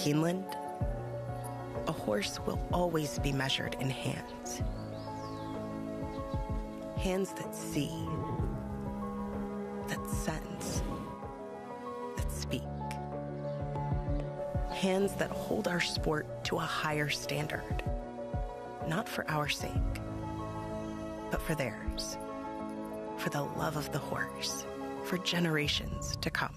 Keeneland, a horse will always be measured in hands. Hands that see, that sense, that speak. Hands that hold our sport to a higher standard, not for our sake, but for theirs, for the love of the horse, for generations to come.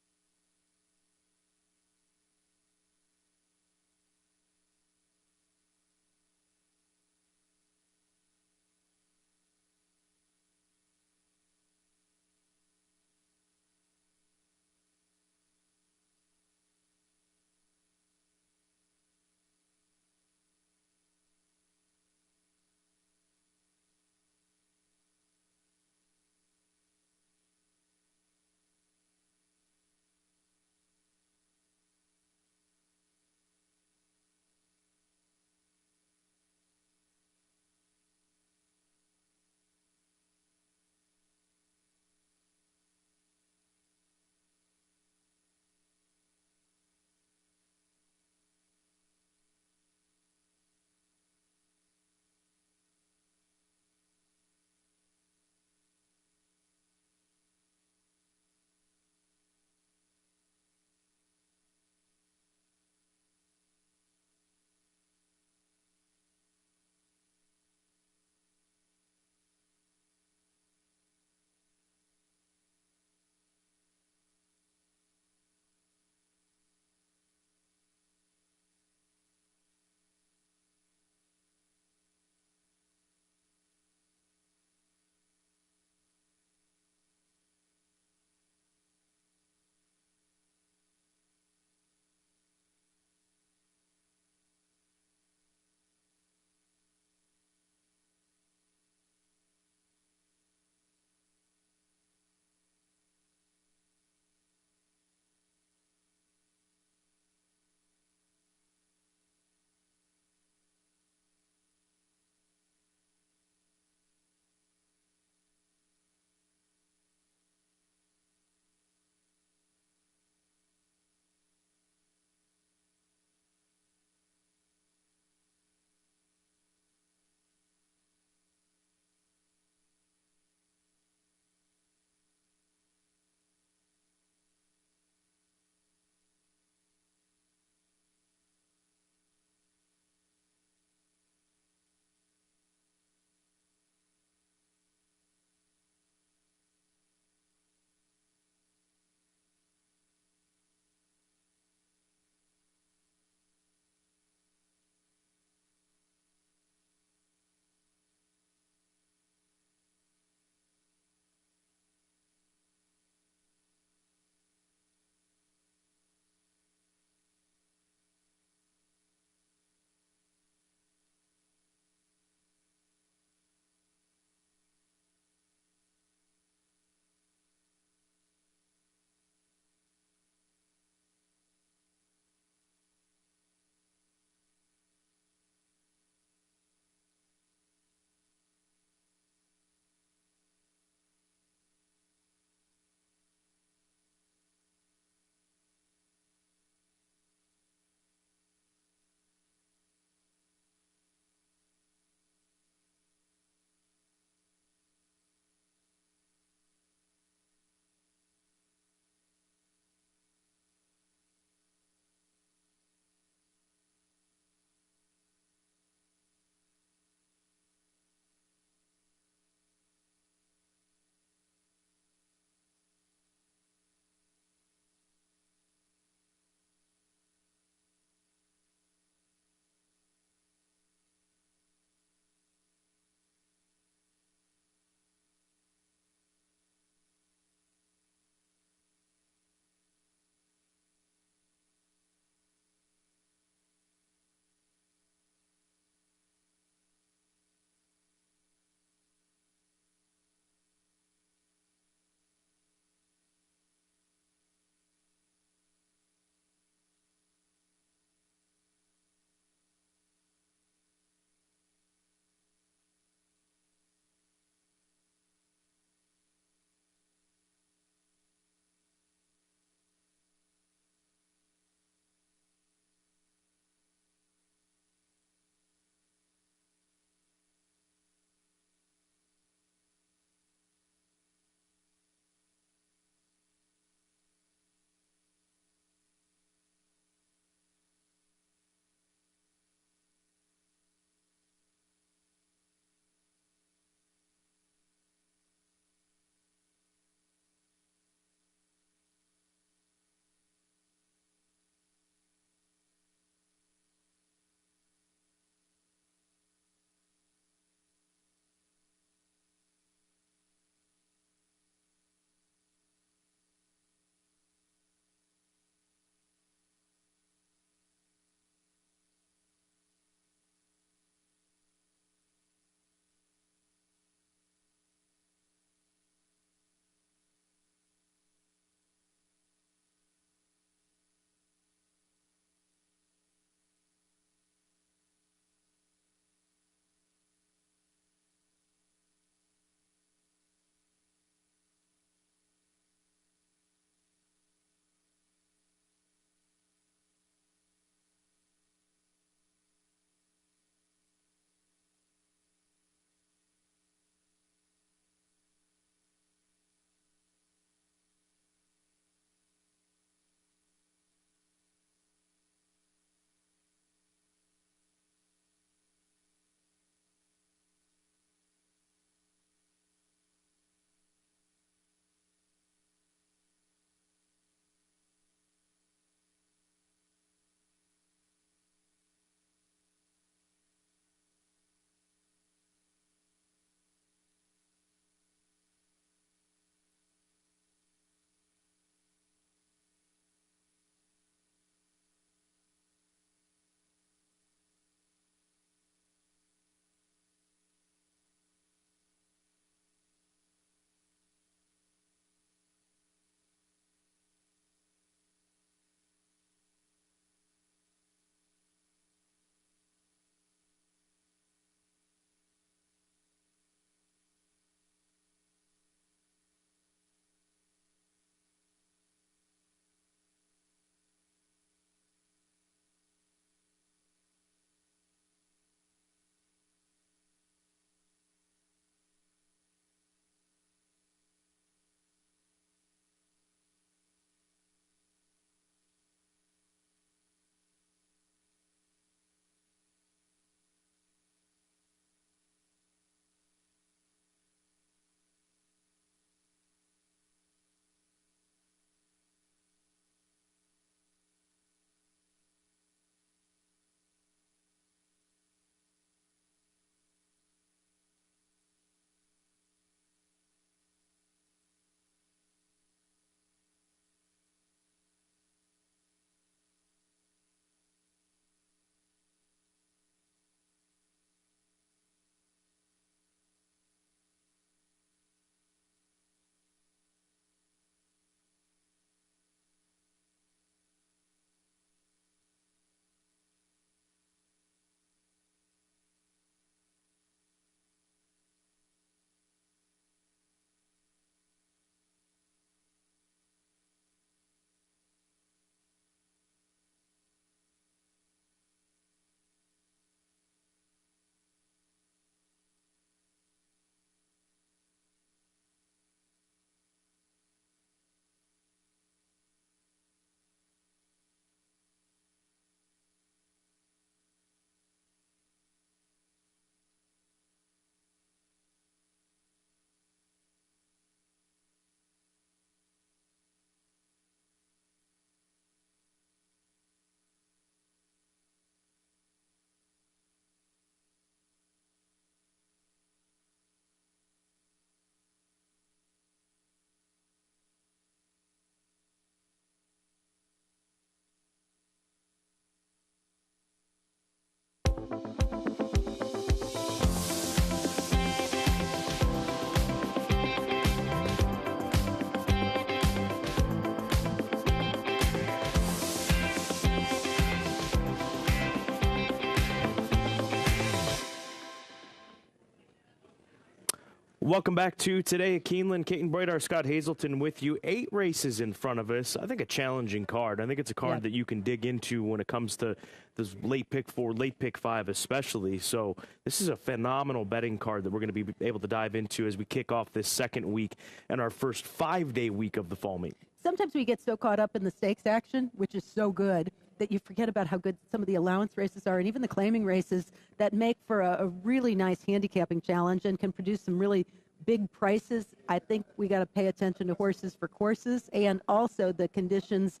Welcome back to Today at Keeneland. Kate Breidar, Scott Hazelton with you. 8 races in front of us. I think a challenging card. I think it's a card that you can dig into when it comes to this late pick 4, late pick 5 especially. So this is a phenomenal betting card that we're going to be able to dive into as we kick off this second week and our first 5-day week of the fall meet. Sometimes we get so caught up in the stakes action, which is so good, that you forget about how good some of the allowance races are and even the claiming races that make for a really nice handicapping challenge and can produce some really big prices. I think we got to pay attention to horses for courses and also the conditions,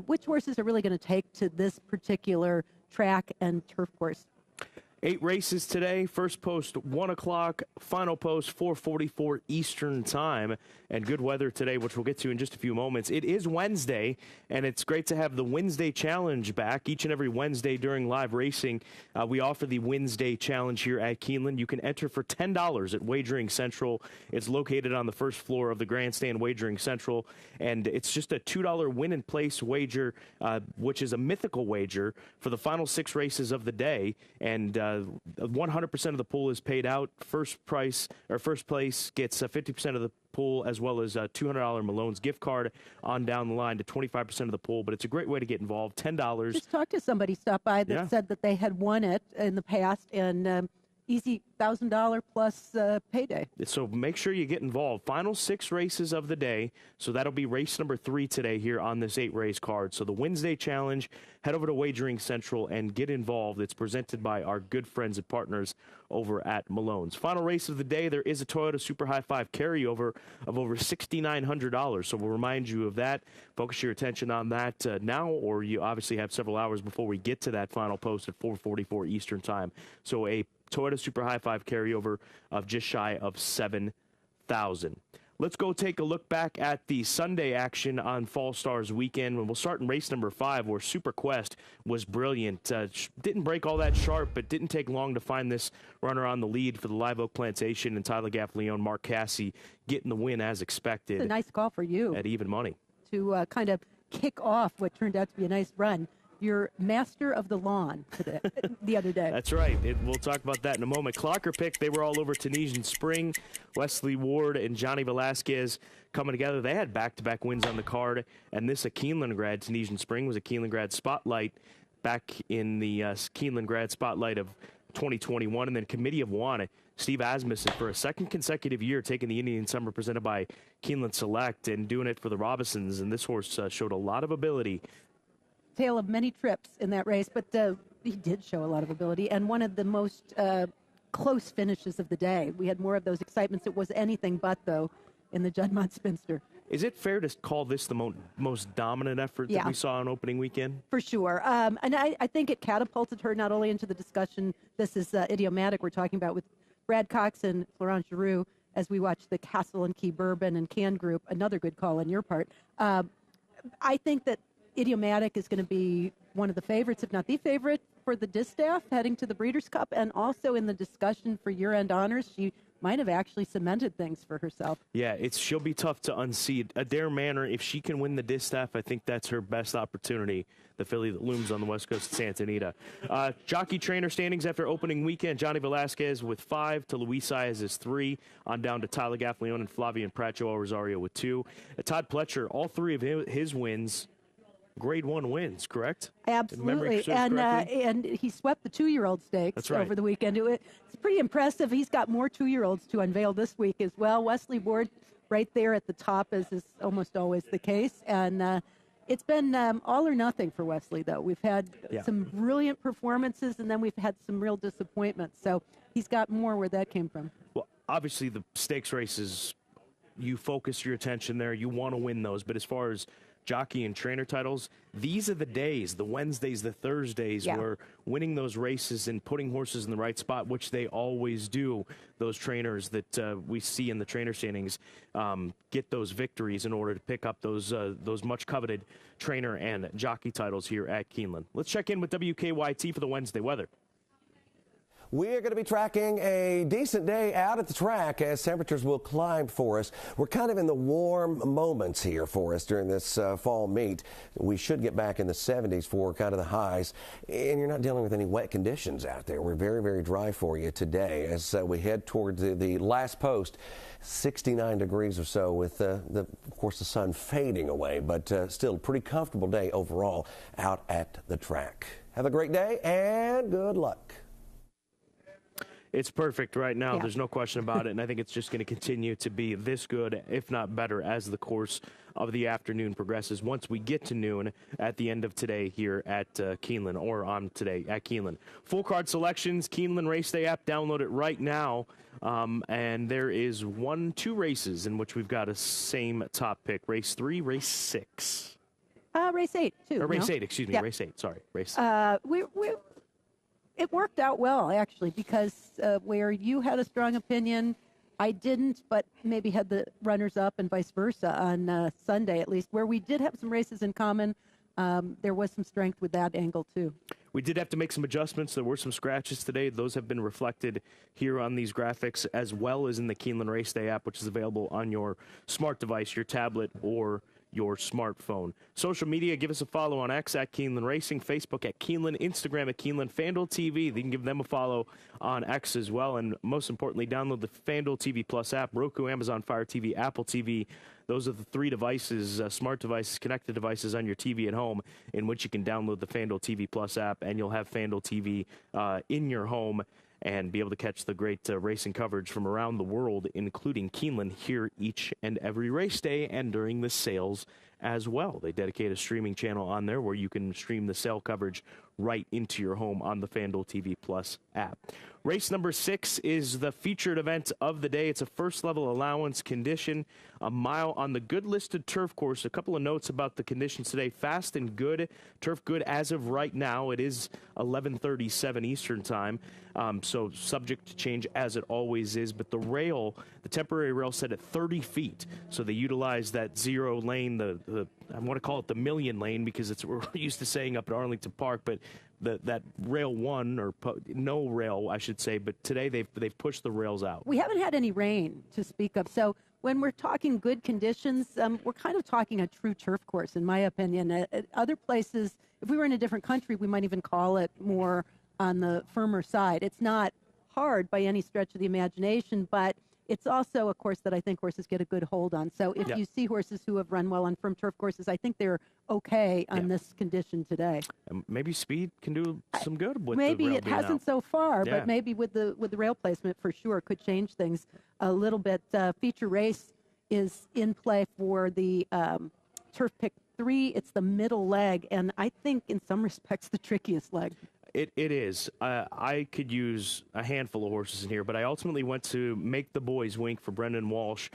which horses are really going to take to this particular track and turf course. 8 races today. First post 1 o'clock. Final post 4:44 Eastern time. And good weather today, which we'll get to in just a few moments. It is Wednesday, and it's great to have the Wednesday Challenge back. Each and every Wednesday during live racing, we offer the Wednesday Challenge here at Keeneland. You can enter for $10 at Wagering Central. It's located on the first floor of the Grandstand Wagering Central, and it's just a $2 win-and-place wager, which is a mythical wager for the final 6 races of the day. And 100% of the pool is paid out. First place gets 50% of the pool, as well as a $200 Malone's gift card on down the line to 25% of the pool. But it's a great way to get involved. $10. Just talked to somebody, stopped by, that said that they had won it in the past, and easy $1,000 plus payday. So make sure you get involved. Final 6 races of the day. So that'll be race number 3 today here on this 8-race card. So the Wednesday Challenge, head over to Wagering Central and get involved. It's presented by our good friends and partners over at Malone's. Final race of the day, there is a Toyota Super High 5 carryover of over $6,900. So we'll remind you of that. Focus your attention on that now, or you obviously have several hours before we get to that final post at 4:44 Eastern time. So a Toyota Super High 5 carryover of just shy of $7,000. Let's go take a look back at the Sunday action on Fall Stars weekend. And we'll start in race number 5, where Super Quest was brilliant. Didn't break all that sharp, but didn't take long to find this runner on the lead for the Live Oak Plantation, and Tyler Gaffleone, Mark Cassie getting the win as expected. It's a nice call for you. At even money. To kind of kick off what turned out to be a nice run. Your master of the lawn today, the other day. That's right. We'll talk about that in a moment. Clocker pick, they were all over Tunisian Spring. Wesley Ward and Johnny Velasquez coming together. They had back-to-back wins on the card, and this a Keeneland grad. Tunisian Spring was a Keeneland grad spotlight back in the Keeneland grad spotlight of 2021, and then Committee of One. Steve Asmussen for a second consecutive year taking the Indian Summer presented by Keeneland Select and doing it for the Robinsons, and this horse showed a lot of ability. Tale of many trips in that race, but he did show a lot of ability, and one of the most close finishes of the day. We had more of those excitements. It was anything but, though, in the Juddmonte Spinster. Is it fair to call this the most dominant effort that we saw on opening weekend? For sure. And I think it catapulted her not only into the discussion, this is idiomatic we're talking about with Brad Cox and Florent Giroux, as we watch the Castle and Key Bourbon and Can Group, another good call on your part. I think that Idiomatic is going to be one of the favorites, if not the favorite, for the distaff heading to the Breeders' Cup, and also in the discussion for year-end honors. She might have actually cemented things for herself. Yeah, she'll be tough to unseat. Adair Manor, if she can win the distaff, I think that's her best opportunity, the filly that looms on the west coast of Santa Anita. Jockey trainer standings after opening weekend, Johnny Velasquez with 5, to Luis Saez is 3, on down to Tyler Gaffleone and Flavian Prat, Joel Rosario with 2. Todd Pletcher, all 3 of his wins, Grade 1 wins, correct? Absolutely, and he swept the 2-year-old stakes over the weekend. It's pretty impressive. He's got more 2-year-olds to unveil this week as well. Wesley Ward right there at the top, as is almost always the case. And it's been all or nothing for Wesley, though. We've had some brilliant performances, and then we've had some real disappointments. So he's got more where that came from. Well, obviously the stakes races, you focus your attention there. You want to win those. But as far as jockey and trainer titles, these are the days, the Wednesdays, the Thursdays, where winning those races and putting horses in the right spot, which they always do, those trainers that we see in the trainer standings, get those victories in order to pick up those much coveted trainer and jockey titles here at Keeneland. Let's check in with WKYT for the Wednesday weather. We are going to be tracking a decent day out at the track as temperatures will climb for us. We're kind of in the warm moments here for us during this fall meet. We should get back in the 70s for kind of the highs, and you're not dealing with any wet conditions out there. We're very, very dry for you today as we head towards the last post. 69 degrees or so with, of course, the sun fading away, but still a pretty comfortable day overall out at the track. Have a great day and good luck. It's perfect right now. Yeah. There's no question about it, and I think it's just going to continue to be this good, if not better, as the course of the afternoon progresses. Once we get to noon at the end of today here at Keeneland, or on today at Keeneland. Full card selections, Keeneland Race Day app. Download it right now. And there is two races in which we've got a same top pick. Race 3, race 6. Race 8, too. Or race 8, excuse me. Yeah. Race 8, sorry. Race. It worked out well, actually, because where you had a strong opinion, I didn't, but maybe had the runners up and vice versa on Sunday, at least, where we did have some races in common. There was some strength with that angle, too. We did have to make some adjustments. There were some scratches today. Those have been reflected here on these graphics, as well as in the Keeneland Race Day app, which is available on your smart device, your tablet, or your smartphone. Social media, give us a follow on X at Keeneland Racing, Facebook at Keeneland, Instagram at Keeneland, FanDuel TV. You can give them a follow on X as well. And most importantly, download the FanDuel TV Plus app, Roku, Amazon Fire TV, Apple TV. Those are the 3 devices, smart devices, connected devices on your TV at home, in which you can download the FanDuel TV Plus app, and you'll have FanDuel TV in your home and be able to catch the great racing coverage from around the world, including Keeneland, here each and every race day and during the sales as well. They dedicate a streaming channel on there where you can stream the sale coverage right into your home on the FanDuel TV Plus app. Race number 6 is the featured event of the day. It's a first-level allowance condition, a mile on the good-listed turf course. A couple of notes about the conditions today. Fast and good. Turf good as of right now. It is 11:37 Eastern time, so subject to change as it always is. But the rail, the temporary rail, set at 30 feet. So they utilize that zero lane, I want to call it the million lane because it's we're used to saying up at Arlington Park, but that rail 1, or no rail, I should say, but today they've pushed the rails out. We haven't had any rain to speak of, so when we're talking good conditions, we're kind of talking a true turf course, in my opinion. At other places, if we were in a different country, we might even call it more on the firmer side. It's not hard by any stretch of the imagination, but it's also a course that I think horses get a good hold on. So if you see horses who have run well on firm turf courses, I think they're okay on this condition today. And maybe speed can do some good with maybe the rail it being hasn't out. so far, but maybe with the rail placement for sure could change things a little bit. Feature race is in play for the Turf Pick 3. It's the middle leg, and I think in some respects the trickiest leg. It is. I could use a handful of horses in here, but I ultimately went to Make the Boys Wink for Brendan Walsh.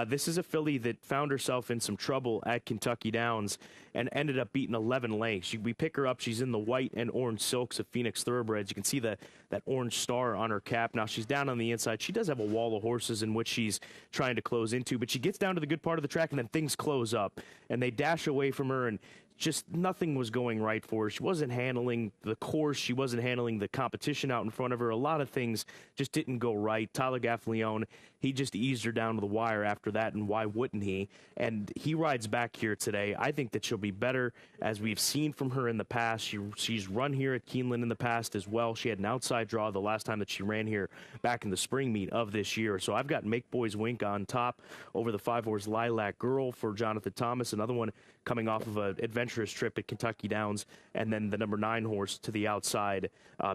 This is a filly that found herself in some trouble at Kentucky Downs and ended up beating 11 lengths. We pick her up. She's in the white and orange silks of Phoenix Thoroughbreds. You can see that orange star on her cap. Now, she's down on the inside. She does have a wall of horses in which she's trying to close into, but she gets down to the good part of the track, and then things close up, and they dash away from her, and just nothing was going right for her. She wasn't handling the course. She wasn't handling the competition out in front of her. A lot of things just didn't go right. Tyler Gaffleone, he just eased her down to the wire after that, and why wouldn't he? And he rides back here today. I think that she'll be better, as we've seen from her in the past. She's run here at Keeneland in the past as well. She had an outside draw the last time that she ran here back in the spring meet of this year. So I've got Make Boys Wink on top over the 5-horse Lilac Girl for Jonathan Thomas, another one coming off of an adventurous trip at Kentucky Downs, and then the number 9 horse to the outside,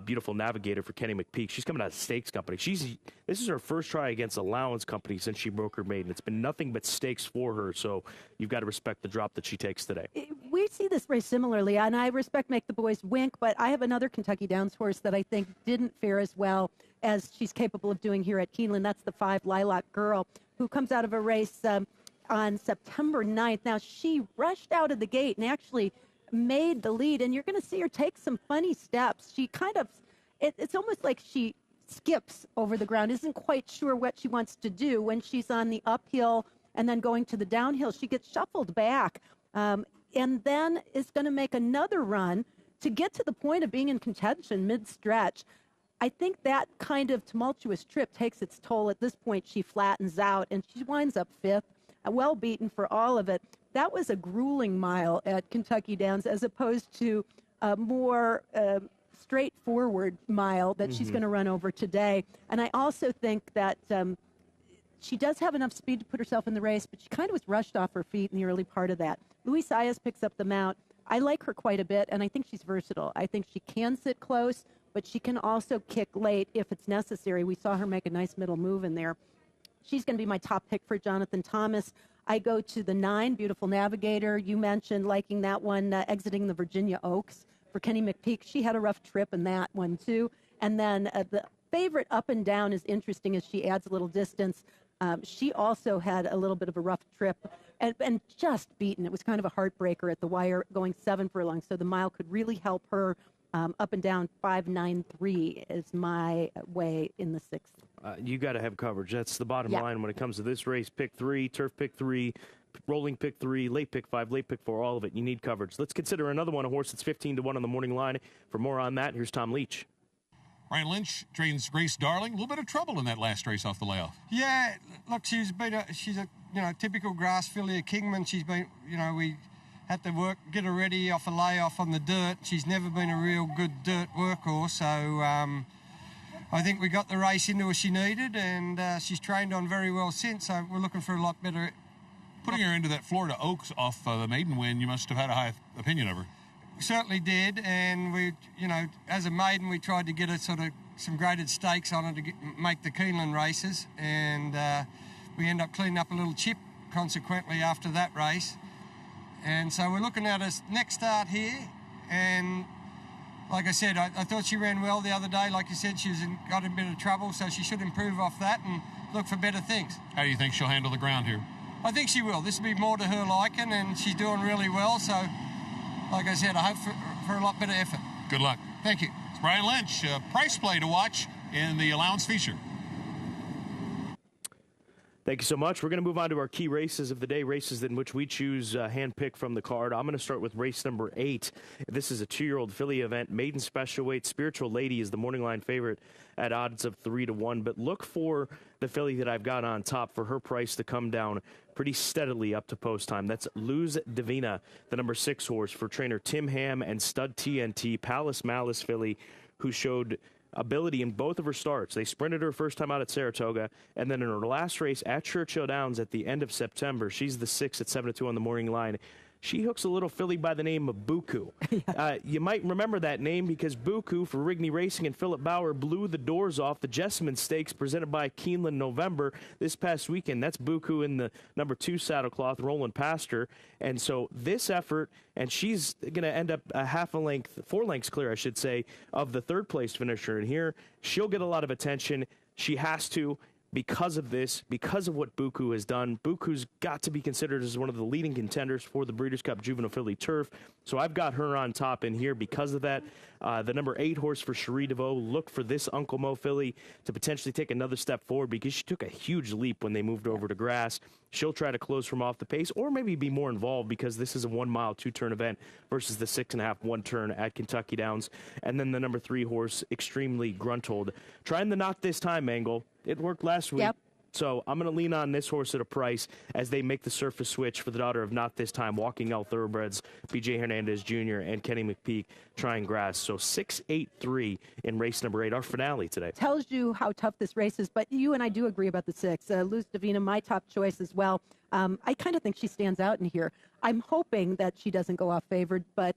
Beautiful Navigator for Kenny McPeak. She's coming out of Stakes Company. This is her first try against Allowance Company since she broke her maiden. It's been nothing but stakes for her, so you've got to respect the drop that she takes today. We see this race similarly, and I respect Make the Boys Wink, but I have another Kentucky Downs horse that I think didn't fare as well as she's capable of doing here at Keeneland. That's the 5 Lilac Girl, who comes out of a race on September 9th. Now, she rushed out of the gate and actually made the lead, and you're going to see her take some funny steps. She kind of, it's almost like she skips over the ground, isn't quite sure what she wants to do when she's on the uphill and then going to the downhill. She gets shuffled back and then is going to make another run to get to the point of being in contention mid-stretch. I think that kind of tumultuous trip takes its toll. At this point, she flattens out, and she winds up 5th, well beaten for all of it. That was a grueling mile at Kentucky Downs as opposed to a more straightforward mile that she's going to run over today. And I also think that she does have enough speed to put herself in the race, but she kind of was rushed off her feet in the early part of that. Luis Ayas picks up the mount. I like her quite a bit, and I think she's versatile. I think she can sit close, but she can also kick late if it's necessary. We saw her make a nice middle move in there. She's going to be my top pick for Jonathan Thomas. I go to the 9, Beautiful Navigator. You mentioned liking that one, exiting the Virginia Oaks for Kenny McPeak. She had a rough trip in that one, too. And then the favorite Up and Down is interesting as she adds a little distance. She also had a little bit of a rough trip and just beaten. It was kind of a heartbreaker at the wire, going 7 furlongs. So the mile could really help her. Up and Down 5.93 is my way in the 6th. You got to have coverage. That's the bottom line when it comes to this race. Pick 3, turf pick 3, rolling pick 3, late pick 5, late pick 4, all of it. You need coverage. Let's consider another one, a horse that's 15-1 on the morning line. For more on that, here's Tom Leach. Ryan Lynch trains Grace Darling. A little bit of trouble in that last race off the layoff. Yeah, look, she's a typical grass filly, a Kingman. She's been, we had to get her ready off a layoff on the dirt. She's never been a real good dirt workhorse, so I think we got the race into her she needed, and she's trained on very well since, so we're looking for a lot better. Putting her into that Florida Oaks off the maiden win, you must have had a high opinion of her. Certainly did, and we, as a maiden, we tried to get some graded stakes on her to make the Keeneland races, and we end up cleaning up a little chip, consequently, after that race. And so we're looking at her next start here, and like I said, I thought she ran well the other day. Like you said, she's got in a bit of trouble, so she should improve off that and look for better things. How do you think she'll handle the ground here? I think she will. This will be more to her liking, and she's doing really well, so like I said, I hope for a lot better effort. Good luck. Thank you. It's Brian Lynch, price play to watch in the allowance feature. Thank you so much. We're going to move on to our key races of the day, races in which we choose hand-pick from the card. I'm going to start with race number 8. This is a 2-year-old filly event. Maiden special weight. Spiritual Lady is the morning line favorite at odds of 3-1. But look for the filly that I've got on top for her price to come down pretty steadily up to post time. That's Luz Divina, the number 6 horse for trainer Tim Ham and stud TNT, Palace Malice filly, who showed ability in both of her starts. They sprinted her first time out at Saratoga, and then in her last race at Churchill Downs at the end of September, she's the 6 at 7-2 on the morning line. She hooks a little filly by the name of Buku. You might remember that name because Buku for Rigney Racing and Philip Bauer blew the doors off the Jessamine Stakes presented by Keeneland November this past weekend. That's Buku in the number 2 saddlecloth rolling past her. And so this effort, and she's going to end up a 4 lengths clear, I should say, of the 3rd place finisher. And here, she'll get a lot of attention. She has to. Because of this, because of what Buku has done. Buku's got to be considered as one of the leading contenders for the Breeders' Cup Juvenile Filly Turf. So I've got her on top in here because of that. The number 8 horse for Cherie DeVoe. Look for this Uncle Mo filly to potentially take another step forward because she took a huge leap when they moved over to grass. She'll try to close from off the pace or maybe be more involved because this is a 1-mile, 2-turn event versus the 6.5 1-turn at Kentucky Downs. And then the number 3 horse, Extremely Gruntled. Trying the Not This Time angle. It worked last week. Yep. So I'm going to lean on this horse at a price as they make the surface switch for the daughter of Not This Time, Walking L Thoroughbreds, B.J. Hernandez Jr. and Kenny McPeak trying grass. So 6-8-3 in race number 8, our finale today. Tells you how tough this race is, but you and I do agree about the 6. Luz Divina, my top choice as well. I kind of think she stands out in here. I'm hoping that she doesn't go off favored, but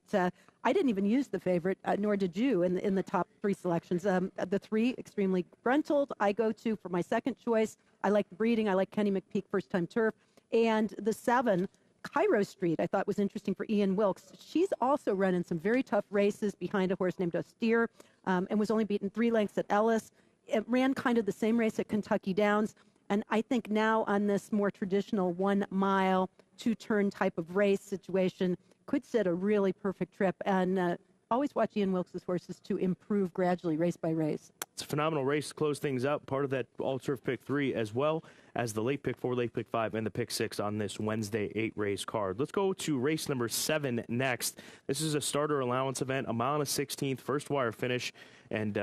I didn't even use the favorite, nor did you in the top 3 selections. The 3, Extremely Gruntled, I go to for my second choice. I like the breeding. I like Kenny McPeak, first-time turf. And the 7, Cairo Street, I thought was interesting for Ian Wilkes. She's also run in some very tough races behind a horse named Austere and was only beaten 3 lengths at Ellis. It ran kind of the same race at Kentucky Downs. And I think now on this more traditional 1-mile, 2-turn type of race situation could set a really perfect trip. And always watch Ian Wilkes' horses to improve gradually, race by race. It's a phenomenal race to close things out. Part of that all-turf pick 3 as well as the late pick 4, late pick 5, and the pick 6 on this Wednesday 8-race card. Let's go to race number 7 next. This is a starter allowance event, a mile and a 16th, first wire finish, and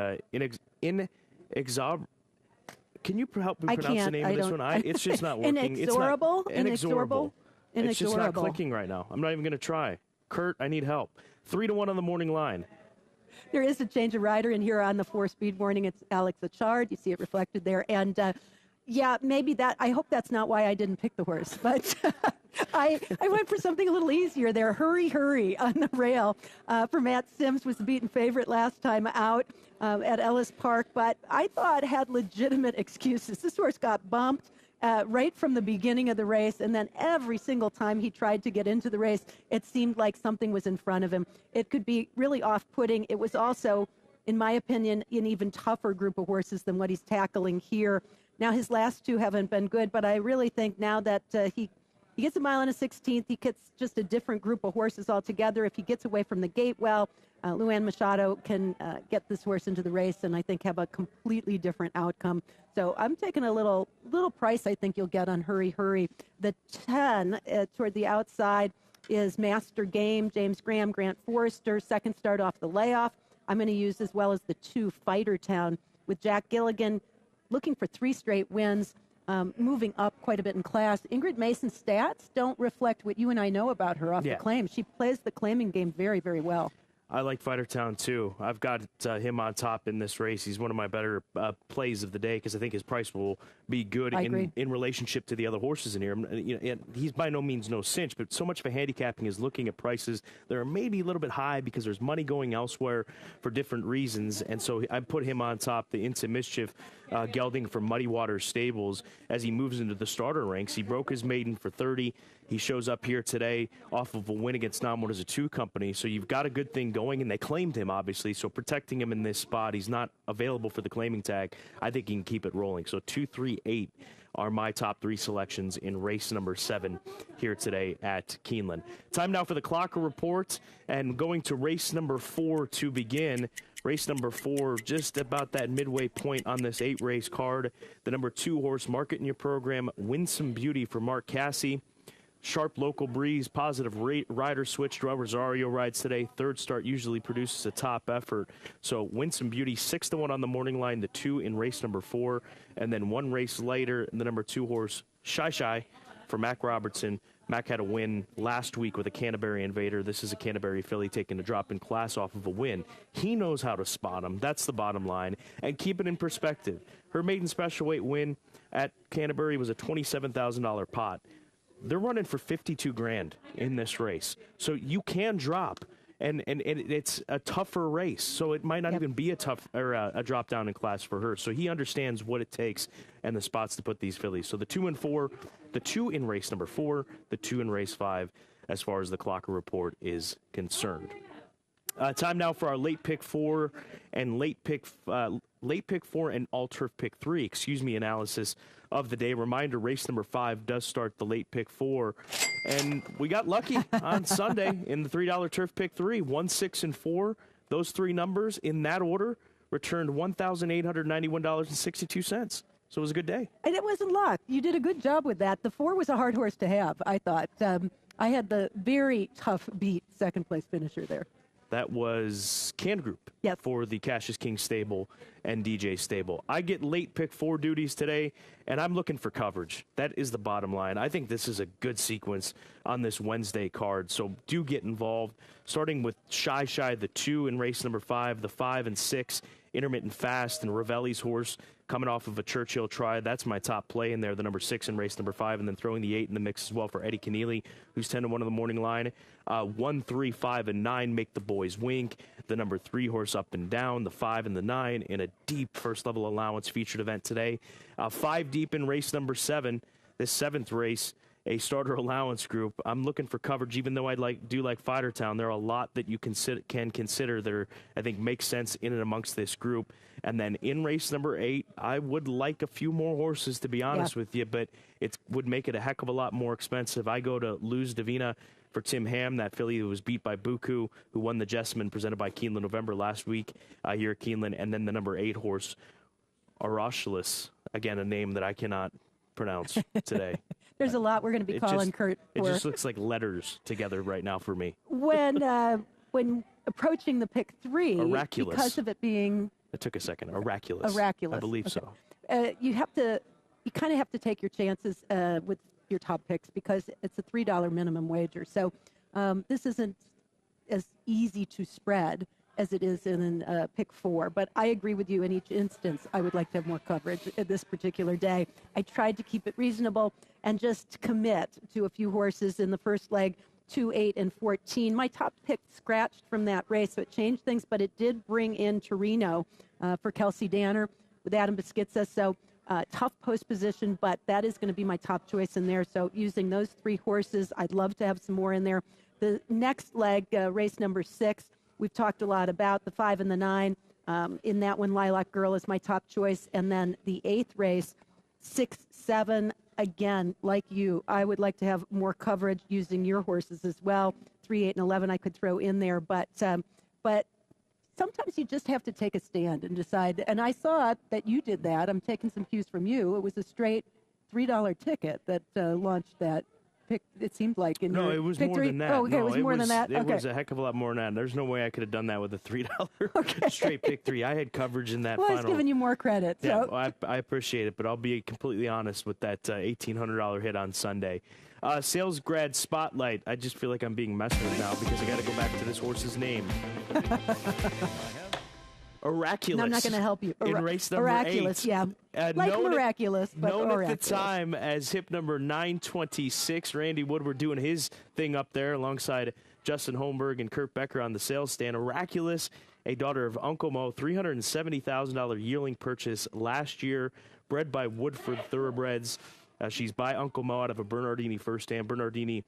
Inexorable. Can you help me pronounce the name of this one? It's just not working. Inexorable? Inexorable. It's just not Inexorable. clicking right now. I'm not even going to try. Kurt, I need help. 3-1 on the morning line. There is a change of rider in here on the 4-speed morning. It's Alex Achard. You see it reflected there. And, yeah, maybe that. I hope that's not why I didn't pick the horse. But I went for something a little easier there. Hurry, Hurry on the rail for Matt Sims was the beaten favorite last time out at Ellis Park. But I thought had legitimate excuses. This horse got bumped right from the beginning of the race, and then every single time he tried to get into the race, it seemed like something was in front of him. It could be really off-putting. It was also, in my opinion, an even tougher group of horses than what he's tackling here. Now, his last two haven't been good, but I really think now that he gets a mile and a 16th, he gets just a different group of horses altogether. If he gets away from the gate well, Luann Machado can get this horse into the race and I think have a completely different outcome. So I'm taking a little price I think you'll get on Hurry, Hurry. The 10 toward the outside is Master Game, James Graham, Grant Forrester, second start off the layoff. I'm going to use as well as the 2 Fighter Town with Jack Gilligan looking for 3 straight wins, moving up quite a bit in class. Ingrid Mason's stats don't reflect what you and I know about her off the claim. She plays the claiming game very, very well. I like Fighter Town, too. I've got him on top in this race. He's one of my better plays of the day because I think his price will be good in relationship to the other horses in here. He's by no means no cinch, but so much of a handicapping is looking at prices that are maybe a little bit high because there's money going elsewhere for different reasons. And so I put him on top, the Into Mischief gelding from Muddy Waters Stables as he moves into the starter ranks. He broke his maiden for 30. He shows up here today off of a win against Namor as a 2 company. So you've got a good thing going, and they claimed him, obviously. So protecting him in this spot, he's not available for the claiming tag. I think he can keep it rolling. So 2, 3, 8 are my top 3 selections in race number 7 here today at Keeneland. Time now for the Clocker Report, and going to race number 4 to begin. Race number 4, just about that midway point on this 8-race card. The number 2 horse, Market in Your Program, Winsome Beauty for Mark Cassie. Sharp local breeze, positive rider switch. Rosario rides today. Third start usually produces a top effort. So Winsome Beauty 6-1 on the morning line, the 2 in race number 4. And then 1 race later, the number 2 horse, Shy Shy for Mac Robertson. Mac had a win last week with a Canterbury Invader. This is a Canterbury filly taking a drop in class off of a win. He knows how to spot him. That's the bottom line. And keep it in perspective. Her maiden special weight win at Canterbury was a $27,000 pot. They're running for $52,000 in this race. So you can drop. And it's a tougher race, so it might not even be a drop down in class for her. So he understands what it takes and the spots to put these fillies. So the 2 and 4, the 2 in race number 4, the 2 in race 5, as far as the Clocker Report is concerned. Time now for our late pick 4 and late pick 4 and all turf pick 3. Analysis of the day. Reminder: race number 5 does start the late pick 4, and we got lucky on Sunday in the $3 turf pick 3. 1, 6, and 4. Those 3 numbers in that order returned $1,891.62. So it was a good day. And it wasn't luck. You did a good job with that. The 4 was a hard horse to have, I thought. I had the very tough beat second place finisher there. That was Can Group for the Cassius King stable and DJ stable. I get late pick 4 duties today, and I'm looking for coverage. That is the bottom line. I think this is a good sequence on this Wednesday card, so do get involved. Starting with Shy Shy, the 2 in race number 5, the 5 and 6, Intermittent Fast, and Ravelli's horse coming off of a Churchill try. That's my top play in there, the number 6 in race number 5, and then throwing the 8 in the mix as well for Eddie Keneally, who's 10-1 on the morning line. 1, 3, 5, and 9 make the boys wink. The number 3 horse Up and Down, the 5 and the 9 in a deep first-level allowance featured event today. 5 deep in race number 7, this 7th race, a starter allowance group. I'm looking for coverage, even though I do like Fighter Town. There are a lot that you can consider that I think make sense in and amongst this group. And then in race number 8, I would like a few more horses, to be honest with you, but it would make it a heck of a lot more expensive. I go to Luz Divina for Tim Ham, that filly who was beat by Buku, who won the Jessamine presented by Keeneland November last week here at Keeneland. And then the number 8 horse, Aroshelis, again, a name that I cannot pronounce today. There's a lot we're going to be calling Kurt for. It just looks like letters together right now for me. When approaching the pick 3, Oraculous. because of it being It took a second. Oraculous. Oraculous. I believe Okay. so. You kind of have to take your chances with your top picks because it's a $3 minimum wager. So this isn't as easy to spread as it is in pick 4. But I agree with you in each instance. I would like to have more coverage this particular day. I tried to keep it reasonable and just commit to a few horses in the first leg, 2, 8, and 14. My top pick scratched from that race, so it changed things, but it did bring in Torino for Kelsey Danner with Adam Beschizza. So tough post position, but that is going to be my top choice in there. So using those 3 horses, I'd love to have some more in there. The next leg, race number 6, we've talked a lot about the 5 and the 9. In that one, Lilac Girl is my top choice. And then the 8th race, 6, 7, again, like you, I would like to have more coverage using your horses as well. 3, 8, and 11 I could throw in there. But sometimes you just have to take a stand and decide. And I saw that you did that. I'm taking some cues from you. It was a straight $3 ticket that launched that pick, it seemed like. In No, it was more than that. Oh, okay, no, it was more than that? It Okay. was a heck of a lot more than that. There's no way I could have done that with a $3 straight pick 3. I had coverage in that Well, I final. was giving you more credit. Yeah, So. well, I appreciate it, but I'll be completely honest with that $1,800 hit on Sunday. Sales grad spotlight. I just feel like I'm being messed with now because I got to go back to this horse's name. Oraculous. No, I'm not going to help you. In race number 8. Oraculous, yeah. Like Miraculous, but known Oraculous. at the time as hip number 926. Randy Woodward doing his thing up there alongside Justin Holmberg and Kurt Becker on the sales stand. Oraculous, a daughter of Uncle Mo, $370,000 yearling purchase last year, bred by Woodford Thoroughbreds. She's by Uncle Mo out of a Bernardini first dam. Bernardini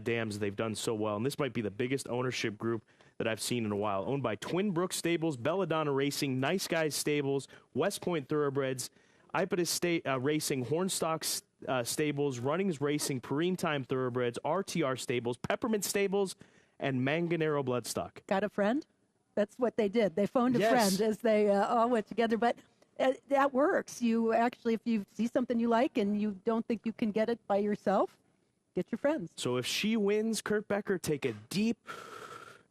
dams, they've done so well. And this might be the biggest ownership group that I've seen in a while. Owned by Twin Brook Stables, Belladonna Racing, Nice Guys Stables, West Point Thoroughbreds, Ipetus Racing, Hornstock Stables, Runnings Racing, Perrine Time Thoroughbreds, RTR Stables, Peppermint Stables, and Manganero Bloodstock. Got a friend? That's what they did. They phoned a friend as they all went together. But that works. You actually, if you see something you like and you don't think you can get it by yourself, get your friends. So if she wins, Kurt Becker, take a deep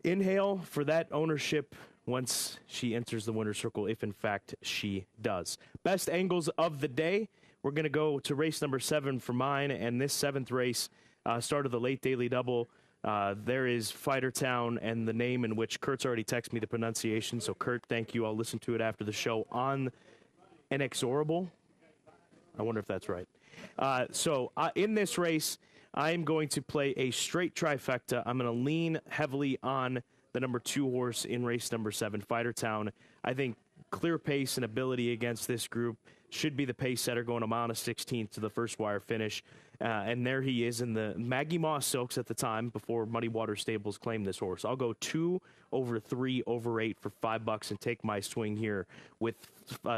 inhale for that ownership once she enters the winner's circle, if in fact she does. Best angles of the day. We're going to go to race number 7 for mine, and this 7th race started the late daily double. There is Fighter Town and the name in which Kurt's already texted me the pronunciation. So Kurt, thank you. I'll listen to it after the show on Inexorable. I wonder if that's right. So in this race, I am going to play a straight trifecta. I'm going to lean heavily on the number 2 horse in race number 7, Fighter Town. I think clear pace and ability against this group should be the pace setter, going a mile and a 16th to the first wire finish. And there he is in the Maggie Moss Silks at the time before Muddy Water Stables claimed this horse. I'll go 2 over 3 over 8 for $5 and take my swing here with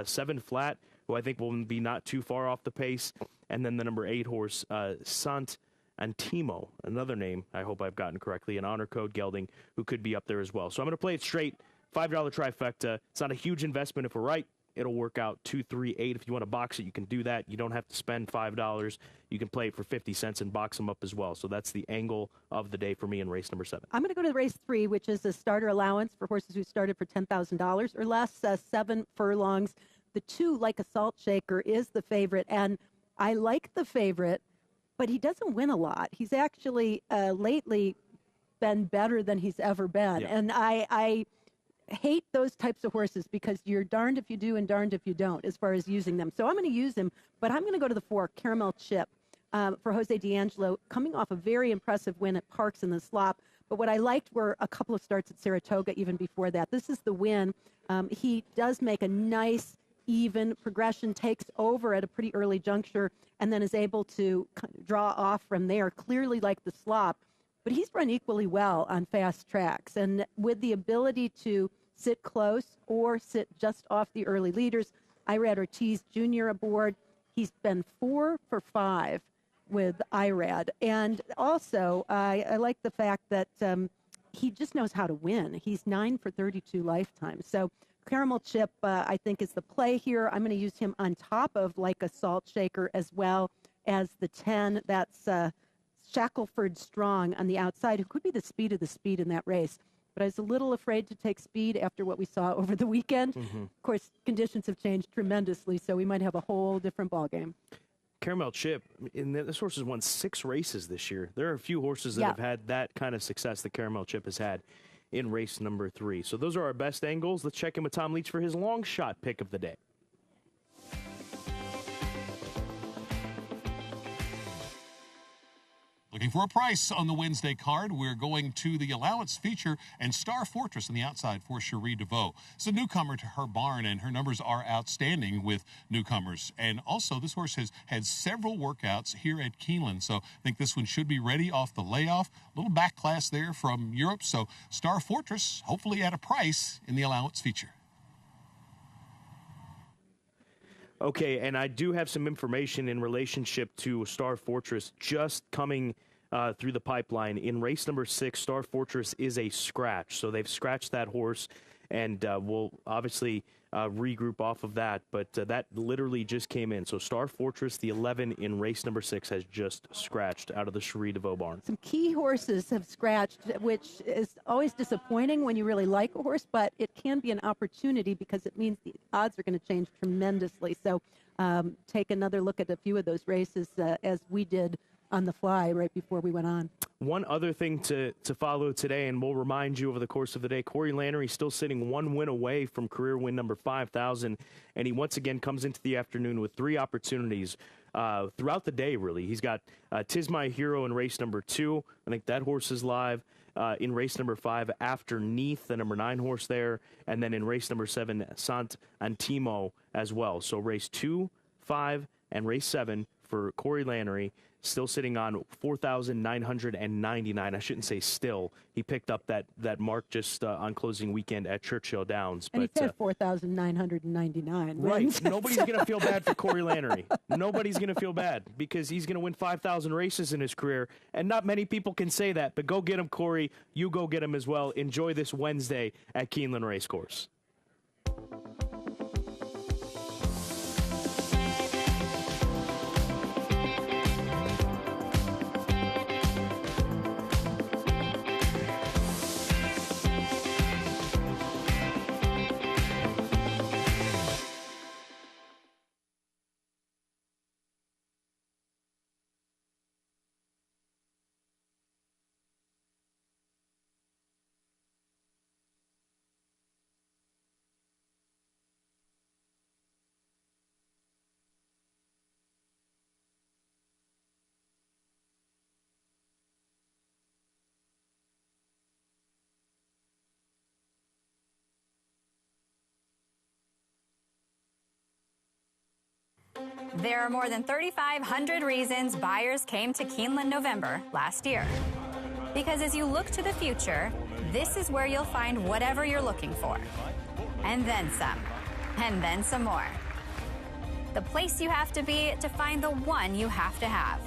7 flat, who I think will be not too far off the pace. And then the number 8 horse, Sant Antimo, another name I hope I've gotten correctly, an honor code gelding who could be up there as well. So I'm going to play it straight, $5 trifecta. It's not a huge investment if we're right. It'll work out 2, 3, 8. If you want to box it, you can do that. You don't have to spend $5. You can play it for 50 cents and box them up as well. So that's the angle of the day for me in race number 7. I'm going to go to race 3, which is a starter allowance for horses who started for $10,000 or less, 7 furlongs. The 2, Like a Salt Shaker, is the favorite, and I like the favorite, but he doesn't win a lot. He's actually lately been better than he's ever been, and I hate those types of horses because you're darned if you do and darned if you don't as far as using them. So I'm going to use him, but I'm going to go to the 4, Caramel Chip, for Jose D'Angelo, coming off a very impressive win at Parks in the Slop. But what I liked were a couple of starts at Saratoga even before that. This is the win. He does make a nice, even progression, takes over at a pretty early juncture, and then is able to kind of draw off from there, clearly like the Slop. But he's run equally well on fast tracks. And with the ability to sit close or sit just off the early leaders, Irad Ortiz Jr. aboard. He's been 4 for 5 with Irad. And also, I like the fact that he just knows how to win. He's 9 for 32 lifetimes. So Caramel Chip, I think, is the play here. I'm going to use him on top of Like a Salt Shaker as well as the 10. That's Shackelford Strong on the outside, who could be the speed of the speed in that race. but I was a little afraid to take speed after what we saw over the weekend. Of course, conditions have changed tremendously, so we might have a whole different ball game. Caramel Chip, this horse has won 6 races this year. There are a few horses that have had that kind of success that Caramel Chip has had in race number 3. So those are our best angles. Let's check in with Tom Leach for his long shot pick of the day. Looking for a price on the Wednesday card, we're going to the allowance feature and Star Fortress on the outside for Cherie DeVoe. It's a newcomer to her barn, and her numbers are outstanding with newcomers. And also, this horse has had several workouts here at Keeneland, so I think this one should be ready off the layoff. A little back class there from Europe, so Star Fortress, hopefully at a price in the allowance feature. Okay, and I do have some information in relationship to Star Fortress just coming through the pipeline. In race number 6, Star Fortress is a scratch. So they've scratched that horse, and we'll obviously regroup off of that. But that literally just came in. So Star Fortress, the 11 in race number 6, has just scratched out of the Cherie DeVoe barn. Some key horses have scratched, which is always disappointing when you really like a horse, but it can be an opportunity because it means the odds are going to change tremendously. So take another look at a few of those races as we did on the fly right before we went on. One other thing to follow today, and we'll remind you over the course of the day, Corey Lannery still sitting 1 win away from career win number 5,000, and he once again comes into the afternoon with 3 opportunities throughout the day, really. He's got Tis My Hero in race number 2. I think that horse is live. In race number 5, After Neath, the number 9 horse there, and then in race number 7, Sant Antimo as well. So race 2, 5, and race 7 for Corey Lannery, still sitting on 4,999. I shouldn't say still. He picked up that mark just on closing weekend at Churchill Downs. And he said 4,999. Right. Nobody's going to feel bad for Corey Lannery. Nobody's going to feel bad because he's going to win 5,000 races in his career. And not many people can say that. But go get him, Corey. You go get him as well. Enjoy this Wednesday at Keeneland Racecourse. There are more than 3,500 reasons buyers came to Keeneland November last year. Because as you look to the future, this is where you'll find whatever you're looking for. And then some. And then some more. The place you have to be to find the one you have to have.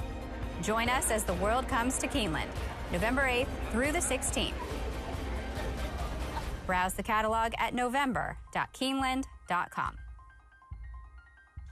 Join us as the world comes to Keeneland, November 8th through the 16th. Browse the catalog at november.keeneland.com.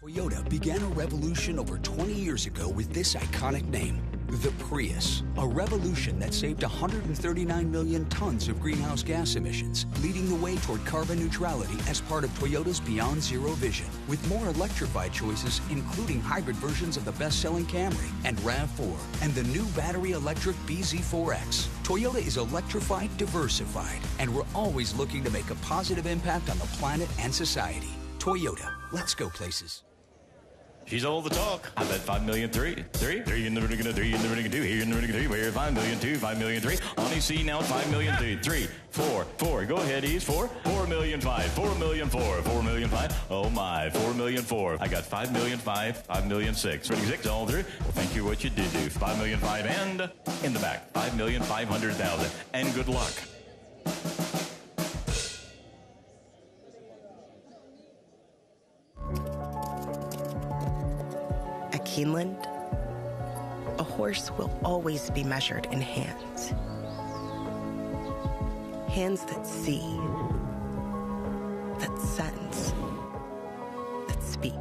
Toyota began a revolution over 20 years ago with this iconic name, the Prius. A revolution that saved 139 million tons of greenhouse gas emissions, leading the way toward carbon neutrality as part of Toyota's Beyond Zero vision. With more electrified choices, including hybrid versions of the best-selling Camry and RAV4, and the new battery electric BZ4X. Toyota is electrified, diversified, and we're always looking to make a positive impact on the planet and society. Toyota, let's go places. She's all the talk. I bet 5,000,003. 3 in the ring, 3 in the ring, 2 here in the ring, 3. Where 5,000,002, 5,000,003. On EC now, 5,000,003. 3, 4, 4. Go ahead, Ease. 4, 4,000,005. 4,000,004. 4,000,005. Oh my, 4,000,004. I got 5,000,005, 5,000,006. 36 all through. Well, thank you what you did do. 5,000,005 and in the back, 5,500,000. And good luck. Keeneland, a horse will always be measured in hands. Hands that see, that sense, that speak.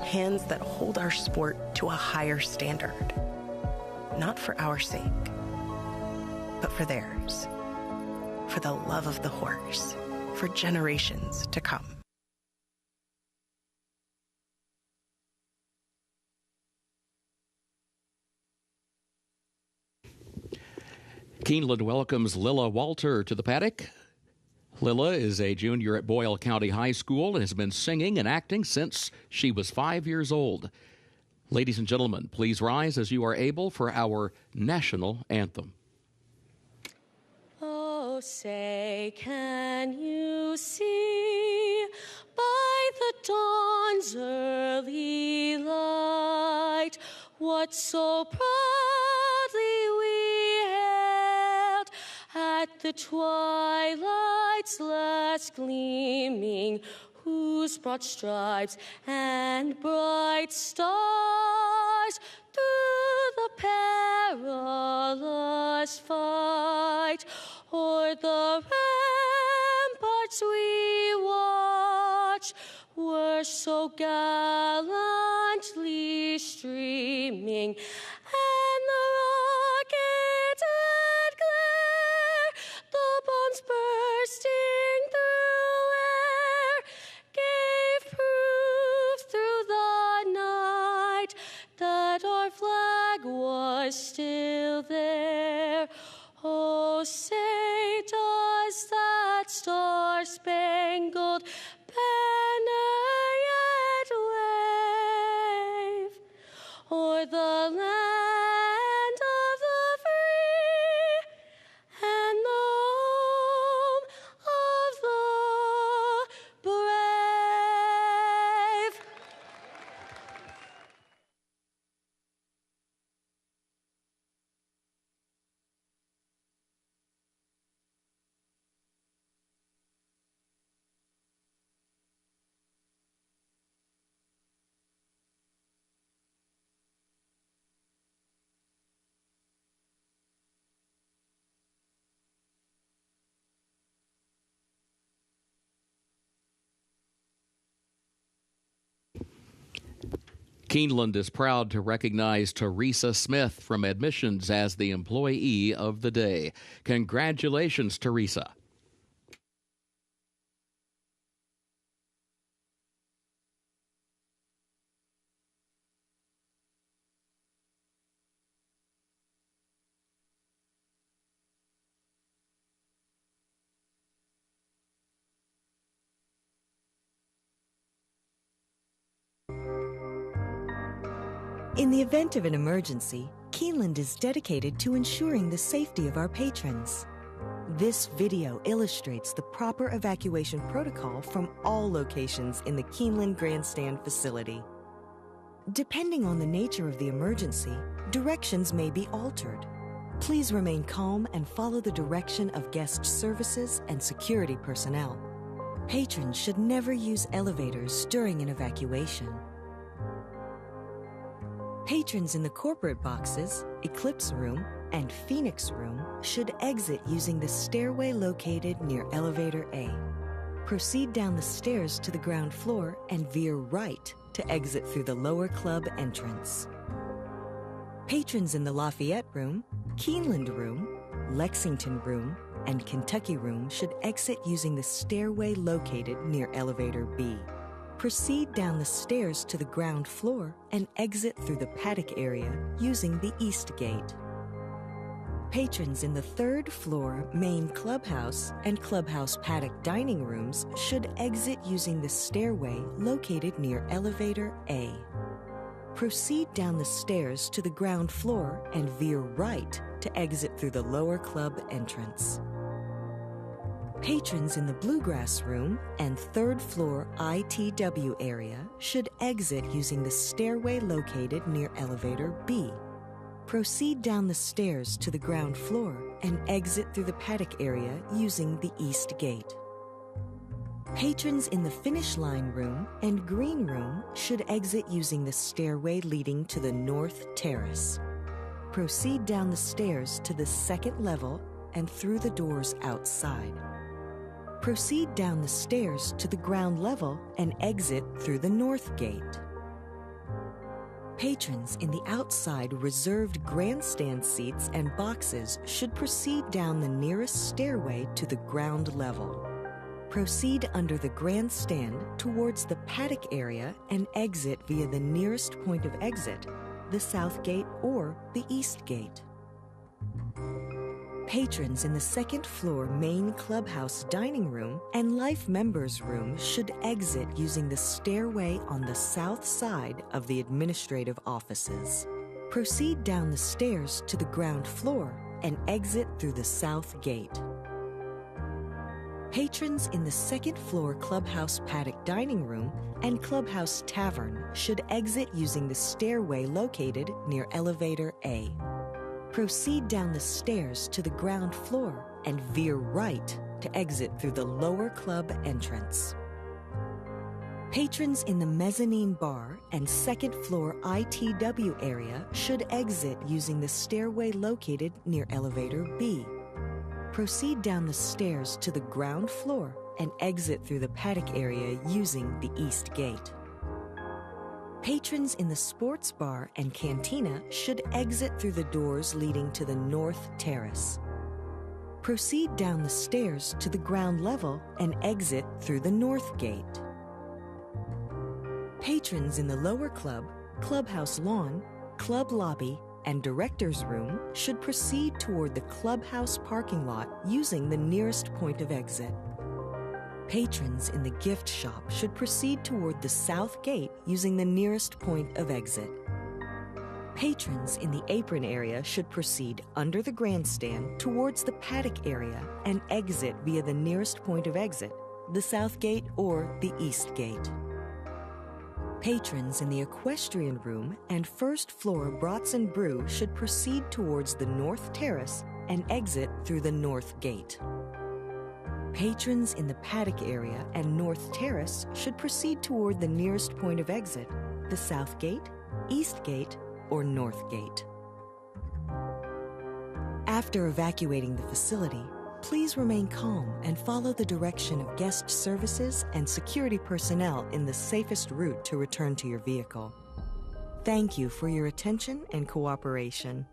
Hands that hold our sport to a higher standard, not for our sake, but for theirs, for the love of the horse, for generations to come. Keeneland welcomes Lilla Walter to the paddock. Lilla is a junior at Boyle County High School and has been singing and acting since she was 5 years old. Ladies and gentlemen, please rise as you are able for our national anthem. Oh, say, can you see by the dawn's early light what so proudly we hailed at the twilight's last gleaming, whose broad stripes and bright stars through the perilous fight o'er the ramparts we watch were so gallantly streaming, and the rocket red glare, the bombs bursting through air, gave proof through the night that our flag was still there. Oh, say, does that star-spangled banner yet wave o'er the land of the free and the home of the brave? Keeneland is proud to recognize Teresa Smith from admissions as the Employee of the Day. Congratulations, Teresa. In the event of an emergency, Keeneland is dedicated to ensuring the safety of our patrons. This video illustrates the proper evacuation protocol from all locations in the Keeneland Grandstand facility. Depending on the nature of the emergency, directions may be altered. Please remain calm and follow the direction of guest services and security personnel. Patrons should never use elevators during an evacuation. Patrons in the corporate boxes, Eclipse Room, and Phoenix Room should exit using the stairway located near Elevator A. Proceed down the stairs to the ground floor and veer right to exit through the lower club entrance. Patrons in the Lafayette Room, Keeneland Room, Lexington Room, and Kentucky Room should exit using the stairway located near Elevator B. Proceed down the stairs to the ground floor and exit through the paddock area using the East Gate. Patrons in the third floor main clubhouse and clubhouse paddock dining rooms should exit using the stairway located near Elevator A. Proceed down the stairs to the ground floor and veer right to exit through the lower club entrance. Patrons in the Bluegrass Room and third floor ITW area should exit using the stairway located near Elevator B. Proceed down the stairs to the ground floor and exit through the paddock area using the East Gate. Patrons in the Finish Line Room and Green Room should exit using the stairway leading to the North Terrace. Proceed down the stairs to the second level and through the doors outside. Proceed down the stairs to the ground level and exit through the North Gate. Patrons in the outside reserved grandstand seats and boxes should proceed down the nearest stairway to the ground level. Proceed under the grandstand towards the paddock area and exit via the nearest point of exit, the south gate or the east gate. Patrons in the second floor main clubhouse dining room and life members room should exit using the stairway on the south side of the administrative offices. Proceed down the stairs to the ground floor and exit through the south gate. Patrons in the second floor clubhouse paddock dining room and clubhouse tavern should exit using the stairway located near elevator A. Proceed down the stairs to the ground floor and veer right to exit through the lower club entrance. Patrons in the mezzanine bar and second floor ITW area should exit using the stairway located near elevator B. Proceed down the stairs to the ground floor and exit through the paddock area using the east gate. Patrons in the sports bar and cantina should exit through the doors leading to the north terrace. Proceed down the stairs to the ground level and exit through the north gate. Patrons in the lower club, clubhouse lawn, club lobby, and director's room should proceed toward the clubhouse parking lot using the nearest point of exit. Patrons in the gift shop should proceed toward the south gate using the nearest point of exit. Patrons in the apron area should proceed under the grandstand towards the paddock area and exit via the nearest point of exit, the south gate or the east gate. Patrons in the equestrian room and first floor Brats and Brew should proceed towards the north terrace and exit through the north gate. Patrons in the paddock area and north terrace should proceed toward the nearest point of exit, the south gate, east gate, or north gate. After evacuating the facility, please remain calm and follow the direction of guest services and security personnel in the safest route to return to your vehicle. Thank you for your attention and cooperation.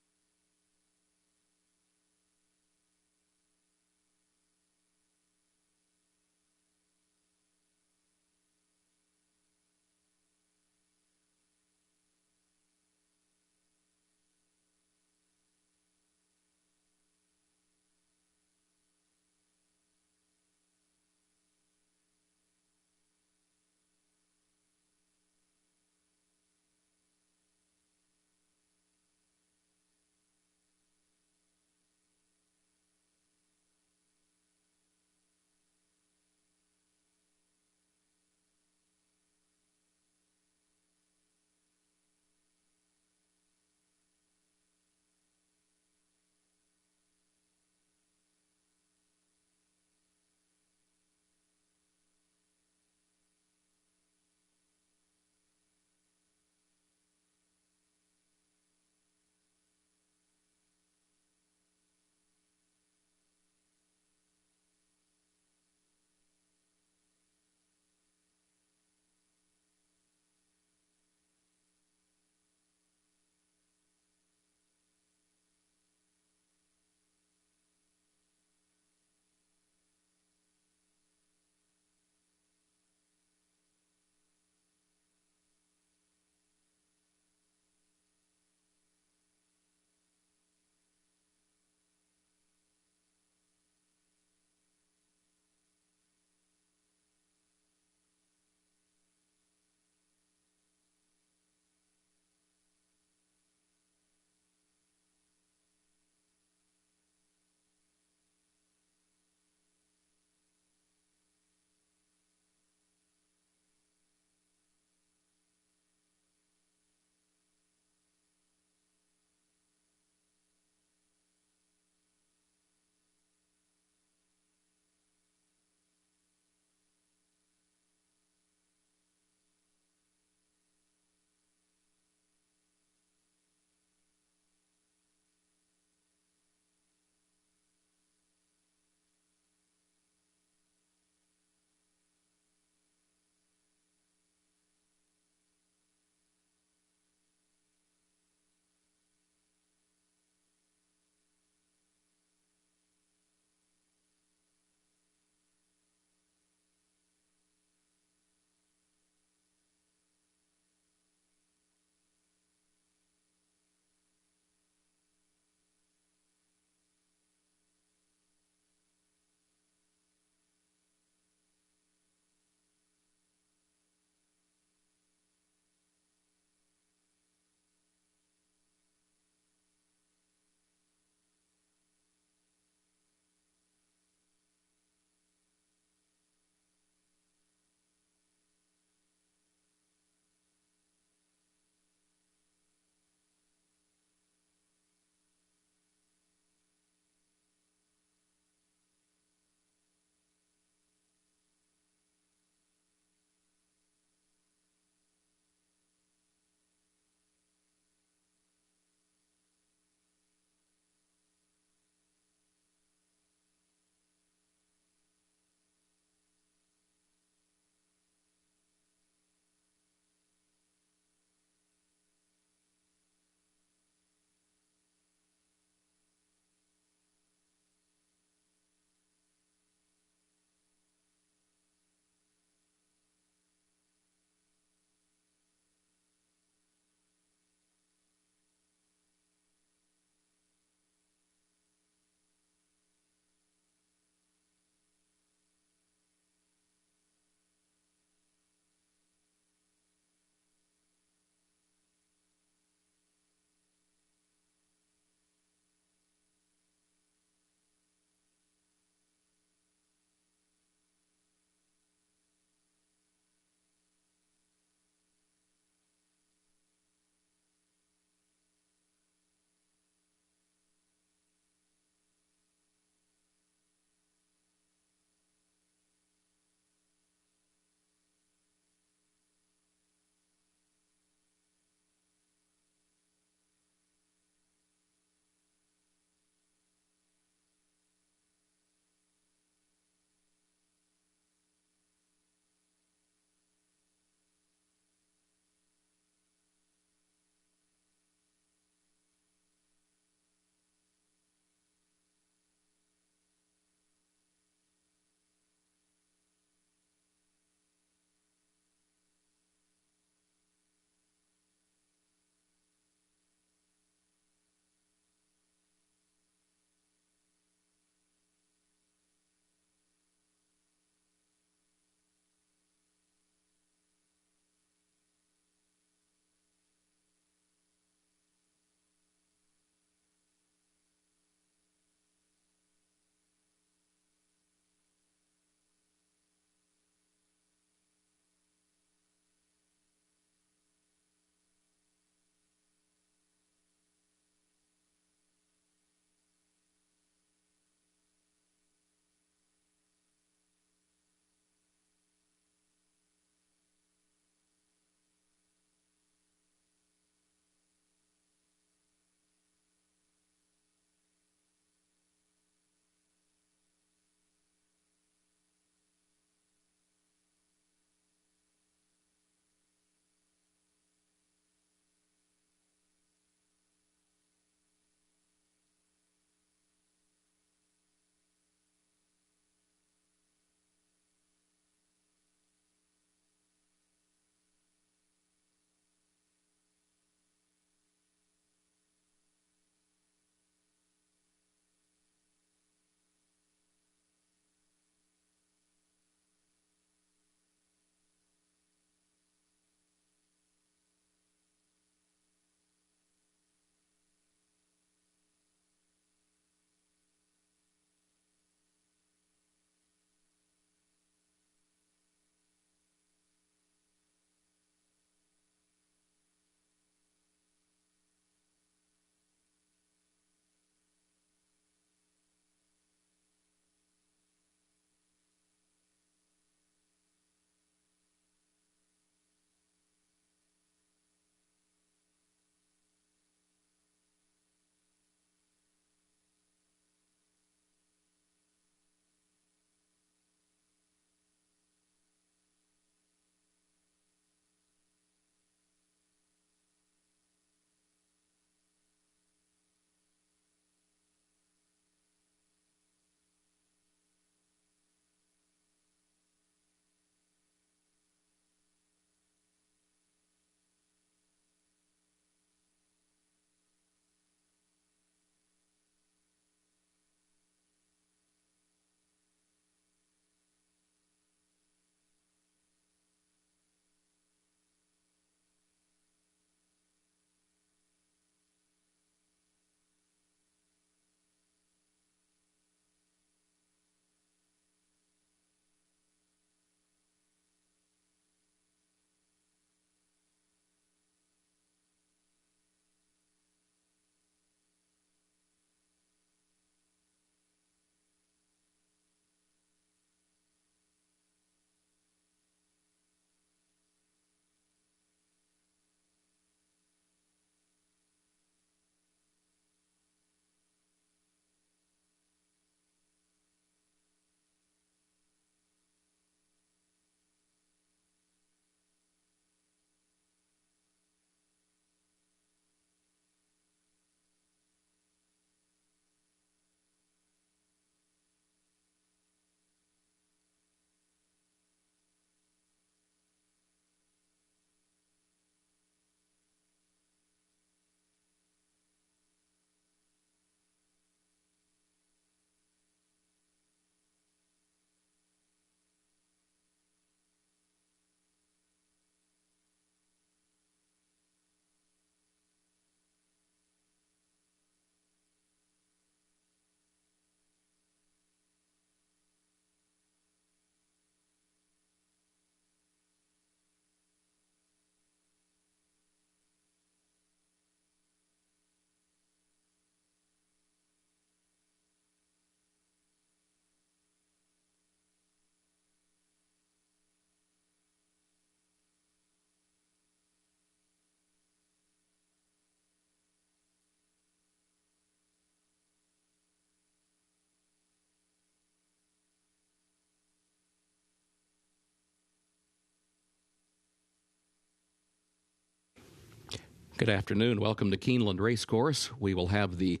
Good afternoon. Welcome to Keeneland Racecourse. We will have the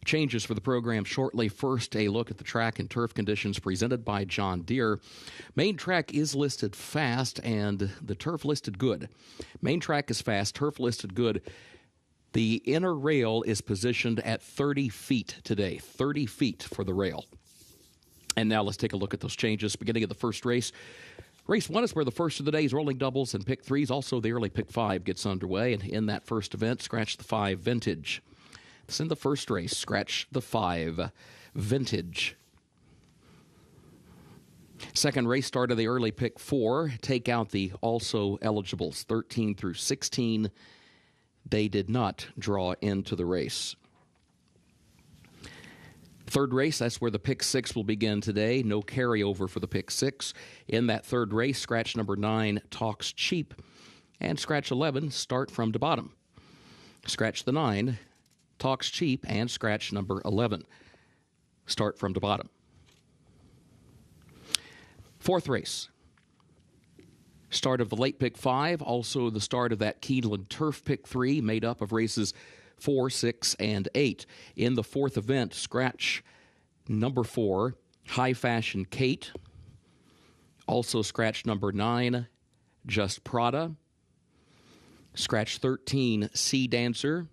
changes for the program shortly. First, a look at the track and turf conditions presented by John Deere. Main track is listed fast and the turf listed good. Main track is fast, turf listed good. The inner rail is positioned at 30 feet today, 30 feet for the rail. And now let's take a look at those changes. Beginning of the first race. Race 1 is where the first of the day's rolling doubles and pick 3s. Also, the early pick 5 gets underway. And in that first event, scratch the 5 Vintage. It's in the first race. Scratch the 5 Vintage. Second race, start of the early pick 4. Take out the also eligibles, 13 through 16. They did not draw into the race. Third race, that's where the pick 6 will begin today. No carryover for the pick 6. In that third race, scratch number 9, Talks Cheap. And scratch 11, Start from the bottom. Scratch the 9, Talks Cheap, and scratch number 11. Start from the bottom. Fourth race. Start of the late pick 5, also the start of that Keeneland turf pick 3, made up of races 4, 6, and 8. In the fourth event, scratch number 4, High Fashion Kate. Also scratch number 9, Just Prada. Scratch 13, Sea Dancer.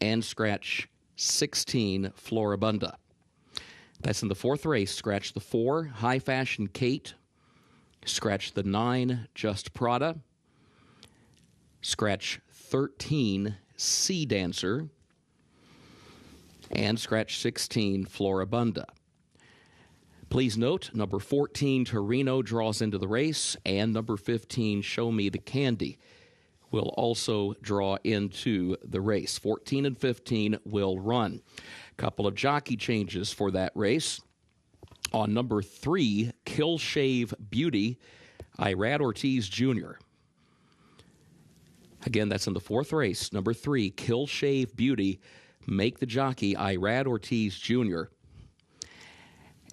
And scratch 16, Floribunda. That's in the fourth race. Scratch the 4, High Fashion Kate. Scratch the 9, Just Prada. Scratch 13, Sea Dancer. And scratch 16, Floribunda. Please note, number 14, Torino, draws into the race, and number 15, Show Me the Candy, will also draw into the race. 14 and 15 will run. Couple of jockey changes for that race. On number 3, Kill Shave Beauty, Irad Ortiz Jr. Again, that's in the fourth race. Number 3, Kill Shave Beauty, make the jockey Irad Ortiz Jr.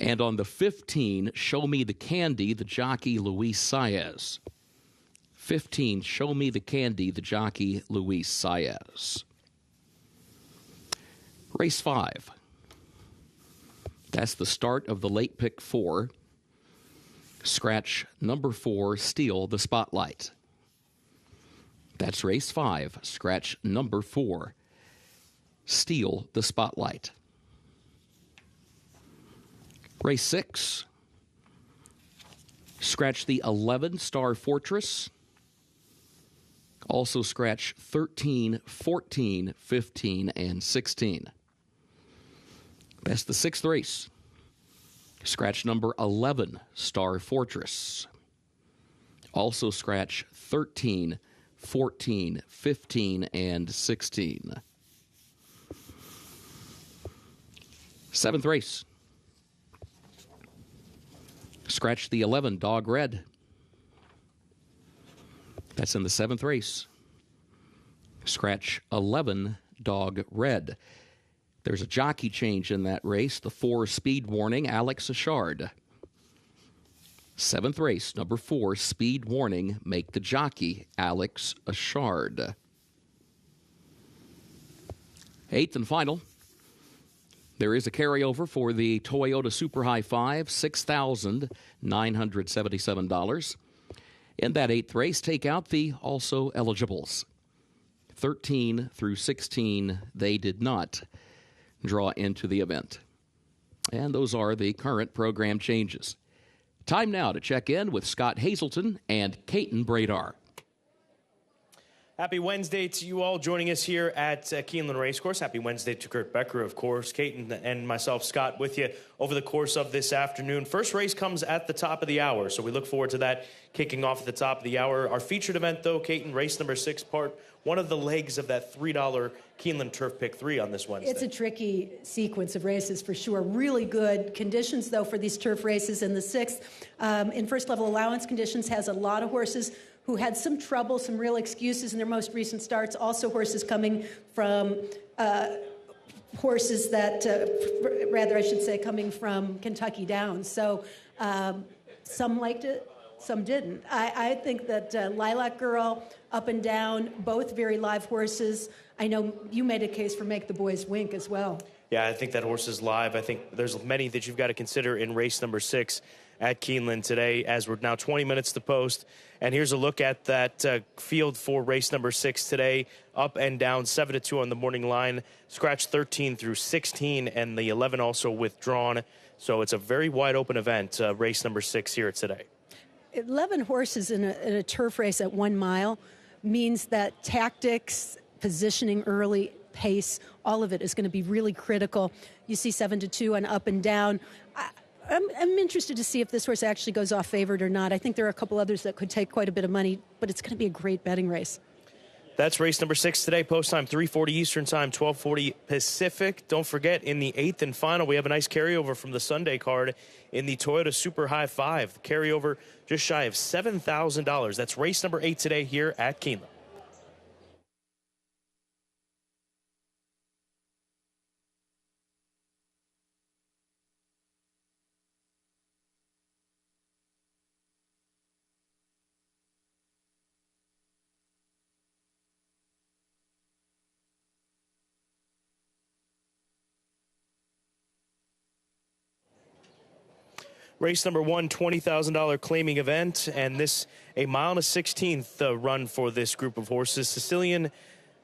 And on the 15, Show Me the Candy, the jockey Luis Saez. 15, Show Me the Candy, the jockey Luis Saez. Race 5. That's the start of the late pick 4. Scratch number 4, Steal the Spotlight. That's race 5. Scratch number 4, Steal the Spotlight. Race 6. Scratch the 11, Star Fortress. Also scratch 13, 14, 15, and 16. That's the sixth race. Scratch number 11, Star Fortress. Also scratch 13, 14, 15, and 16. Seventh race. Scratch the 11, Dog Red. That's in the seventh race. Scratch 11, Dog Red. There's a jockey change in that race. The 4, Speed Warning, Alex Achard. Seventh race, number 4, Speed Warning, make the jockey Alex Achard. Eighth and final. There is a carryover for the Toyota Super High 5, $6,977. In that eighth race, take out the also eligibles. 13 through 16, they did not draw into the event. And those are the current program changes. Time now to check in with Scott Hazelton and Caton Bradar. Happy Wednesday to you all joining us here at Keeneland Racecourse. Happy Wednesday to Kurt Becker, of course. Caton and myself, Scott, with you over the course of this afternoon. First race comes at the top of the hour, so we look forward to that kicking off at the top of the hour. Our featured event, though, Caton, race number 6, part one of the legs of that $3 Keeneland Turf Pick 3 on this Wednesday. It's a tricky sequence of races for sure. Really good conditions, though, for these turf races. In the 6th, in first level allowance conditions, has a lot of horses who had some trouble, some real excuses in their most recent starts. Also horses coming from horses that, rather I should say, coming from Kentucky Downs. So some liked it, some didn't. I think that Lilac Girl, Up and Down, both very live horses. I know you made a case for Make the Boys Wink as well. Yeah, I think that horse is live. I think there's many that you've got to consider in race number 6 at Keeneland today, as we're now 20 minutes to post. And here's a look at that field for race number 6 today. Up and Down, 7-2 on the morning line. Scratch 13 through 16, and the 11 also withdrawn. So it's a very wide open event, race number 6 here today. 11 horses in a turf race at 1 mile means that tactics, positioning early, pace, all of it is going to be really critical. You see 7-2 on Up and Down. I'm interested to see if this horse actually goes off favored or not. I think there are a couple others that could take quite a bit of money, but it's going to be a great betting race. That's race number 6 today. Post time 3:40 Eastern time, 12:40 Pacific. Don't forget, in the 8th and final, we have a nice carryover from the Sunday card in the Toyota Super High 5. Carryover just shy of $7,000. That's race number 8 today here at Keeneland. Race number 1, $20,000 claiming event, and this a 1.16 mile run for this group of horses. Sicilian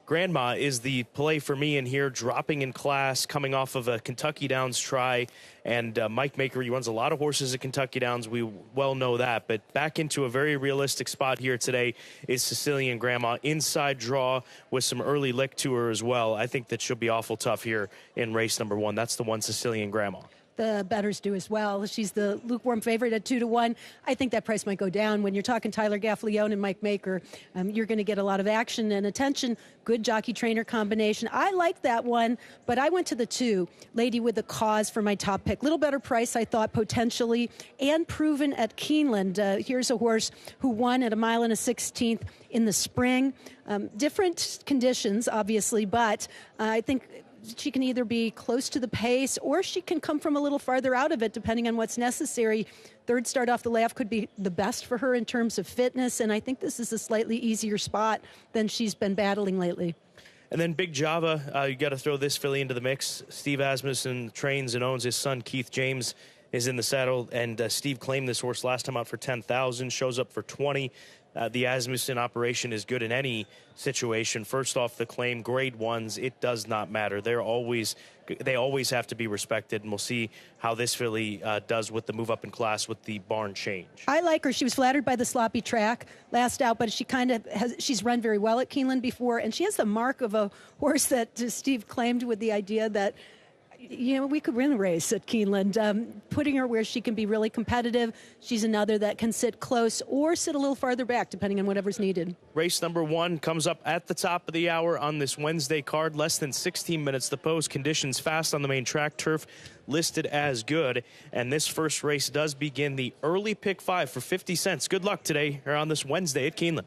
Grandma is the play for me in here, dropping in class, coming off of a Kentucky Downs try, and Mike Maker, he runs a lot of horses at Kentucky Downs. We well know that, but back into a very realistic spot here today is Sicilian Grandma. Inside draw with some early lick to her as well. I think that she'll be awful tough here in race number 1. That's the one, Sicilian Grandma. The bettors do as well. She's the lukewarm favorite at 2-1. I think that price might go down. When you're talking Tyler Gaffalione and Mike Maker, you're going to get a lot of action and attention. Good jockey-trainer combination. I like that one, but I went to the 2, Lady with the Cause, for my top pick. Little better price, I thought, potentially, and proven at Keeneland. Here's a horse who won at 1.16 miles in the spring. Different conditions, obviously, but I think she can either be close to the pace or she can come from a little farther out of it, depending on what's necessary. Third start off the layoff could be the best for her in terms of fitness, and I think this is a slightly easier spot than she's been battling lately. And then Big Java, you got to throw this filly into the mix. Steve Asmussen trains and owns his son, Keith James, is in the saddle, and Steve claimed this horse last time out for $10,000, shows up for $20,000. The Asmussen operation is good in any situation. First off, the claim, grade 1s, it does not matter. They always have to be respected, and we'll see how this filly does with the move up in class with the barn change. I like her. She was flattered by the sloppy track last out, but she kind of she's run very well at Keeneland before, and she has the mark of a horse that Steve claimed with the idea that, you know, we could win a race at Keeneland. Putting her where she can be really competitive. She's another that can sit close or sit a little farther back, depending on whatever's needed. Race number 1 comes up at the top of the hour on this Wednesday card. Less than 16 minutes to post. Conditions fast on the main track. Turf listed as good. And this first race does begin the early pick 5 for 50 cents. Good luck today or on this Wednesday at Keeneland.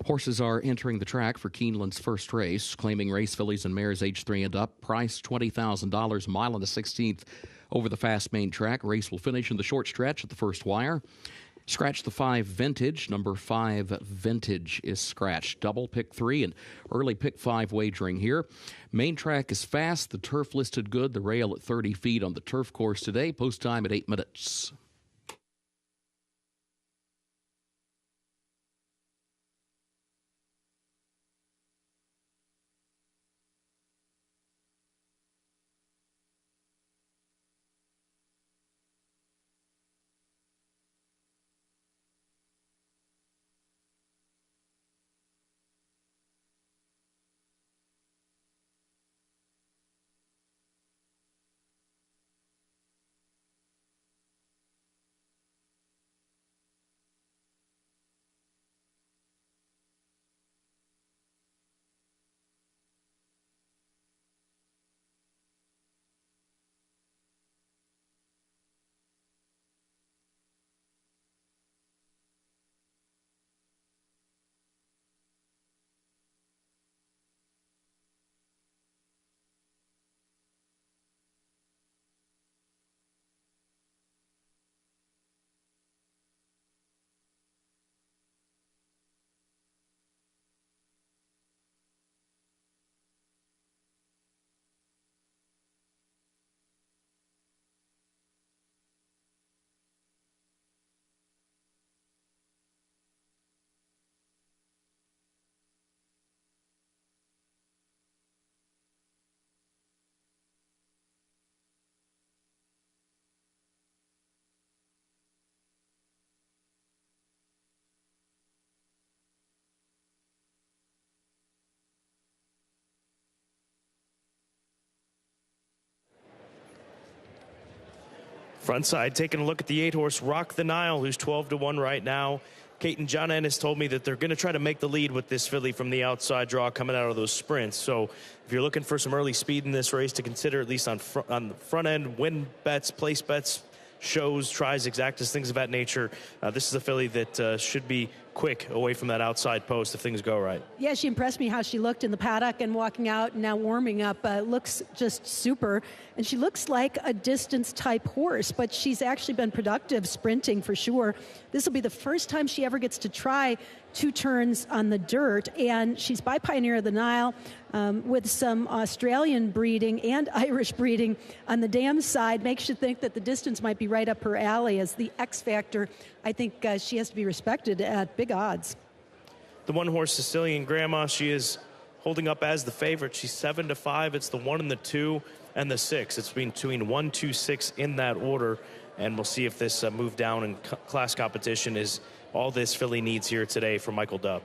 Horses are entering the track for Keeneland's first race, claiming race fillies and mares age 3 and up. Price $20,000, a mile and a 16th over the fast main track. Race will finish in the short stretch at the first wire. Scratch the 5 Vintage. Number 5 Vintage is scratched. Double pick 3 and early pick 5 wagering here. Main track is fast. The turf listed good. The rail at 30 feet on the turf course today. Post time at 8 minutes. Front side, taking a look at the 8-horse Rock the Nile, who's 12-1 right now. Kate and John Ennis told me that they're going to try to make the lead with this filly from the outside draw coming out of those sprints. So if you're looking for some early speed in this race to consider, at least on the front end, win bets, place bets, shows, tries, exactas, things of that nature, this is a filly that should be quick away from that outside post if things go right. Yeah, she impressed me how she looked in the paddock and walking out and now warming up. Looks just super. And she looks like a distance type horse, but she's actually been productive sprinting for sure. This will be the first time she ever gets to try 2 turns on the dirt. And she's by Pioneer of the Nile with some Australian breeding and Irish breeding on the dam side. Makes you think that the distance might be right up her alley as the X factor. I think she has to be respected at big odds. The 1-horse Sicilian Grandma, she is holding up as the favorite. She's 7-5. It's the 1 and the 2 and the 6. It's between 1, 2, 6 in that order. And we'll see if this move down in class competition is all this filly needs here today for Michael Dubb.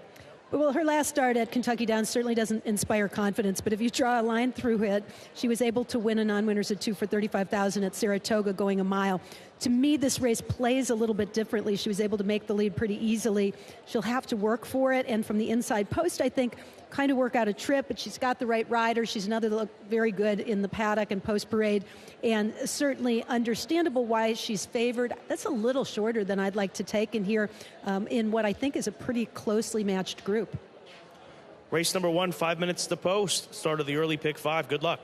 Well, her last start at Kentucky Downs certainly doesn't inspire confidence, but if you draw a line through it, she was able to win a non-winners at 2 for $35,000 at Saratoga going a mile. To me, this race plays a little bit differently. She was able to make the lead pretty easily. She'll have to work for it, and from the inside post, I think, kind of work out a trip, but she's got the right rider. She's another that looked very good in the paddock and post parade, and certainly understandable why she's favored. That's a little shorter than I'd like to take in here in what I think is a pretty closely matched group. Race number 1, 5 minutes to post. Start of the early pick 5. Good luck.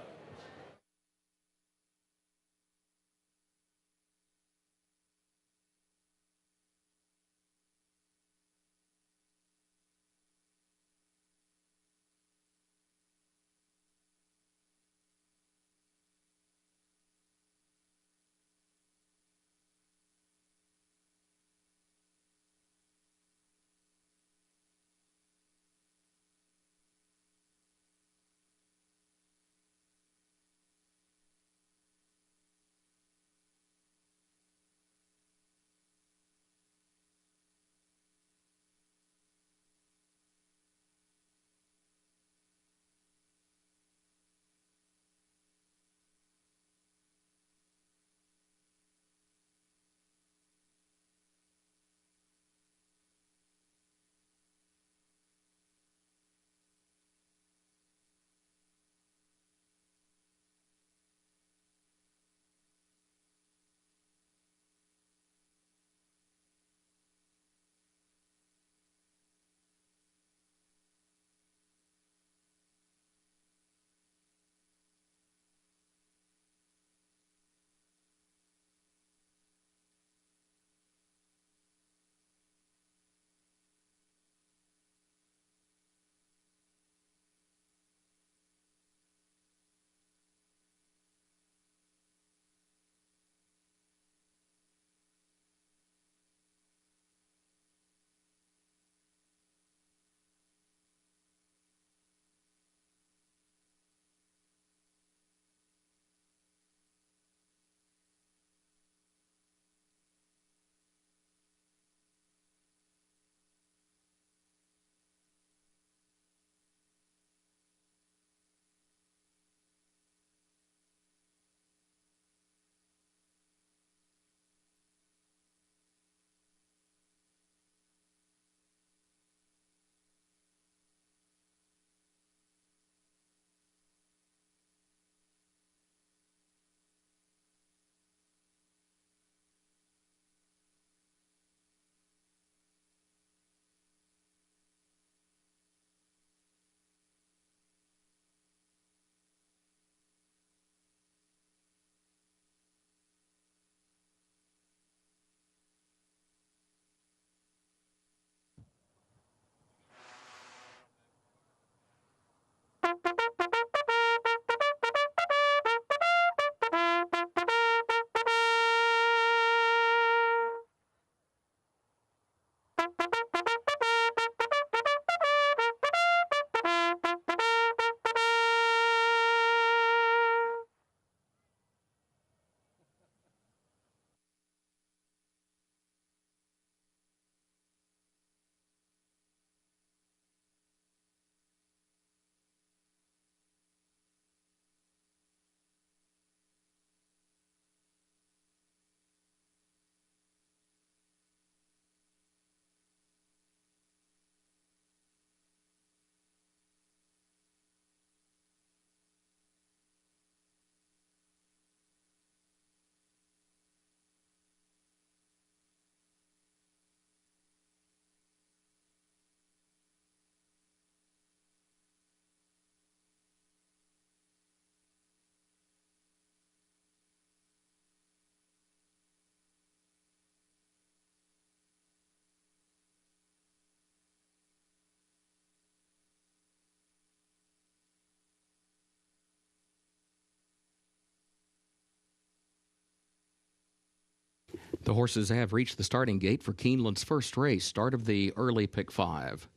The horses have reached the starting gate for Keeneland's first race, start of the early pick 5.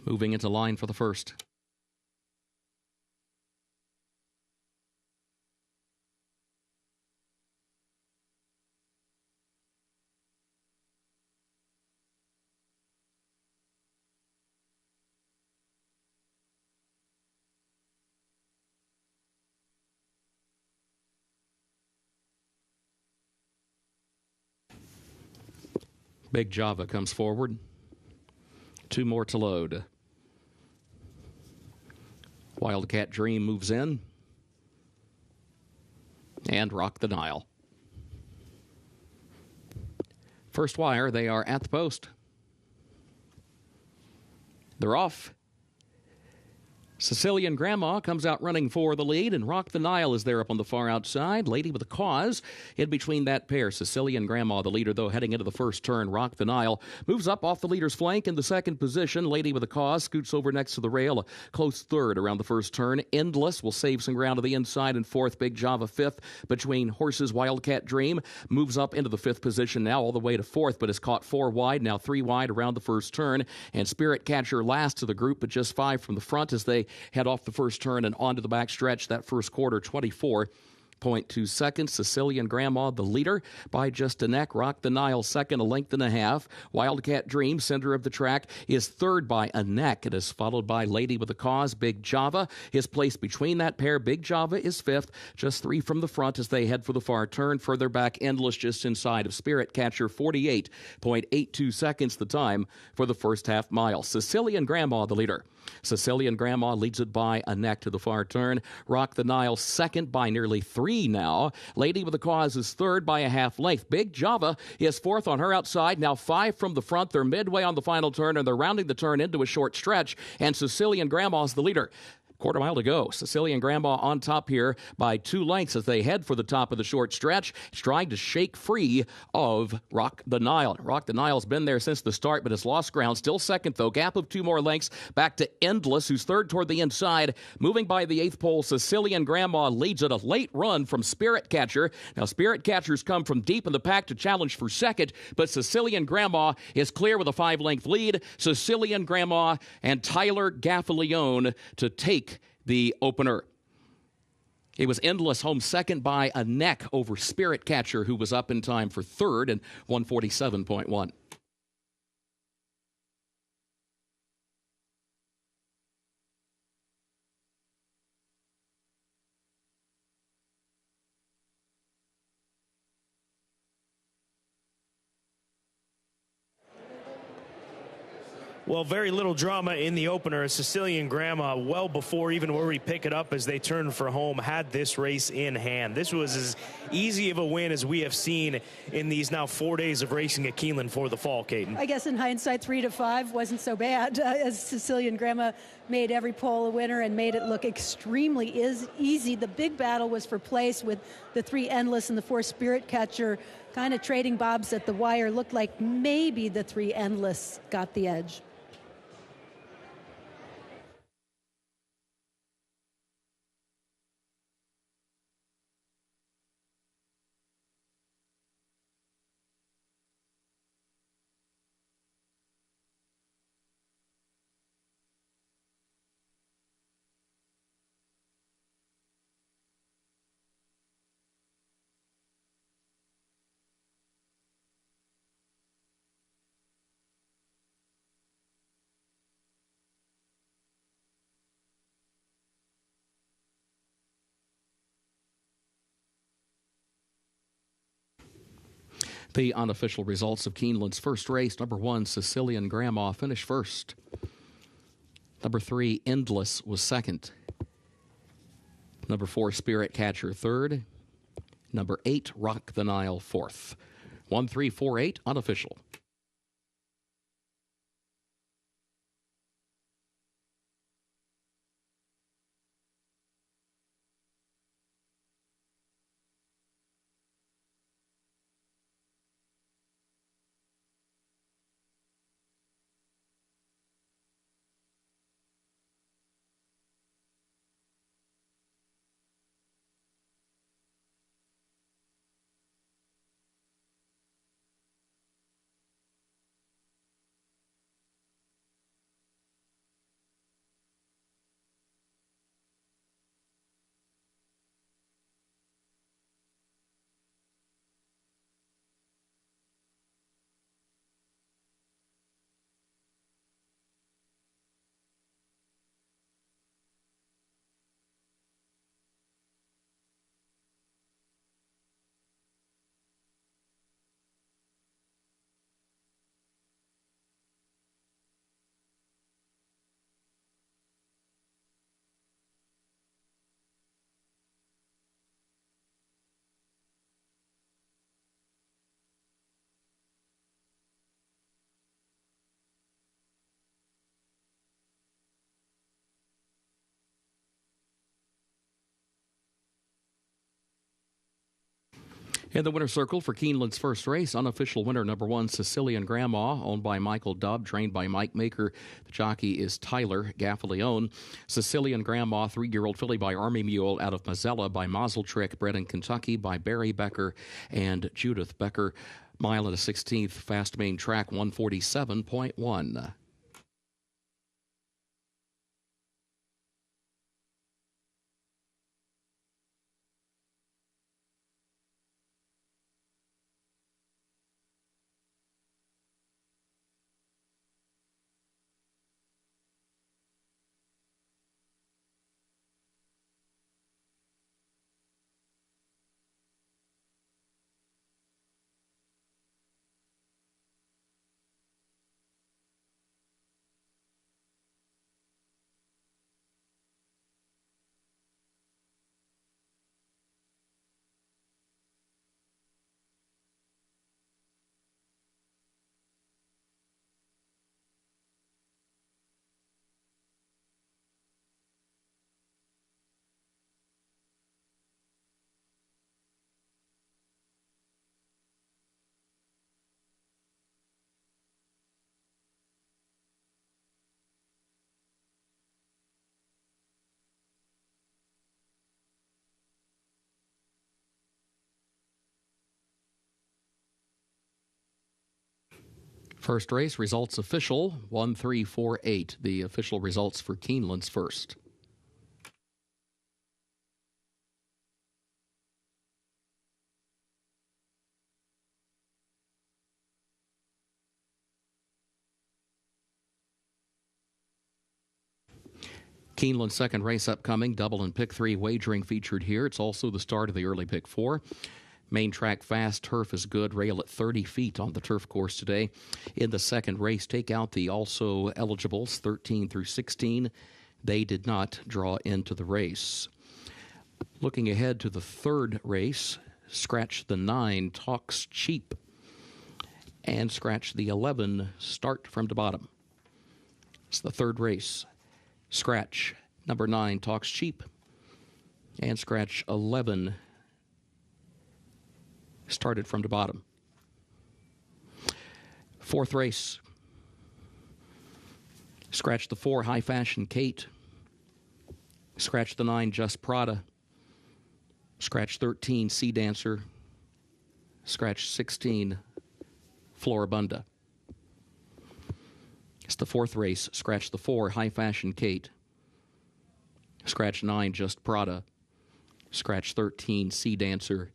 Moving into line for the first. Big Java comes forward. 2 more to load. Wildcat Dream moves in. And Rock the Nile. First wire, they are at the post. They're off. Sicilian Grandma comes out running for the lead, and Rock the Nile is there up on the far outside. Lady with a Cause in between that pair. Sicilian Grandma, the leader, though, heading into the first turn. Rock the Nile moves up off the leader's flank in the second position. Lady with a Cause scoots over next to the rail, a close third around the first turn. Endless will save some ground to the inside, and fourth. Big Java fifth between horses. Wildcat Dream moves up into the fifth position now, all the way to fourth, but is caught 4 wide, now 3 wide around the first turn. And Spirit Catcher last to the group, but just 5 from the front as they head off the first turn and onto the back stretch. That first quarter, 24.2 seconds. Sicilian Grandma, the leader, by just a neck. Rock the Nile, second, a length and a half. Wildcat Dream, center of the track, is third by a neck. It is followed by Lady with a Cause. Big Java is placed between that pair. Big Java is fifth, just 3 from the front as they head for the far turn. Further back, Endless just inside of Spirit Catcher. 48.82 seconds the time for the first half mile. Sicilian Grandma, the leader. Sicilian Grandma leads it by a neck to the far turn. Rock the Nile second by nearly 3 now. Lady with a Cause is third by a half length. Big Java is fourth on her outside. Now 5 from the front. They're midway on the final turn, and they're rounding the turn into a short stretch. And Sicilian Grandma's the leader. Quarter mile to go. Sicilian Grandma on top here by 2 lengths as they head for the top of the short stretch, trying to shake free of Rock the Nile. Rock the Nile's been there since the start, but has lost ground. Still second, though. Gap of 2 more lengths back to Endless, who's third toward the inside. Moving by the 8th pole, Sicilian Grandma leads at a late run from Spirit Catcher. Now, Spirit Catcher's come from deep in the pack to challenge for second, but Sicilian Grandma is clear with a 5-length lead. Sicilian Grandma and Tyler Gaffalione to take the opener. It was Endless home second by a neck over Spirit Catcher, who was up in time for third and 147.1. Well, very little drama in the opener. Sicilian Grandma, well before even where we pick it up as they turn for home, had this race in hand. This was as easy of a win as we have seen in these now 4 days of racing at Keeneland for the fall, Caton. I guess in hindsight, 3 to 5 wasn't so bad as Sicilian Grandma made every pole a winner and made it look extremely easy. The big battle was for place with the 3 Endless and the 4 Spirit Catcher kind of trading bobs at the wire. Looked like maybe the 3 Endless got the edge. The unofficial results of Keeneland's first race. Number 1, Sicilian Grandma finished first. Number 3, Endless was second. Number 4, Spirit Catcher third. Number 8, Rock the Nile, 4th. 1348, unofficial. In the winner's circle for Keeneland's first race, unofficial winner number 1, Sicilian Grandma, owned by Michael Dubb, trained by Mike Maker. The jockey is Tyler Gaffalione. Sicilian Grandma, 3-year-old filly by Army Mule out of Mazzella by Mazel Trick, bred in Kentucky by Barry Becker and Judith Becker. Mile and a 16th, fast main track, 147.1. First race, results official, 1348. The official results for Keeneland's first. Keeneland's second race upcoming, double and pick 3 wagering featured here. It's also the start of the early pick 4. Main track fast, turf is good, rail at 30 feet on the turf course today. In the second race, take out the also eligibles, 13 through 16. They did not draw into the race. Looking ahead to the third race, scratch the 9, Talks Cheap, and scratch the 11, Start from the Bottom. It's the third race. Scratch number 9, Talks Cheap, and scratch 11, Started from the Bottom. Fourth race. Scratch the 4, High Fashion Kate. Scratch the 9, Just Prada. Scratch 13, Sea Dancer. Scratch 16, Floribunda. It's the fourth race. Scratch the 4, High Fashion Kate. Scratch 9, Just Prada. Scratch 13, Sea Dancer.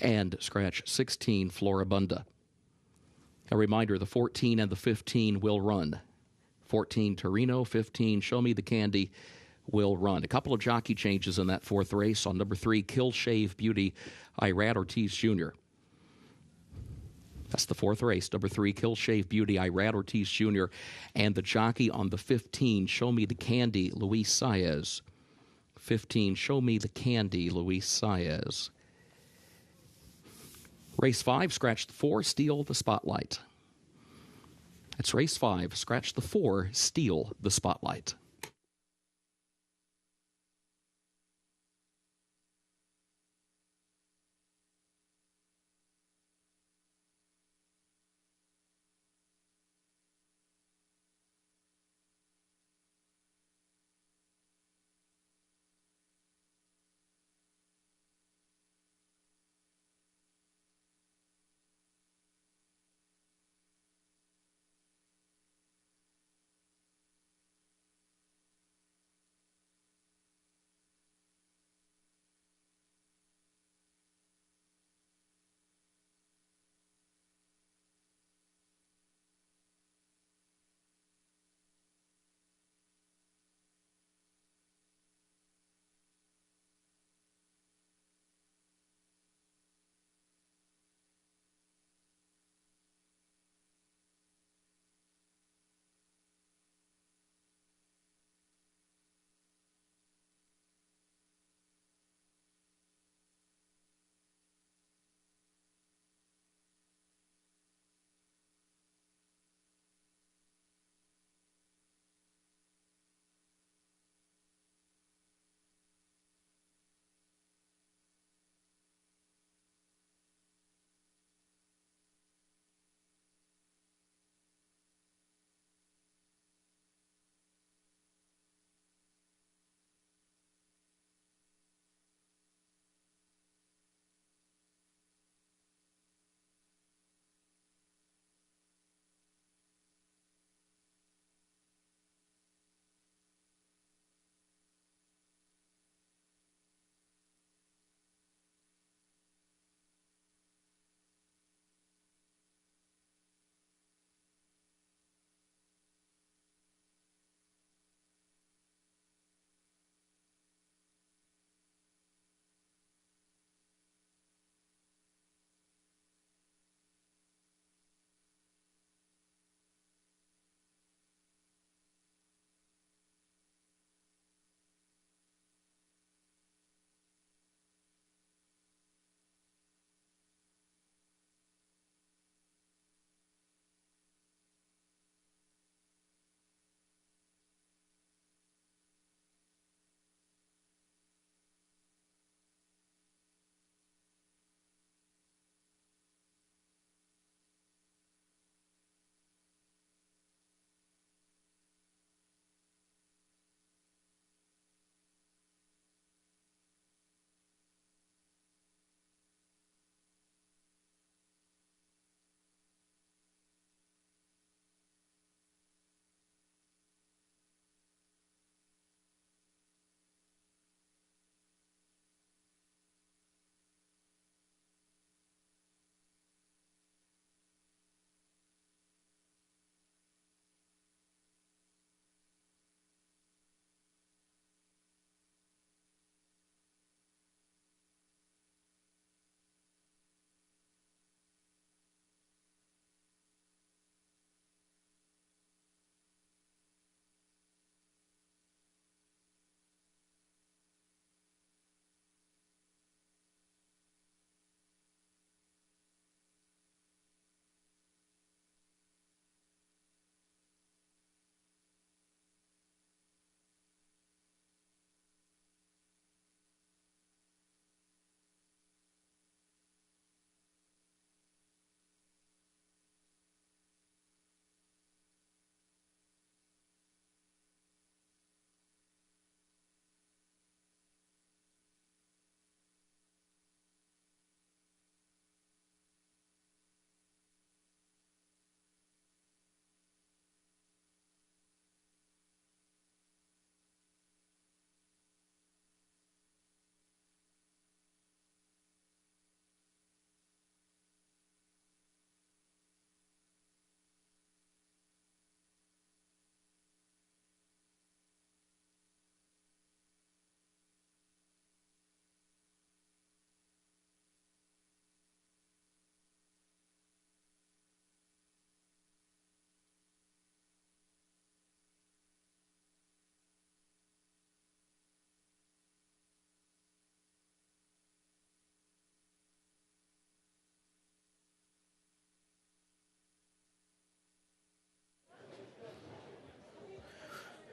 And scratch 16, Floribunda. A reminder, the 14 and the 15 will run. 14, Torino, 15, Show Me the Candy will run. A couple of jockey changes in that fourth race. On number 3, Kill Shave Beauty, Irad Ortiz Jr. That's the fourth race. Number 3, Kill Shave Beauty, Irad Ortiz Jr. And the jockey on the 15, Show Me the Candy, Luis Saez. 15, Show Me the Candy, Luis Saez. Race 5, scratch the 4, steal the spotlight. That's race 5, scratch the 4, steal the spotlight.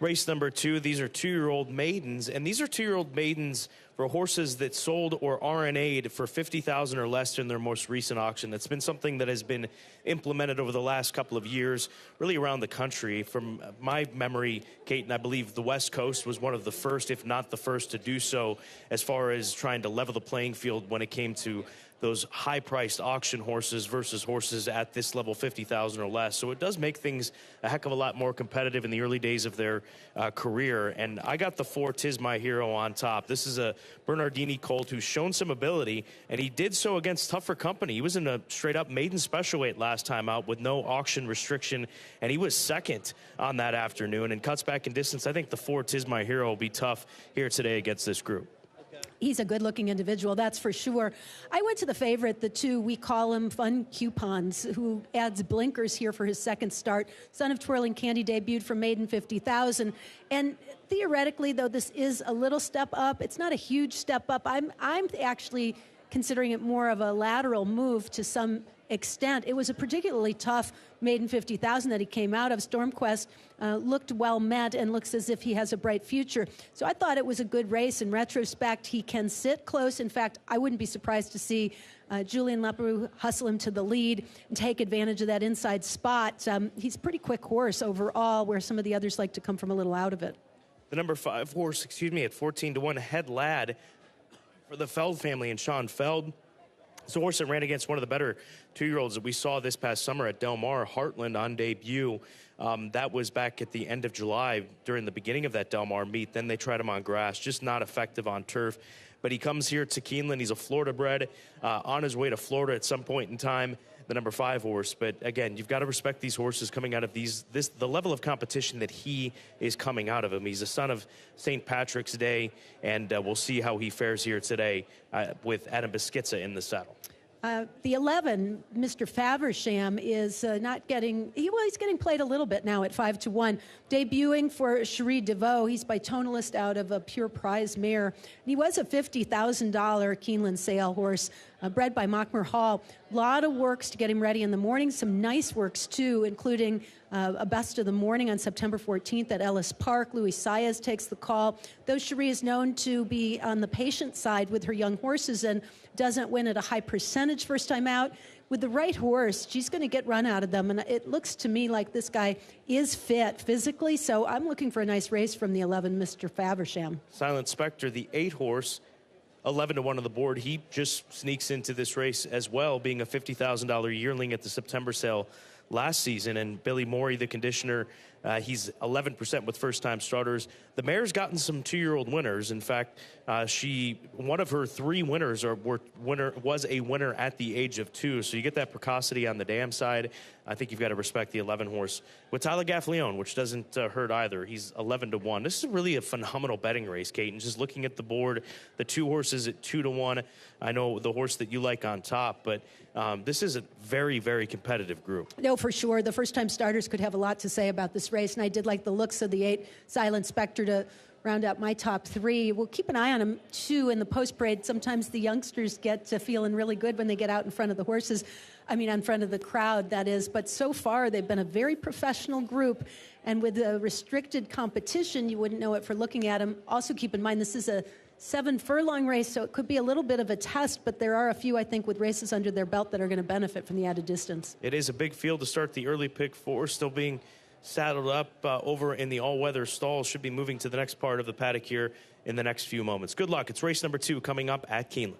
race number 2. These are 2-year-old maidens, and these are 2-year-old maidens for horses that sold or RNA'd for $50,000 or less in their most recent auction. That's been something that has been implemented over the last couple of years, really around the country. From my memory, Kate, and I believe the West Coast was one of the first, if not the first, to do so as far as trying to level the playing field when it came to those high-priced auction horses versus horses at this level, $50,000 or less. So it does make things a heck of a lot more competitive in the early days of their career. And I got the 4 Tis My Hero on top. This is a Bernardini colt who's shown some ability, and he did so against tougher company. He was in a straight-up maiden special weight last time out with no auction restriction, and he was second on that afternoon and cuts back in distance. I think the 4 Tis My Hero will be tough here today against this group. He's a good-looking individual, that's for sure. I went to the favorite, the 2, we call him Fun Coupons, who adds blinkers here for his second start. Son of Twirling Candy debuted from maiden 50,000. And theoretically, though this is a little step up, it's not a huge step up. I'm actually considering it more of a lateral move to some extent. It was a particularly tough maiden 50,000 that he came out of. Stormquest looked well met and looks as if he has a bright future. So I thought it was a good race. In retrospect, he can sit close. In fact, I wouldn't be surprised to see Julian Leparoux hustle him to the lead and take advantage of that inside spot. He's a pretty quick horse overall, where some of the others like to come from a little out of it. The number 5 horse, at 14-1, Head Lad for the Feld family and Sean Feld. It's a horse that ran against one of the better 2-year-olds that we saw this past summer at Del Mar, Heartland, on debut. That was back at the end of July during the beginning of that Del Mar meet. Then they tried him on grass, just not effective on turf. But he comes here to Keeneland. He's a Florida bred, on his way to Florida at some point in time, the number 5 horse. But again, you've got to respect these horses coming out of the level of competition that he is coming out of him. He's a son of St. Patrick's Day, and we'll see how he fares here today with Adam Beschizza in the saddle. The 11, Mr. Faversham, is not getting, he's getting played a little bit now at 5-1. Debuting for Cherie DeVoe, he's by Tonalist out of a Pure Prize mare. And he was a $50,000 Keeneland sale horse, bred by Mockmer Hall. A lot of works to get him ready in the morning, some nice works too, including a best of the morning on September 14th at Ellis Park. Louis Saez takes the call. Though Cherie is known to be on the patient side with her young horses and doesn't win at a high percentage first time out, with the right horse, she's going to get run out of them. And it looks to me like this guy is fit physically, so I'm looking for a nice race from the 11, Mr. Faversham. Silent Spectre, the 8 horse, 11-1 on the board. He just sneaks into this race as well, being a $50,000 yearling at the September sale last season. And Billy Morey, the conditioner, he's 11% with first-time starters. The mare's gotten some 2-year-old winners. In fact, one of her 3 winners was a winner at the age of 2. So you get that precocity on the dam side. I think you've got to respect the 11 horse with Tyler Gaffleone, which doesn't hurt either. He's 11-1. This is really a phenomenal betting race, Kate. And just looking at the board, the 2 horses at 2-1. I know the horse that you like on top, but this is a very, very competitive group. No, for sure. The first-time starters could have a lot to say about this race, and I did like the looks of the 8 Silent Spectre to round out my top 3. We'll keep an eye on them, too, in the post-parade. Sometimes the youngsters get to feeling really good when they get out in front of the horses. I mean, in front of the crowd, that is. But so far, they've been a very professional group. And with the restricted competition, you wouldn't know it for looking at them. Also, keep in mind, this is a 7-furlong race, so it could be a little bit of a test, but there are a few, I think, with races under their belt that are going to benefit from the added distance. It is a big field to start the early pick 4, still being saddled up over in the all-weather stall. Should be moving to the next part of the paddock here in the next few moments. Good luck. It's race number 2 coming up at Keeneland.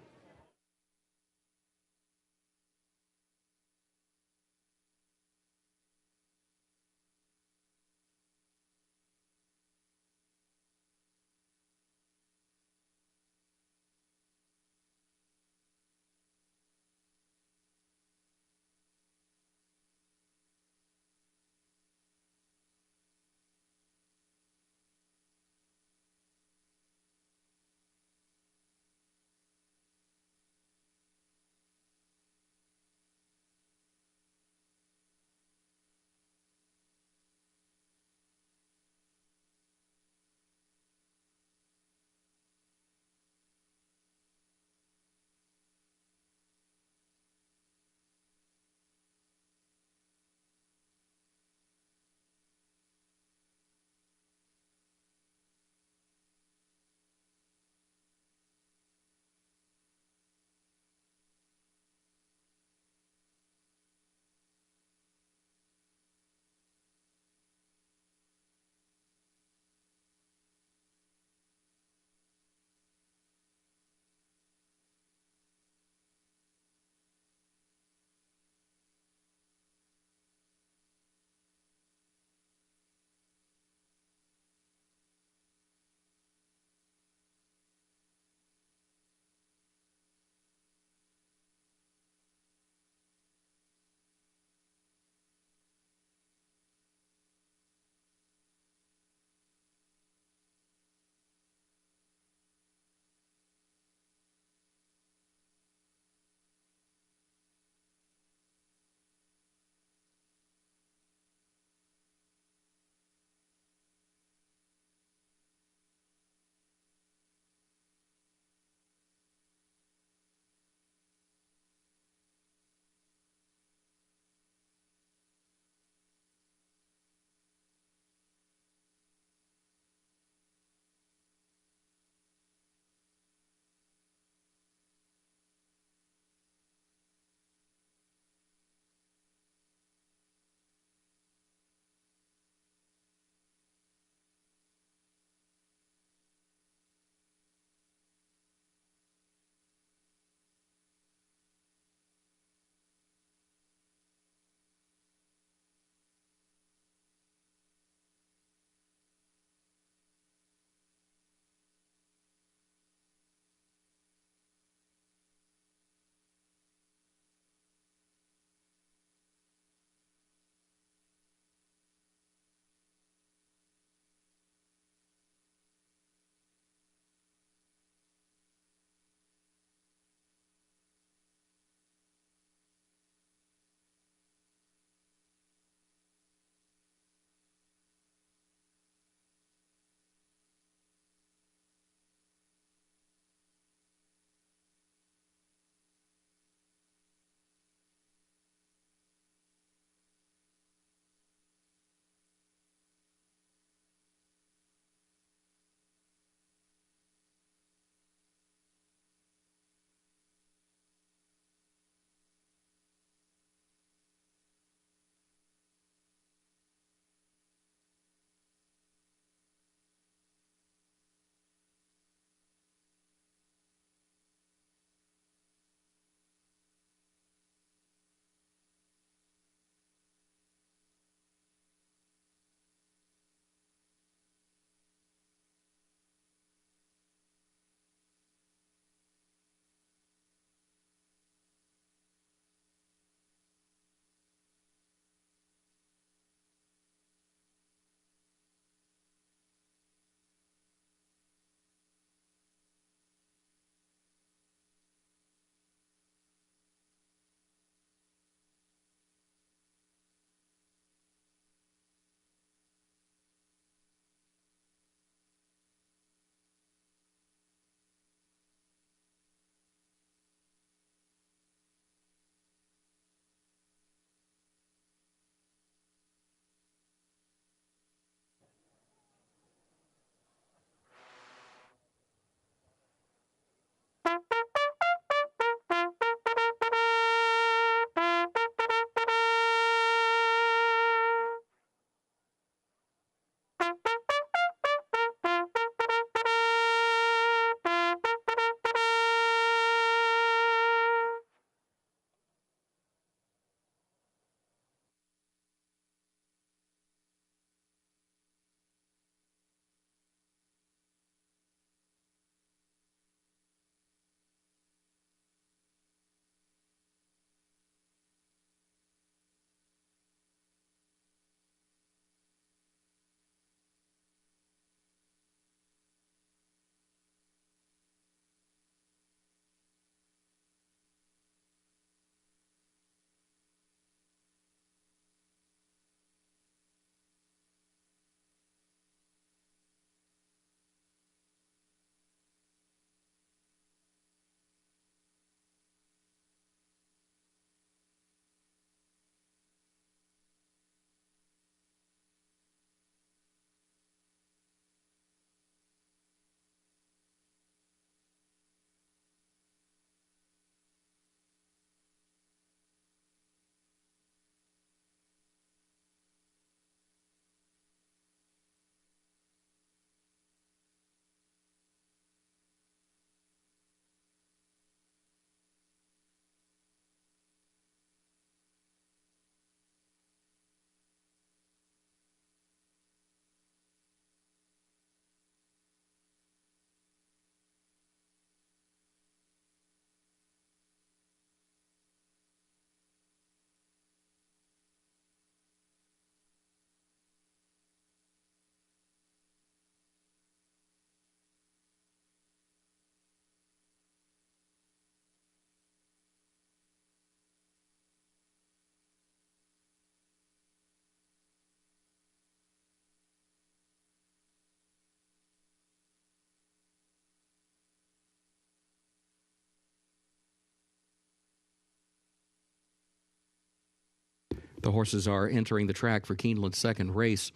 The horses are entering the track for Keeneland's second race.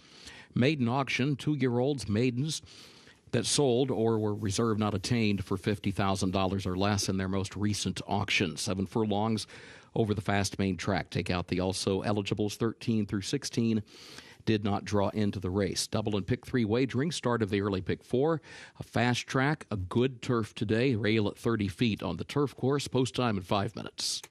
Maiden auction, 2-year-olds, maidens that sold or were reserved not attained for $50,000 or less in their most recent auction. 7 furlongs over the fast main track. Take out the also eligibles 13 through 16. Did not draw into the race. Double and pick 3 wagering, start of the early pick 4. A fast track, a good turf today. Rail at 30 feet on the turf course. Post time in 5 minutes.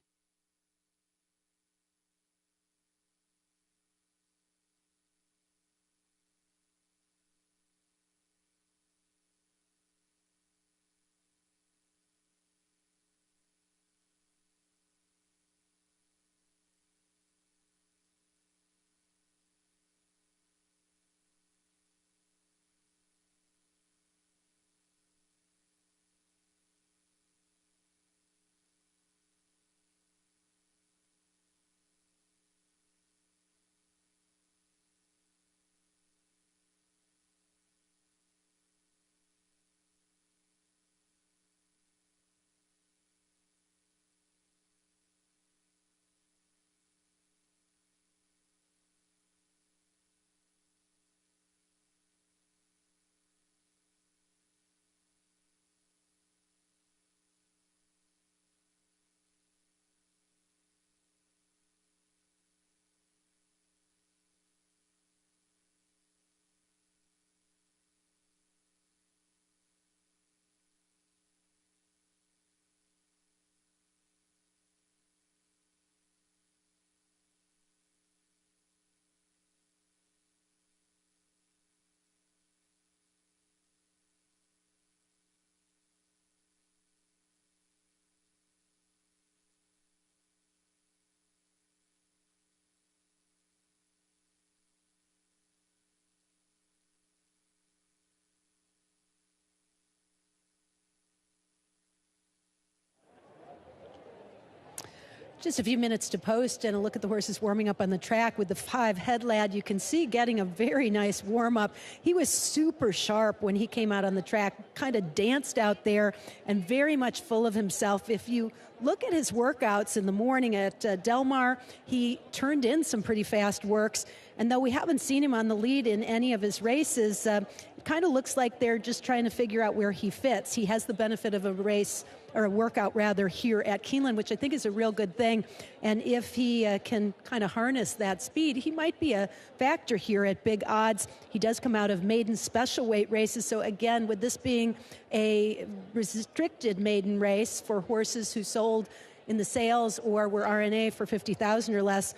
Just a few minutes to post and a look at the horses warming up on the track with the 5 head lad. You can see getting a very nice warm up. He was super sharp when he came out on the track, kind of danced out there and very much full of himself. If you look at his workouts in the morning at Del Mar, he turned in some pretty fast works. And though we haven't seen him on the lead in any of his races, it kind of looks like they're just trying to figure out where he fits. He has the benefit of a race, or a workout rather, here at Keeneland, which I think is a real good thing. And if he can kind of harness that speed, he might be a factor here at big odds. He does come out of maiden special weight races. So again, with this being a restricted maiden race for horses who sold in the sales or were RNA for $50,000 or less,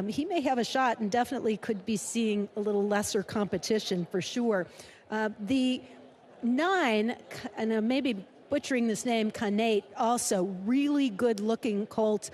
he may have a shot and definitely could be seeing a little lesser competition for sure. The 9, and maybe butchering this name, Canate, also really good-looking colt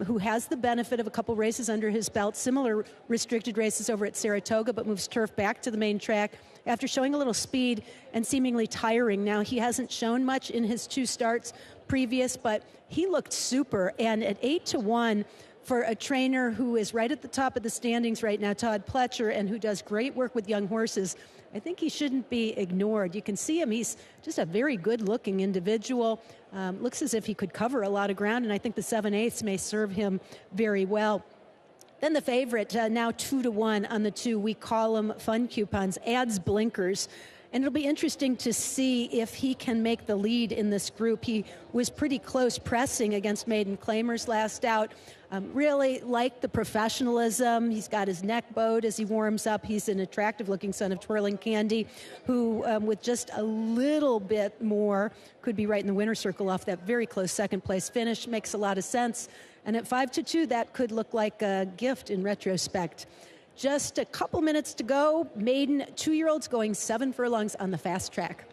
who has the benefit of a couple races under his belt, similar restricted races over at Saratoga, but moves turf back to the main track after showing a little speed and seemingly tiring. Now, he hasn't shown much in his 2 starts previous, but he looked super, and at 8-1, for a trainer who is right at the top of the standings right now, Todd Pletcher, and who does great work with young horses, I think he shouldn't be ignored. You can see him. He's just a very good-looking individual. Looks as if he could cover a lot of ground, and I think the 7/8 may serve him very well. Then the favorite, now 2-1 on the 2, we call him Fun Coupons, adds blinkers. And it'll be interesting to see if he can make the lead in this group. He was pretty close pressing against maiden claimers last out. Really like the professionalism. He's got his neck bowed as he warms up. He's an attractive-looking son of Twirling Candy, who with just a little bit more could be right in the winner's circle off that very close second-place finish. Makes a lot of sense. And at 5-2, that could look like a gift in retrospect. Just a couple minutes to go. Maiden 2-year-olds going 7 furlongs on the fast track.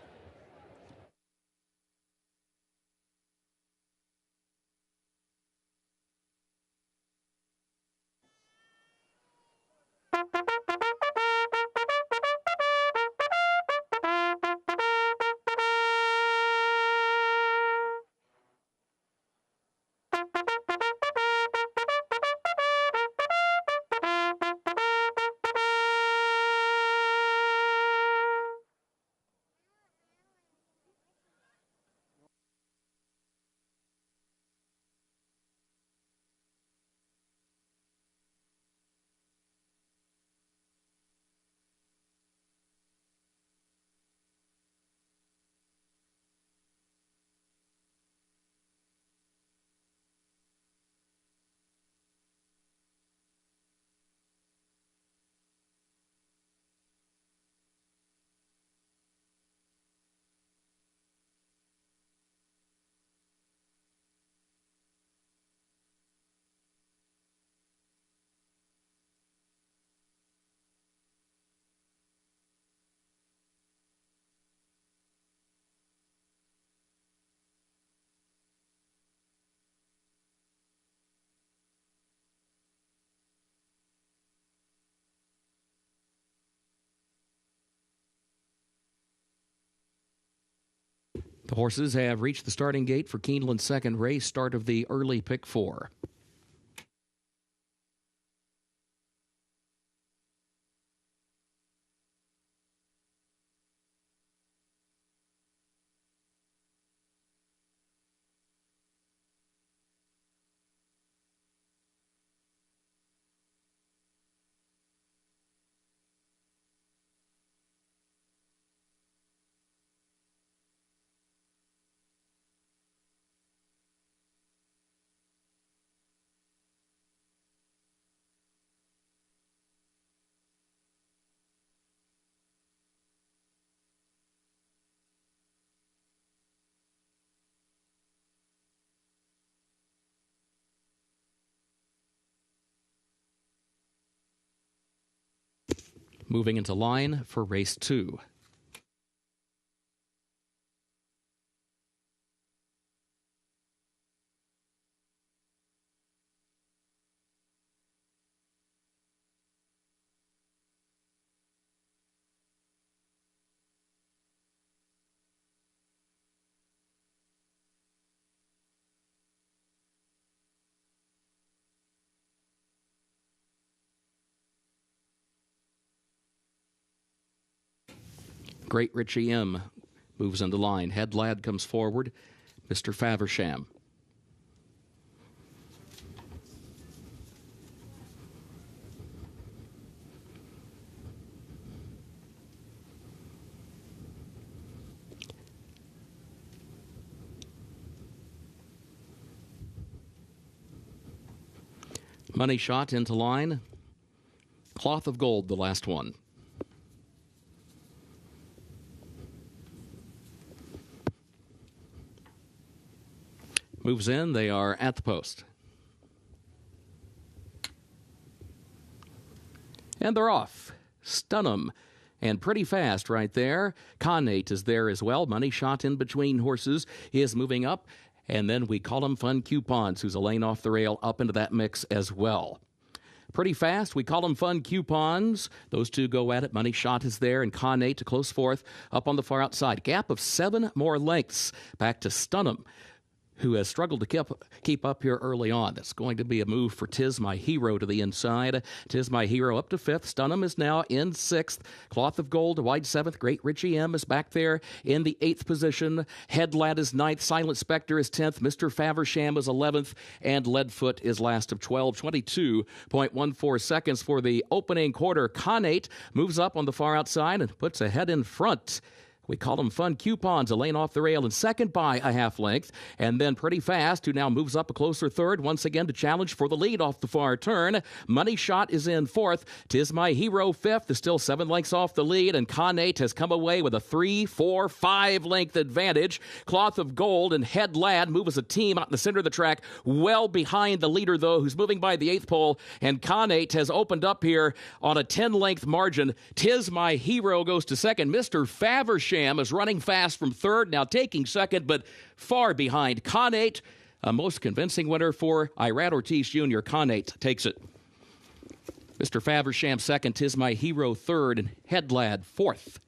The horses have reached the starting gate for Keeneland's second race, start of the early pick 4. Moving into line for race 2. Great Richie M. moves into line. Head Lad comes forward. Mr. Faversham. Money Shot into line. Cloth of Gold, the last one. Moves in. They are at the post. And they're off. Stun 'em. And pretty fast right there. Connate is there as well. Money Shot in between horses is moving up. And then We Call 'em Fun Coupons, who's a lane off the rail, up into that mix as well. Pretty fast. We Call 'em Fun Coupons. Those two go at it. Money Shot is there, and Connate to close fourth up on the far outside. Gap of 7 more lengths back to Stun 'em, who has struggled to keep up here early on. That's going to be a move for Tis My Hero to the inside. Tis My Hero up to 5th. Stun 'em is now in 6th. Cloth of Gold, wide 7th. Great Richie M is back there in the 8th position. Head Lad is 9th. Silent Spectre is 10th. Mr. Faversham is 11th. And Leadfoot is last of 12. 22.14 seconds for the opening quarter. Connate moves up on the far outside and puts a head in front. We Call 'em Fun Coupons, a lane off the rail, and second by a half length. And then Pretty Fast, who now moves up a closer third, once again to challenge for the lead off the far turn. Money Shot is in 4th. Tis My Hero 5th, is still 7 lengths off the lead, and Connate has come away with a 3, 4, 5 length advantage. Cloth of Gold and Head Lad move as a team out in the center of the track, well behind the leader, though, who's moving by the 8th pole, and Connate has opened up here on a 10-length margin. Tis My Hero goes to second. Mr. Faversham is running fast from third, now taking second, but far behind Connate. A most convincing winner for Irad Ortiz Jr. Connate takes it. Mr. Faversham second, Tis My Hero third, and Head Lad fourth.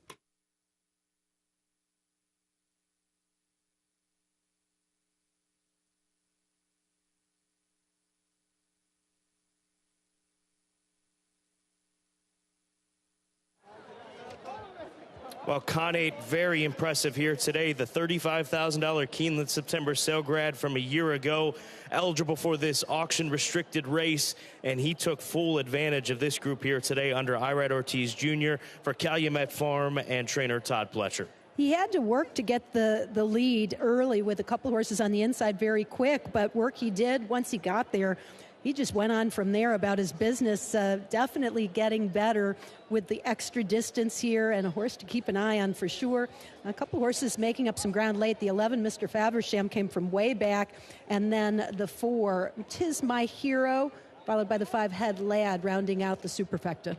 Well, Connate, very impressive here today. The $35,000 Keeneland September sale grad from a year ago, eligible for this auction-restricted race, and he took full advantage of this group here today under Irad Ortiz Jr. for Calumet Farm and trainer Todd Pletcher. He had to work to get the lead early with a couple horses on the inside very quick, but work he did once he got there. He just went on from there about his business, definitely getting better with the extra distance here, and a horse to keep an eye on for sure. A couple horses making up some ground late. The 11, Mr. Faversham, came from way back, and then the 4, Tis My Hero, followed by the 5, Head Lad, rounding out the superfecta.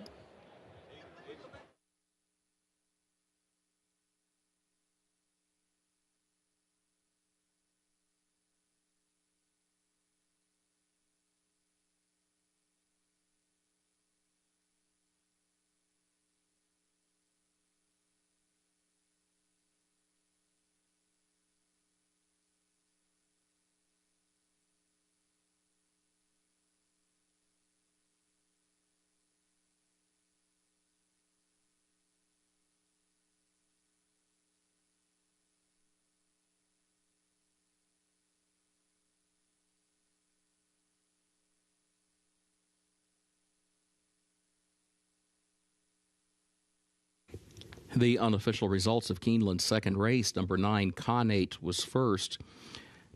The unofficial results of Keeneland's second race: number 9, Connate, was first.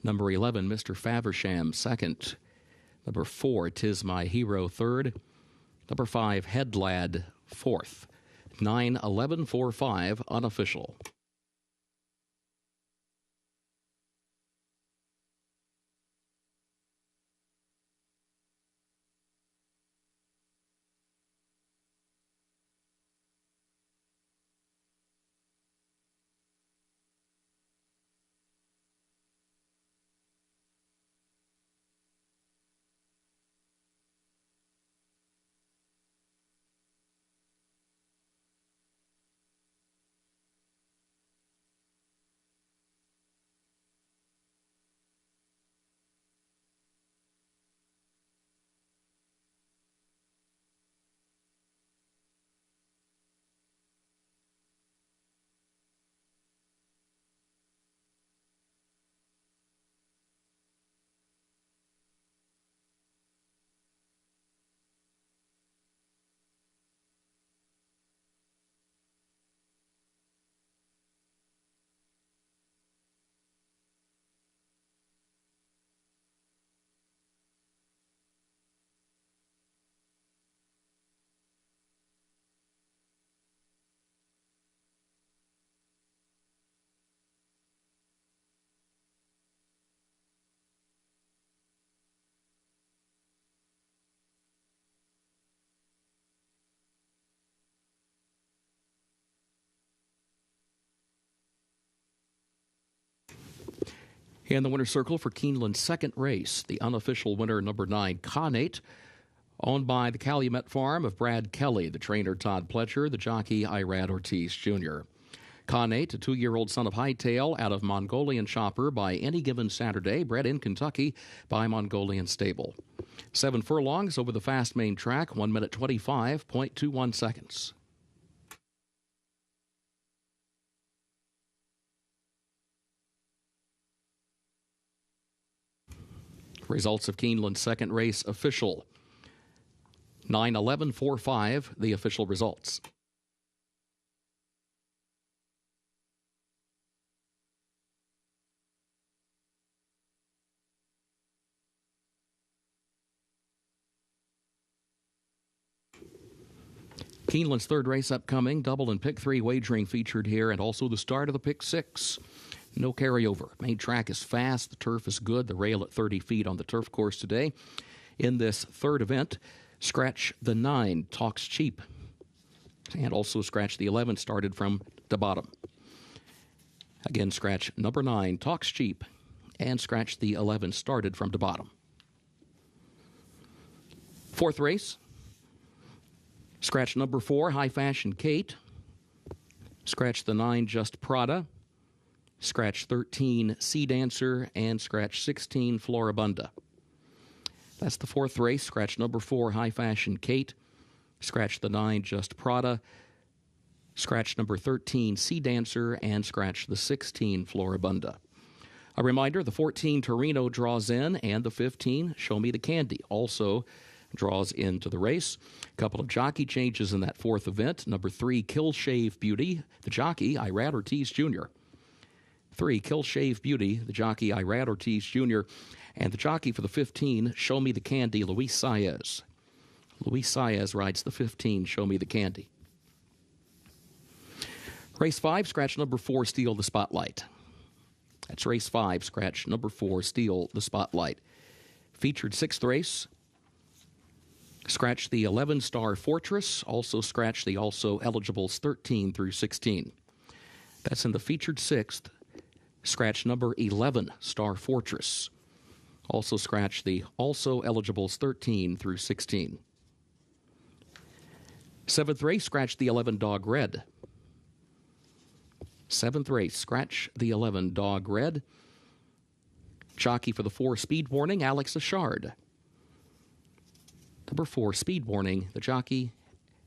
Number 11, Mr. Faversham, second. Number 4, Tis My Hero, third. Number 5, Headlad, fourth. 9-11-4-5, unofficial. In the winner's circle for Keeneland's second race, the unofficial winner, number 9, Connate, owned by the Calumet Farm of Brad Kelly, the trainer Todd Pletcher, the jockey Irad Ortiz Jr. Connate, a 2-year-old son of Hightail, out of Mongolian Chopper by Any Given Saturday, bred in Kentucky by Mongolian Stable. 7 furlongs over the fast main track, 1 minute 25.21 seconds. Results of Keeneland's second race official. 9-11-4-5, the official results. Keeneland's third race upcoming, double and pick 3 wagering featured here, and also the start of the pick 6. No carryover. Main track is fast. The turf is good. The rail at 30 feet on the turf course today. In this third event, scratch the 9, Talks Cheap. And also scratch the 11, started from the bottom. Again, scratch number 9, Talks Cheap. And scratch the 11, started from the bottom. Fourth race, scratch number 4, High Fashion Kate. Scratch the 9, Just Prada. Scratch 13, Sea Dancer, and scratch 16, Floribunda. That's the fourth race. Scratch number 4, High Fashion Kate. Scratch the 9, Just Prada. Scratch number 13, Sea Dancer, and scratch the 16, Floribunda. A reminder, the 14, Torino, draws in, and the 15, Show Me the Candy, also draws into the race. A couple of jockey changes in that fourth event. Number 3, Kill Shave Beauty, the jockey, Irad Ortiz Jr. 3, Kill Shave Beauty, the jockey, Irad Ortiz Jr., and the jockey for the 15, Show Me the Candy, Luis Saez. Luis Saez rides the 15, Show Me the Candy. Race 5, scratch number 4, Steal the Spotlight. That's race 5, scratch number 4, Steal the Spotlight. Featured sixth race, scratch the 11, Star Fortress, also scratch the also eligibles 13 through 16. That's in the featured sixth. Scratch number 11, Star Fortress. Also scratch the also eligibles 13 through 16. Seventh race, scratch the 11, Dog Red. Seventh race, scratch the 11, Dog Red. Jockey for the 4, Speed Warning, Alex Ashard. Number 4, Speed Warning, the jockey,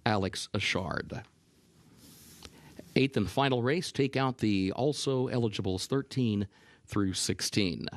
Alex Ashard. Eighth and final race, take out the also eligibles 13 through 16.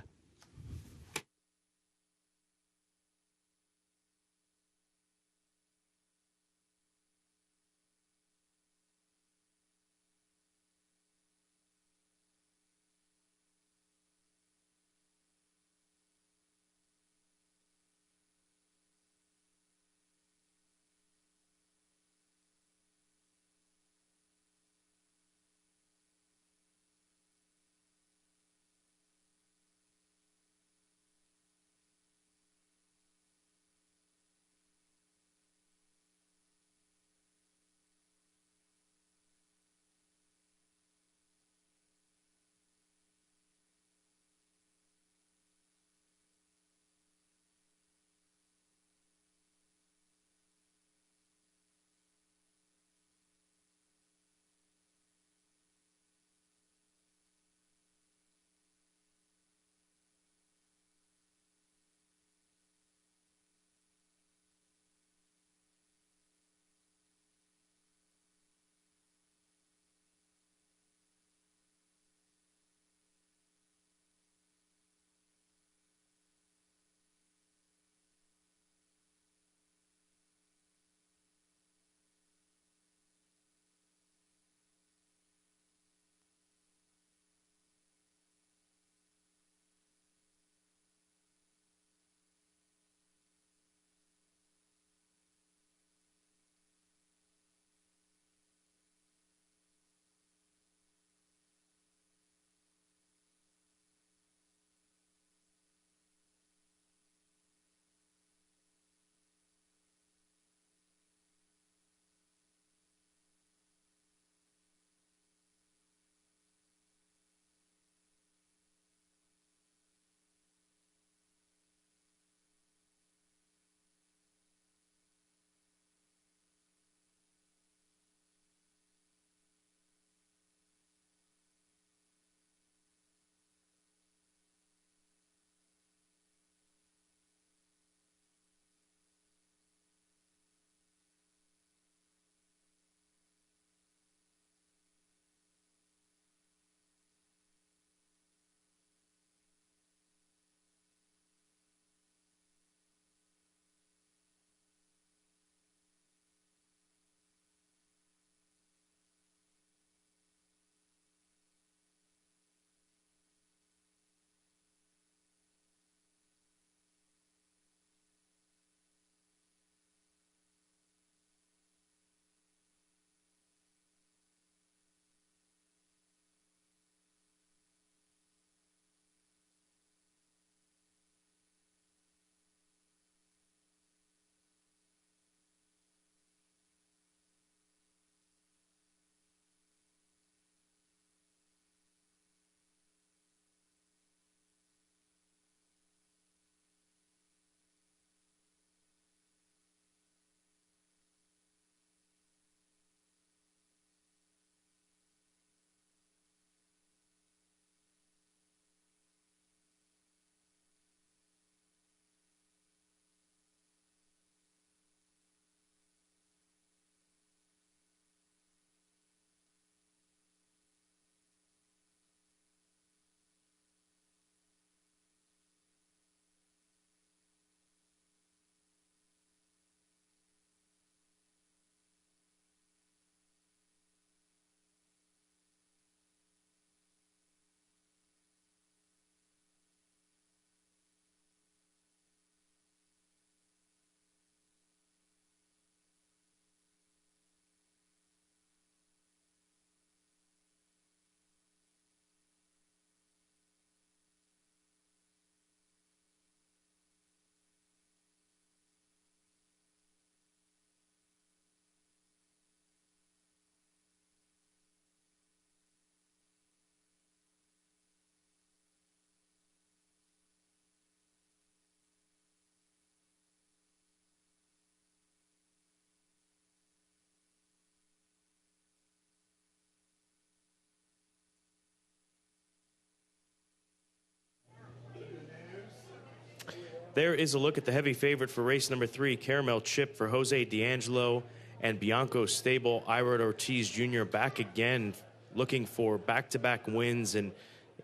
There is a look at the heavy favorite for race number 3, Caramel Chip for Jose D'Angelo and Bianco Stable. Ira Ortiz Jr. back again, looking for back-to-back wins, and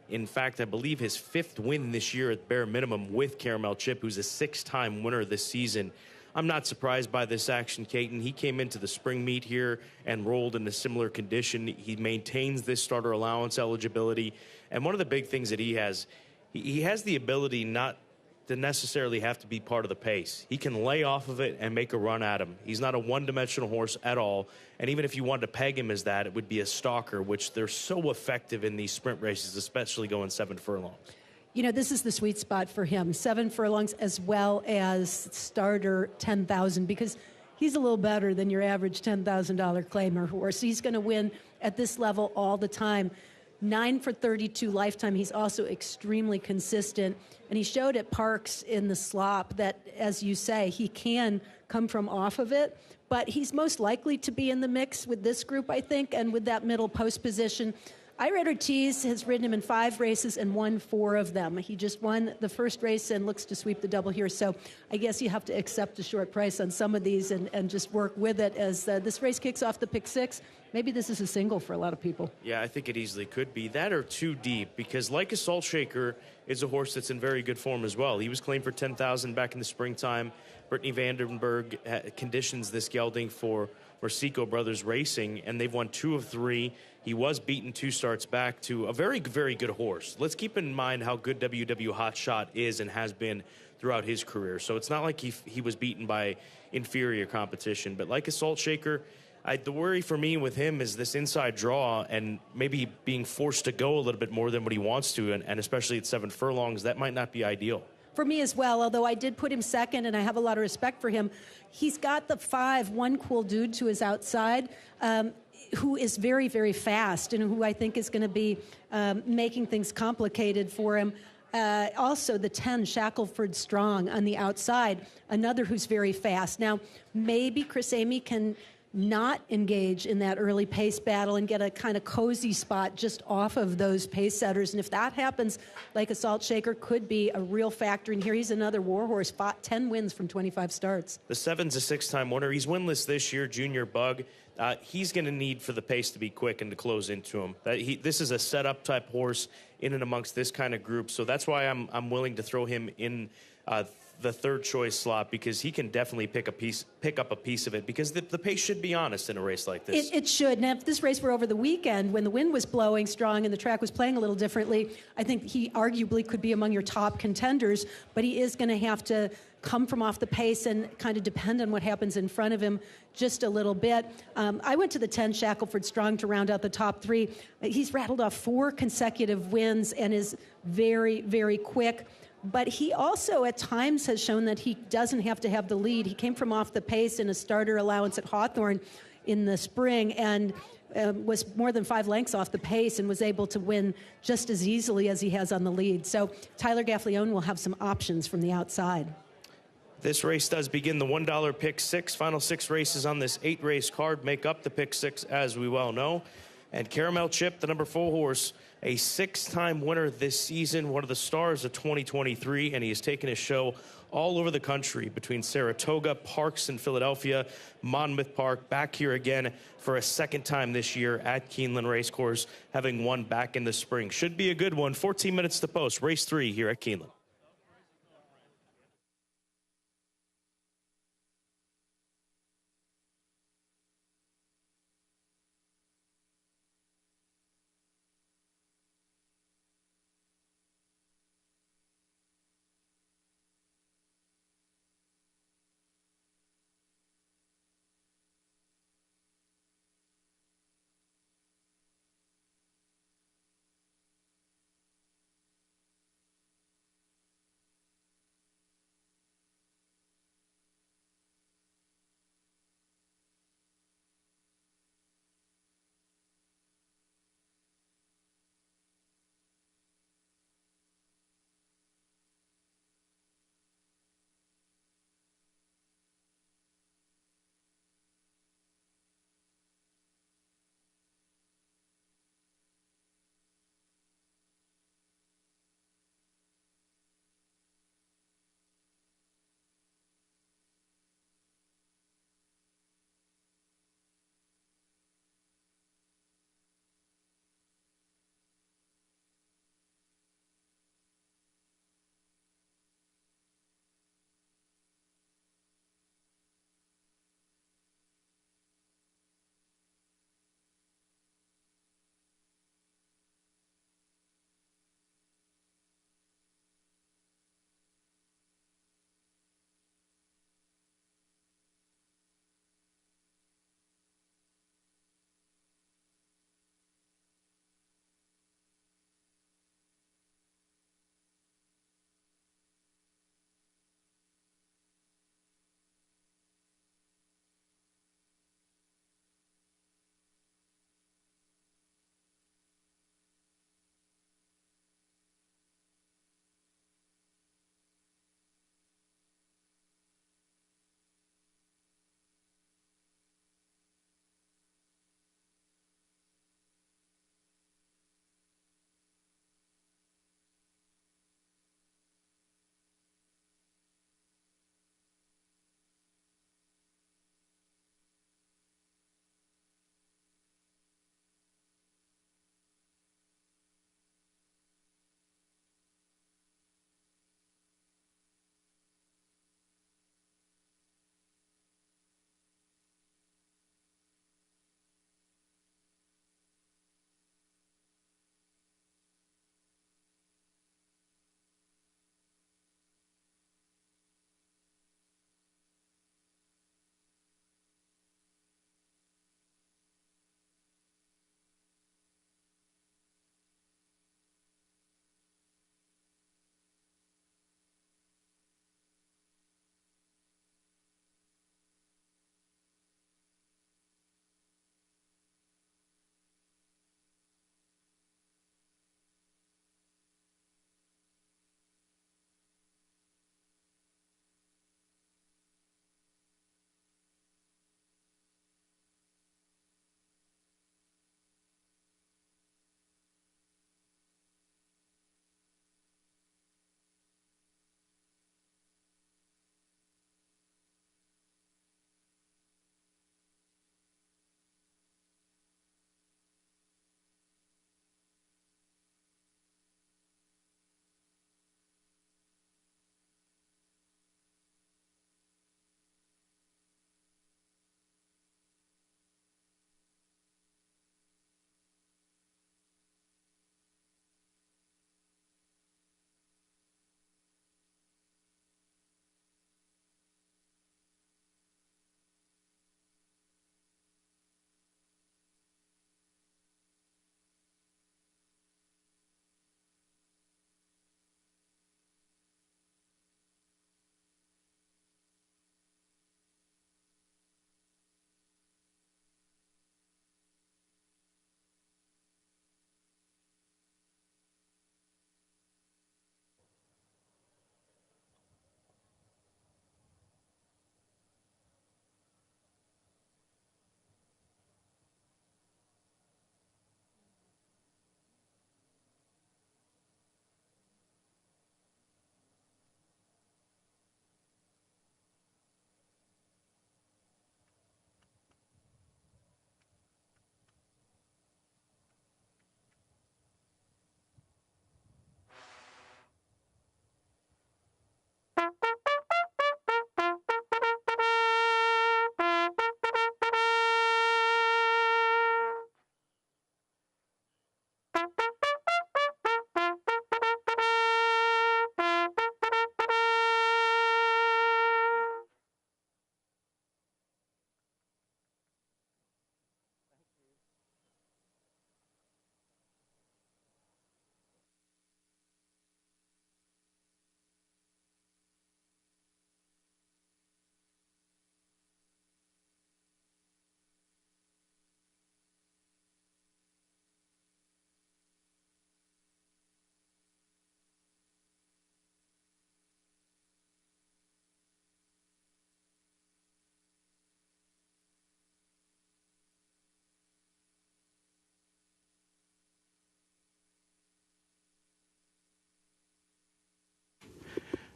in fact, I believe his 5th win this year at bare minimum with Caramel Chip, who's a 6-time winner this season. I'm not surprised by this action, Caton. He came into the spring meet here and rolled in a similar condition. He maintains this starter allowance eligibility. And one of the big things that he has the ability not to necessarily have to be part of the pace. He can lay off of it and make a run at him. He's not a one-dimensional horse at all. And even if you wanted to peg him as that, it would be a stalker, which they're so effective in these sprint races, especially going 7 furlongs. You know, this is the sweet spot for him, 7 furlongs as well as starter 10,000, because he's a little better than your average $10,000 claimer horse. He's going to win at this level all the time. 9 for 32 lifetime. He's also extremely consistent. And he showed at Parks in the slop that, as you say, he can come from off of it. But he's most likely to be in the mix with this group, I think, and with that middle post position. Ira Ortiz has ridden him in 5 races and won 4 of them. He just won the first race and looks to sweep the double here. So I guess you have to accept a short price on some of these and just work with it as this race kicks off the pick 6. Maybe this is a single for a lot of people. Yeah, I think it easily could be. That or too deep, because Like a Salt Shaker is a horse that's in very good form as well. He was claimed for $10,000 back in the springtime. Brittany Vandenberg conditions this gelding for Mercico Brothers Racing, and they've won 2 of 3. He was beaten 2 starts back to a very, very good horse. Let's keep in mind how good WW Hotshot is and has been throughout his career. So it's not like he was beaten by inferior competition. But Like a Salt Shaker, the worry for me with him is this inside draw and maybe being forced to go a little bit more than what he wants to, and especially at 7 furlongs, that might not be ideal. For me as well, although I did put him second and I have a lot of respect for him. He's got the 5, One Cool Dude to his outside, who is very, very fast and who I think is going to be making things complicated for him. Also, the 10, Shackelford Strong on the outside, another who's very fast. Now, maybe Chris Amy can not engage in that early pace battle and get a kind of cozy spot just off of those pace setters. And if that happens, Like a Salt Shaker could be a real factor in here. He's another warhorse, 10 wins from 25 starts. The 7's a 6-time winner. He's winless this year, Junior Bug. He's going to need for the pace to be quick and to close into him. This is a setup type horse in and amongst this kind of group. So that's why I'm willing to throw him in the 3rd choice slot, because he can definitely pick up a piece of it, because the pace should be honest in a race like this. It should. Now, if this race were over the weekend when the wind was blowing strong and the track was playing a little differently, I think he arguably could be among your top contenders, but he is going to have to come from off the pace and kind of depend on what happens in front of him just a little bit. I went to the 10, Shackelford Strong, to round out the top 3. He's rattled off 4 consecutive wins and is very, very quick. But he also at times has shown that he doesn't have to have the lead. He came from off the pace in a starter allowance at Hawthorne in the spring and was more than 5 lengths off the pace and was able to win just as easily as he has on the lead. So Tyler Gaffleone will have some options from the outside. This race does begin the $1 pick 6. Final 6 races on this 8-race card make up the pick 6, as we well know. And Caramel Chip, the number 4 horse, a 6-time winner this season, one of the stars of 2023, and he has taken his show all over the country between Saratoga, Parks in Philadelphia, Monmouth Park, back here again for a 2nd time this year at Keeneland Racecourse, having won back in the spring. Should be a good one. 14 minutes to post. Race 3 here at Keeneland.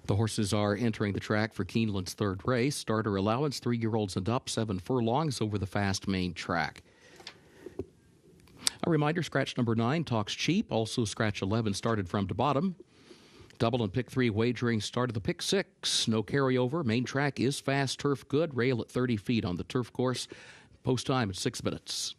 The horses are entering the track for Keeneland's third race. Starter allowance, 3-year-olds and up, 7 furlongs over the fast main track. A reminder, scratch number 9, Talks Cheap. Also, scratch 11 started from to bottom. Double and pick 3 wagering started the pick 6. No carryover. Main track is fast, turf good. Rail at 30 feet on the turf course. Post time at 6 minutes.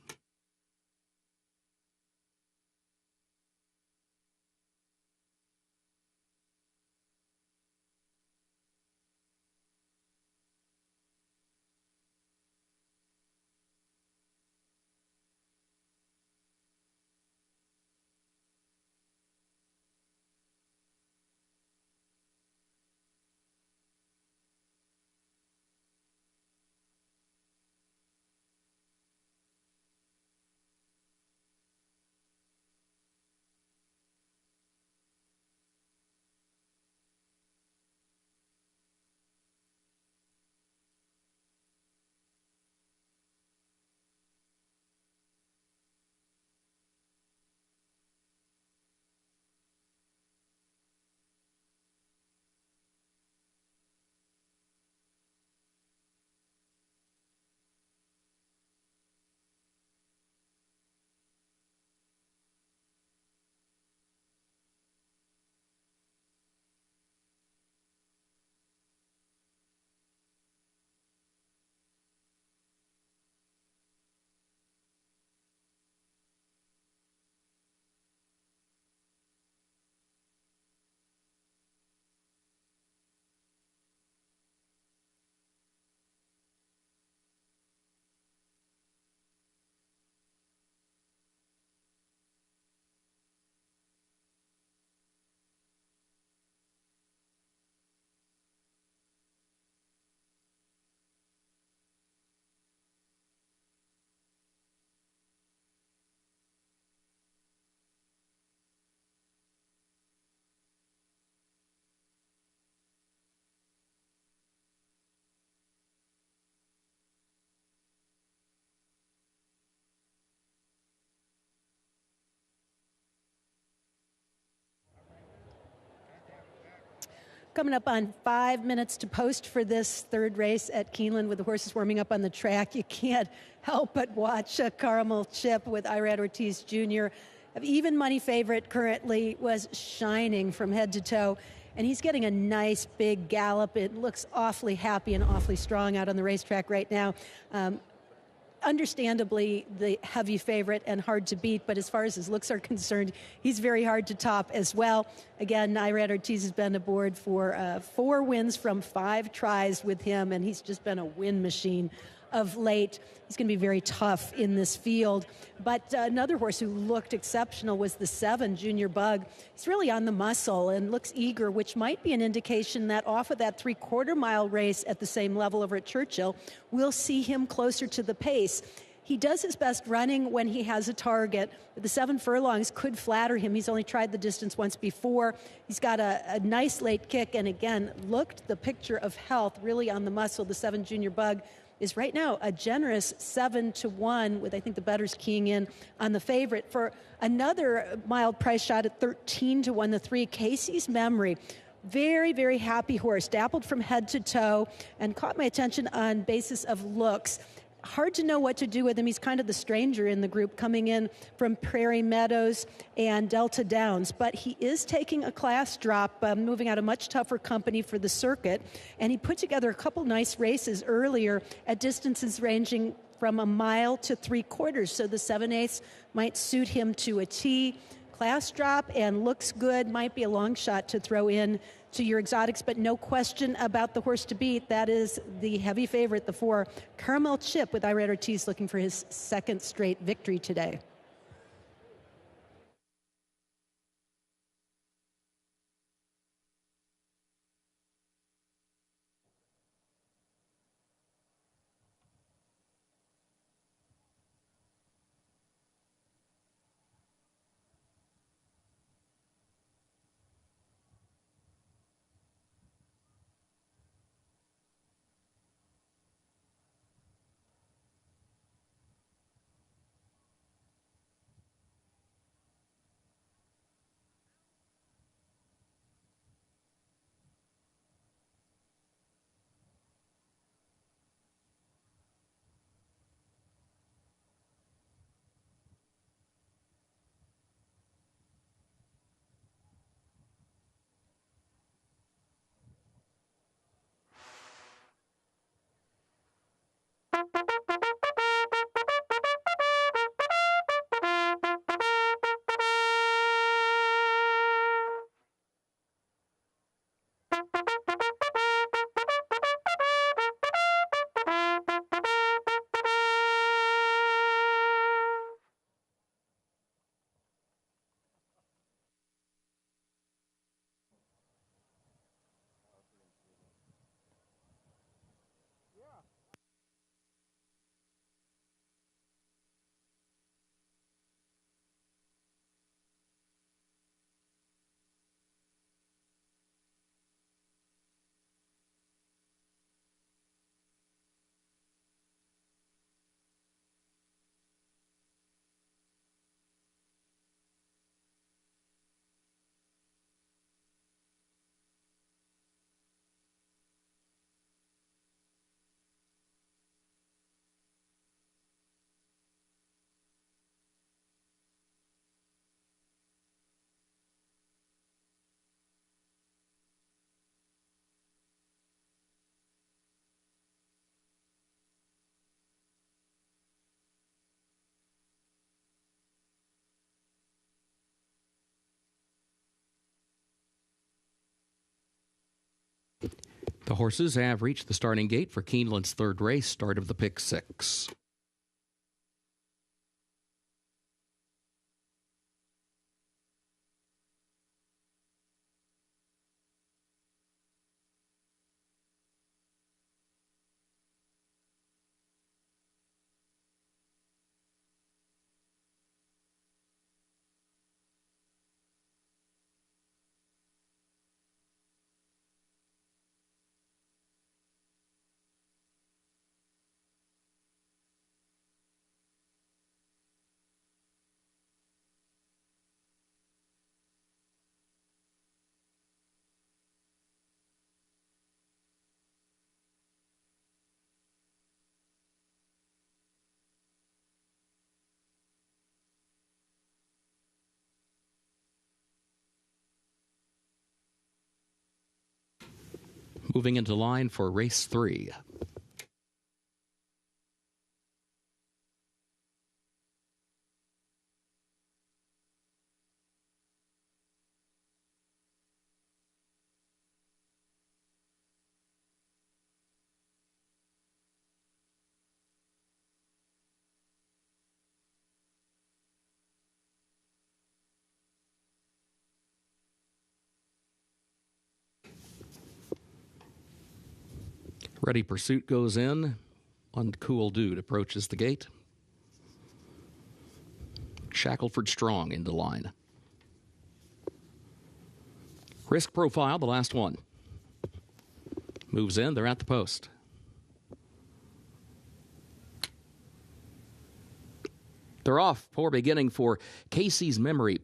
Coming up on 5 minutes to post for this third race at Keeneland with the horses warming up on the track. You can't help but watch a caramel chip with Irad Ortiz Jr. An even money favorite currently, was shining from head to toe. And he's getting a nice big gallop. It looks awfully happy and awfully strong out on the racetrack right now. Understandably the heavy favorite and hard to beat, but as far as his looks are concerned, he's very hard to top as well. Again, Irad Ortiz has been aboard for 4 wins from 5 tries with him, and he's just been a win machine of late. He's going to be very tough in this field. But another horse who looked exceptional was the 7, Junior Bug. He's really on the muscle and looks eager, which might be an indication that off of that 3/4 mile race at the same level over at Churchill, we'll see him closer to the pace. He does his best running when he has a target. The 7 furlongs could flatter him. He's only tried the distance once before. He's got a nice late kick, and again, looked the picture of health really on the muscle. The 7, Junior Bug, is right now a generous 7-1, with I think the bettors keying in on the favorite. For another mild price shot at 13-1, the 3, Casey's Memory. Very, very happy horse, dappled from head to toe, and caught my attention on basis of looks. Hard to know what to do with him. He's kind of the stranger in the group, coming in from Prairie Meadows and Delta Downs. But he is taking a class drop, moving out of much tougher company for the circuit. And he put together a couple nice races earlier at distances ranging from a mile to 3/4. So the 7/8 might suit him to a T. Class drop and looks good. Might be a long shot to throw in to your exotics, but no question about the horse to beat. That is the heavy favorite, the 4, Caramel Chip, with Irad Ortiz looking for his 2nd straight victory today. The horses have reached the starting gate for Keeneland's third race, start of the pick six. Moving into line for race 3. Ready Pursuit goes in. One Cool Dude approaches the gate. Shackelford Strong into line. Risk Profile, the last one. Moves in. They're at the post. They're off. Poor beginning for Casey's Memory.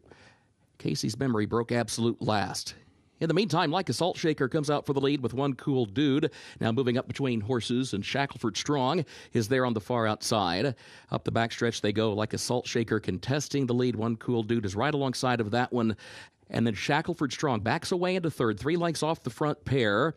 Casey's Memory broke absolute last. In the meantime, Like a Salt Shaker comes out for the lead with One Cool Dude. Now moving up between horses, and Shackelford Strong is there on the far outside. Up the backstretch they go. Like a Salt Shaker contesting the lead. One Cool Dude is right alongside of that one. And then Shackelford Strong backs away into third. 3 lengths off the front pair.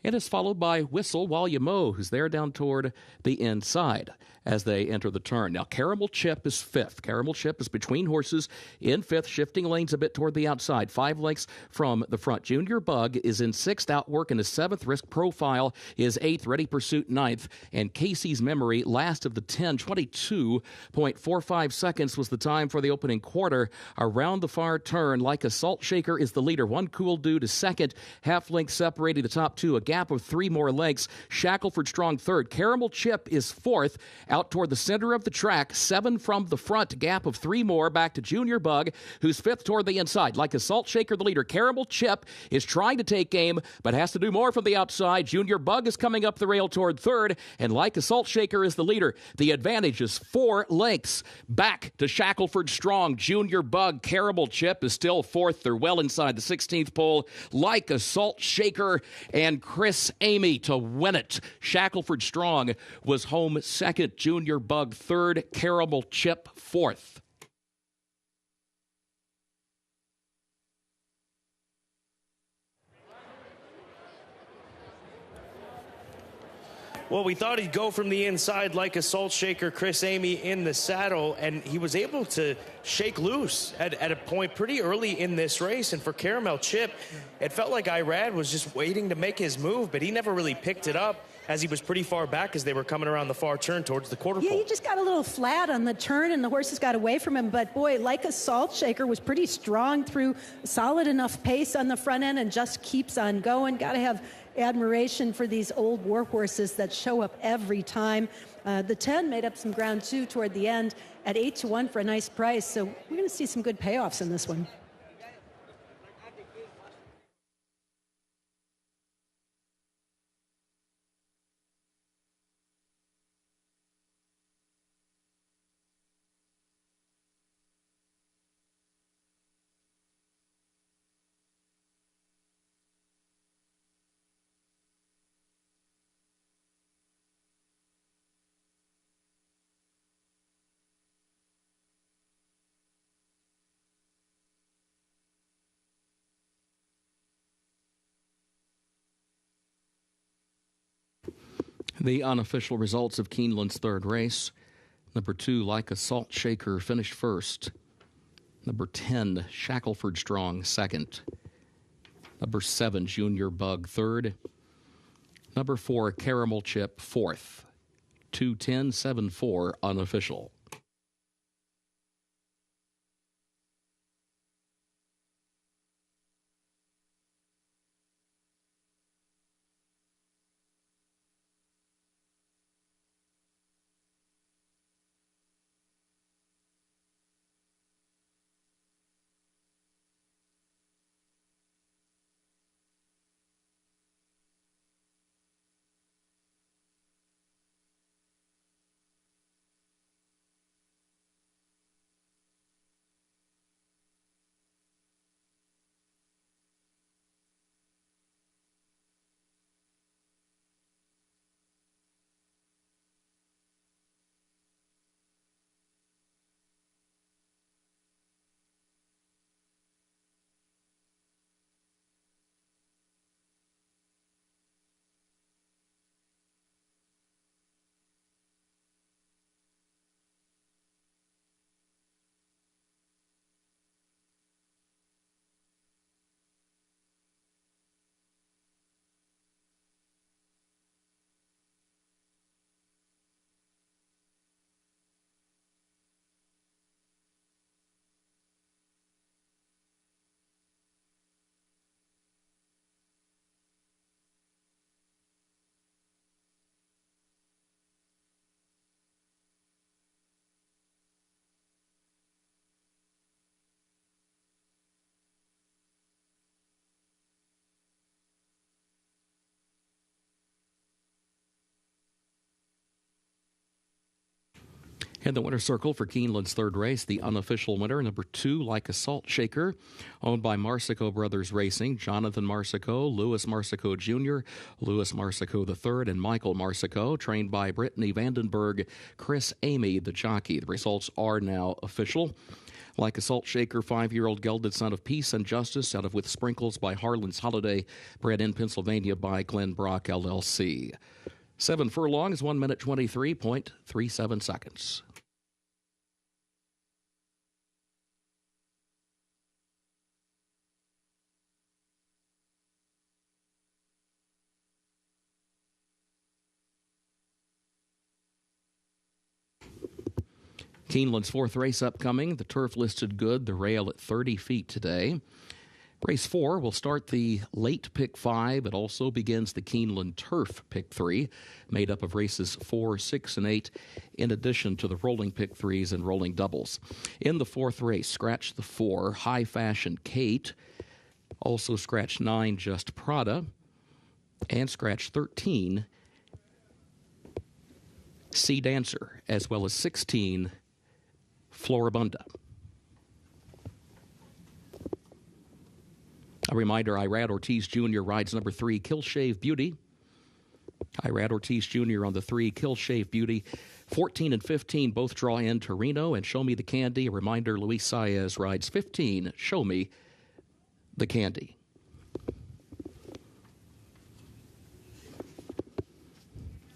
And is followed by Whistle While You Mow, who's there down toward the inside as they enter the turn. Now, Caramel Chip is 5th. Caramel Chip is between horses in 5th, shifting lanes a bit toward the outside. 5 lengths from the front. Junior Bug is in 6th, Outwork in his 7th. Risk Profile is 8th. Ready Pursuit 9th. And Casey's Memory, last of the 10. 22.45 seconds was the time for the opening quarter. Around the far turn, Like a Salt Shaker is the leader. One Cool Dude is 2nd. Half length separating the top 2. A gap of 3 more lengths. Shackelford Strong 3rd. Caramel Chip is 4th. Out toward the center of the track. 7 from the front. Gap of 3 more. Back to Junior Bug, who's 5th toward the inside. Like a Salt Shaker, the leader. Caramel Chip is trying to take aim, but has to do more from the outside. Junior Bug is coming up the rail toward 3rd, and Like a Salt Shaker is the leader. The advantage is 4 lengths. Back to Shackelford Strong. Junior Bug. Caramel Chip is still 4th. They're well inside the 16th pole. Like a Salt Shaker and Chris Amy to win it. Shackelford Strong was home 2nd. Junior Bug 3rd. Caramel Chip 4th. Well, we thought he'd go from the inside Like a Salt Shaker, Chris Amy in the saddle, and he was able to shake loose at a point pretty early in this race. And for Caramel Chip, it felt like Irad was just waiting to make his move, but he never really picked it up as he was pretty far back as they were coming around the far turn towards the quarter pole. Yeah, he just got a little flat on the turn, and the horses got away from him. But, boy, Like a Salt Shaker was pretty strong through solid enough pace on the front end and just keeps on going. Got to have admiration for these old war horses that show up every time. The 10 made up some ground, too, toward the end at 8-1 for a nice price. So we're going to see some good payoffs in this one. The unofficial results of Keeneland's third race. Number 2, Like a Salt Shaker, finished 1st. Number 10, Shackelford Strong, 2nd. Number 7, Junior Bug, 3rd. Number 4, Caramel Chip, 4th. 2:10.74 unofficial. In the winner's circle for Keeneland's third race, the unofficial winner, number 2, Like a Salt Shaker, owned by Marsico Brothers Racing, Jonathan Marsico, Louis Marsico Jr., Louis Marsico III, and Michael Marsico, trained by Brittany Vandenberg, Chris Amy, the jockey. The results are now official. Like a Salt Shaker, 5-year-old gelded son of Peace and Justice, out of With Sprinkles by Harlan's Holiday, bred in Pennsylvania by Glenn Brock, LLC. 7 furlongs, 1 minute 23.37 seconds. Keeneland's fourth race upcoming. The turf listed good, the rail at 30 feet today. Race 4 will start the late pick 5. It also begins the Keeneland Turf pick 3, made up of races 4, 6, and 8, in addition to the rolling pick 3s and rolling doubles. In the fourth race, scratch the 4, High Fashion Kate. Also scratch 9, Just Prada. And scratch 13, Sea Dancer, as well as 16, Floribunda. A reminder, Irad Ortiz Jr. rides number 3, Killshave Beauty. Irad Ortiz Jr. on the 3, Killshave Beauty. 14 and 15 both draw in Torino and Show Me the Candy. A reminder, Luis Saez rides 15, Show Me the Candy.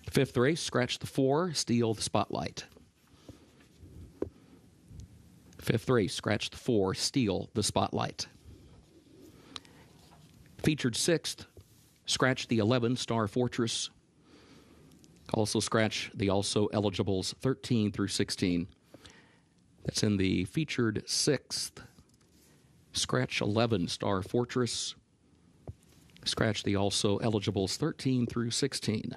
Fifth race, scratch the 4, Steal the Spotlight. Fifth race, scratch the 4, Steal the Spotlight. Featured 6th, scratch the 11, Star Fortress. Also scratch the also eligibles 13 through 16. That's in the featured 6th. Scratch 11, Star Fortress. Scratch the also eligibles 13 through 16.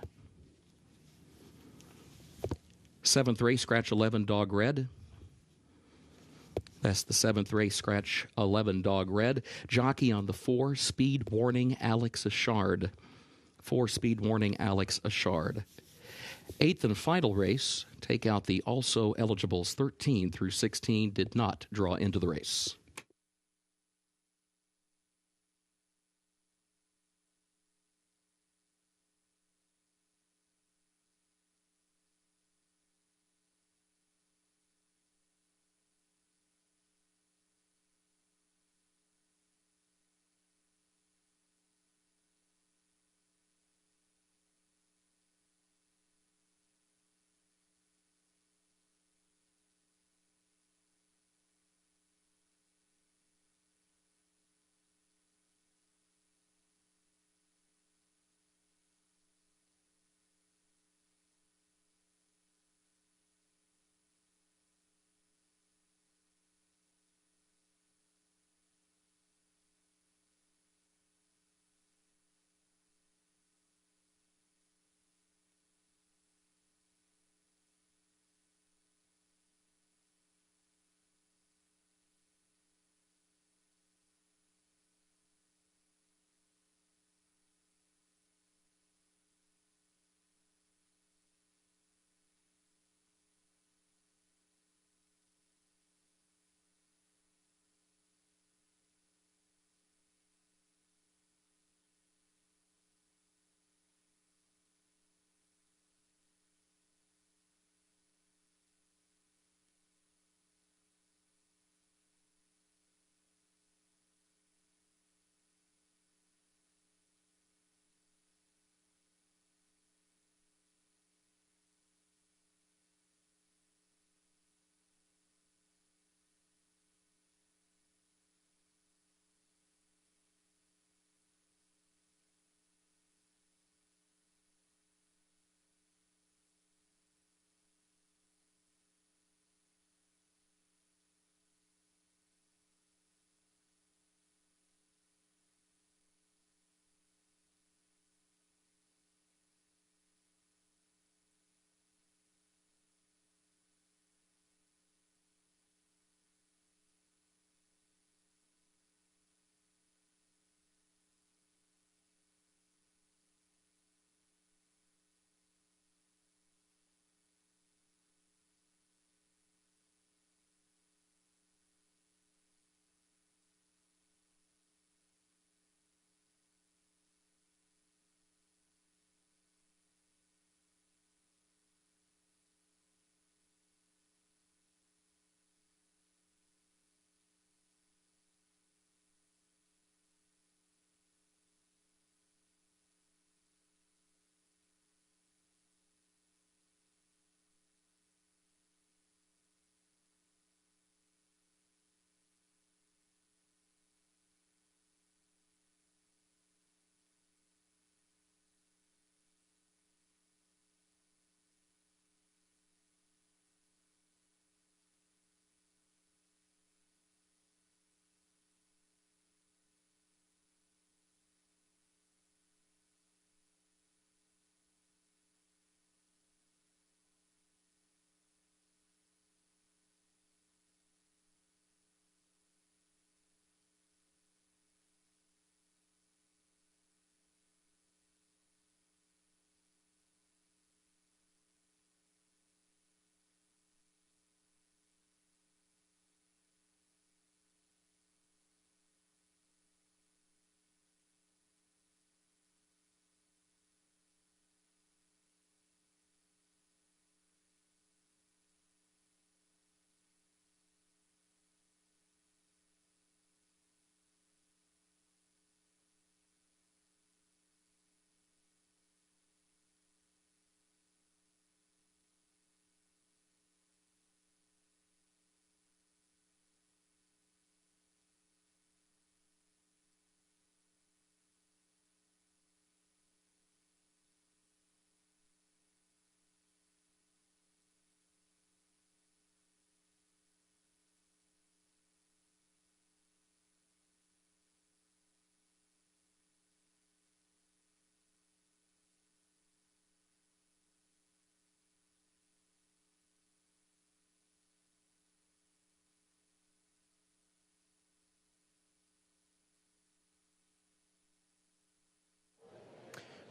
7th race, scratch 11, Dog Red. That's the 7th race, scratch 11, Dog Red. Jockey on the 4, Speed Warning, Alex Ashard. 4, Speed Warning, Alex Ashard. 8th and final race, take out the also eligibles 13 through 16, did not draw into the race.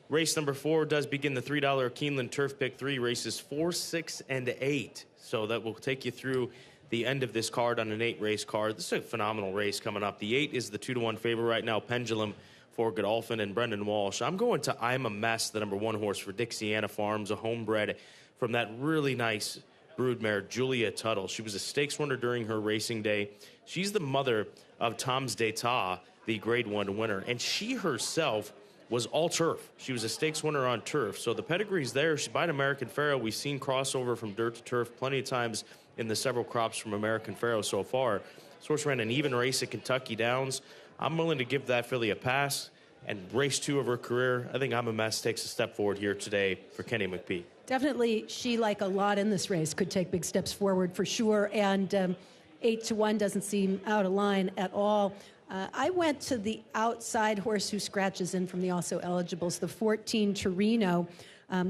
Race number 4 does begin the $3 Keeneland Turf Pick 3, races 4, 6, and 8. So that will take you through the end of this card on an 8-race card. This is a phenomenal race coming up. The 8 is the 2-1 favorite right now, Pendulum for Godolphin and Brendan Walsh. I'm going to I'm a Mess, the number 1 horse for Dixiana Farms, a homebred from that really nice broodmare, Julia Tuttle. She was a stakes winner during her racing day. She's the mother of Tom's d'Etat, the Grade 1 winner, and she herself was all turf. She was a stakes winner on turf. So the pedigree's there. She's by an American Pharoah. We've seen crossover from dirt to turf plenty of times in the several crops from American Pharoah so far. This horse ran an even race at Kentucky Downs. I'm willing to give that filly a pass. And race 2 of her career, I think I'm a Mess takes a step forward here today for Kenny McPhee. Definitely, she, like a lot in this race, could take big steps forward for sure. And 8-1 doesn't seem out of line at all. I went to the outside horse who scratches in from the also eligibles, the 14 Torino.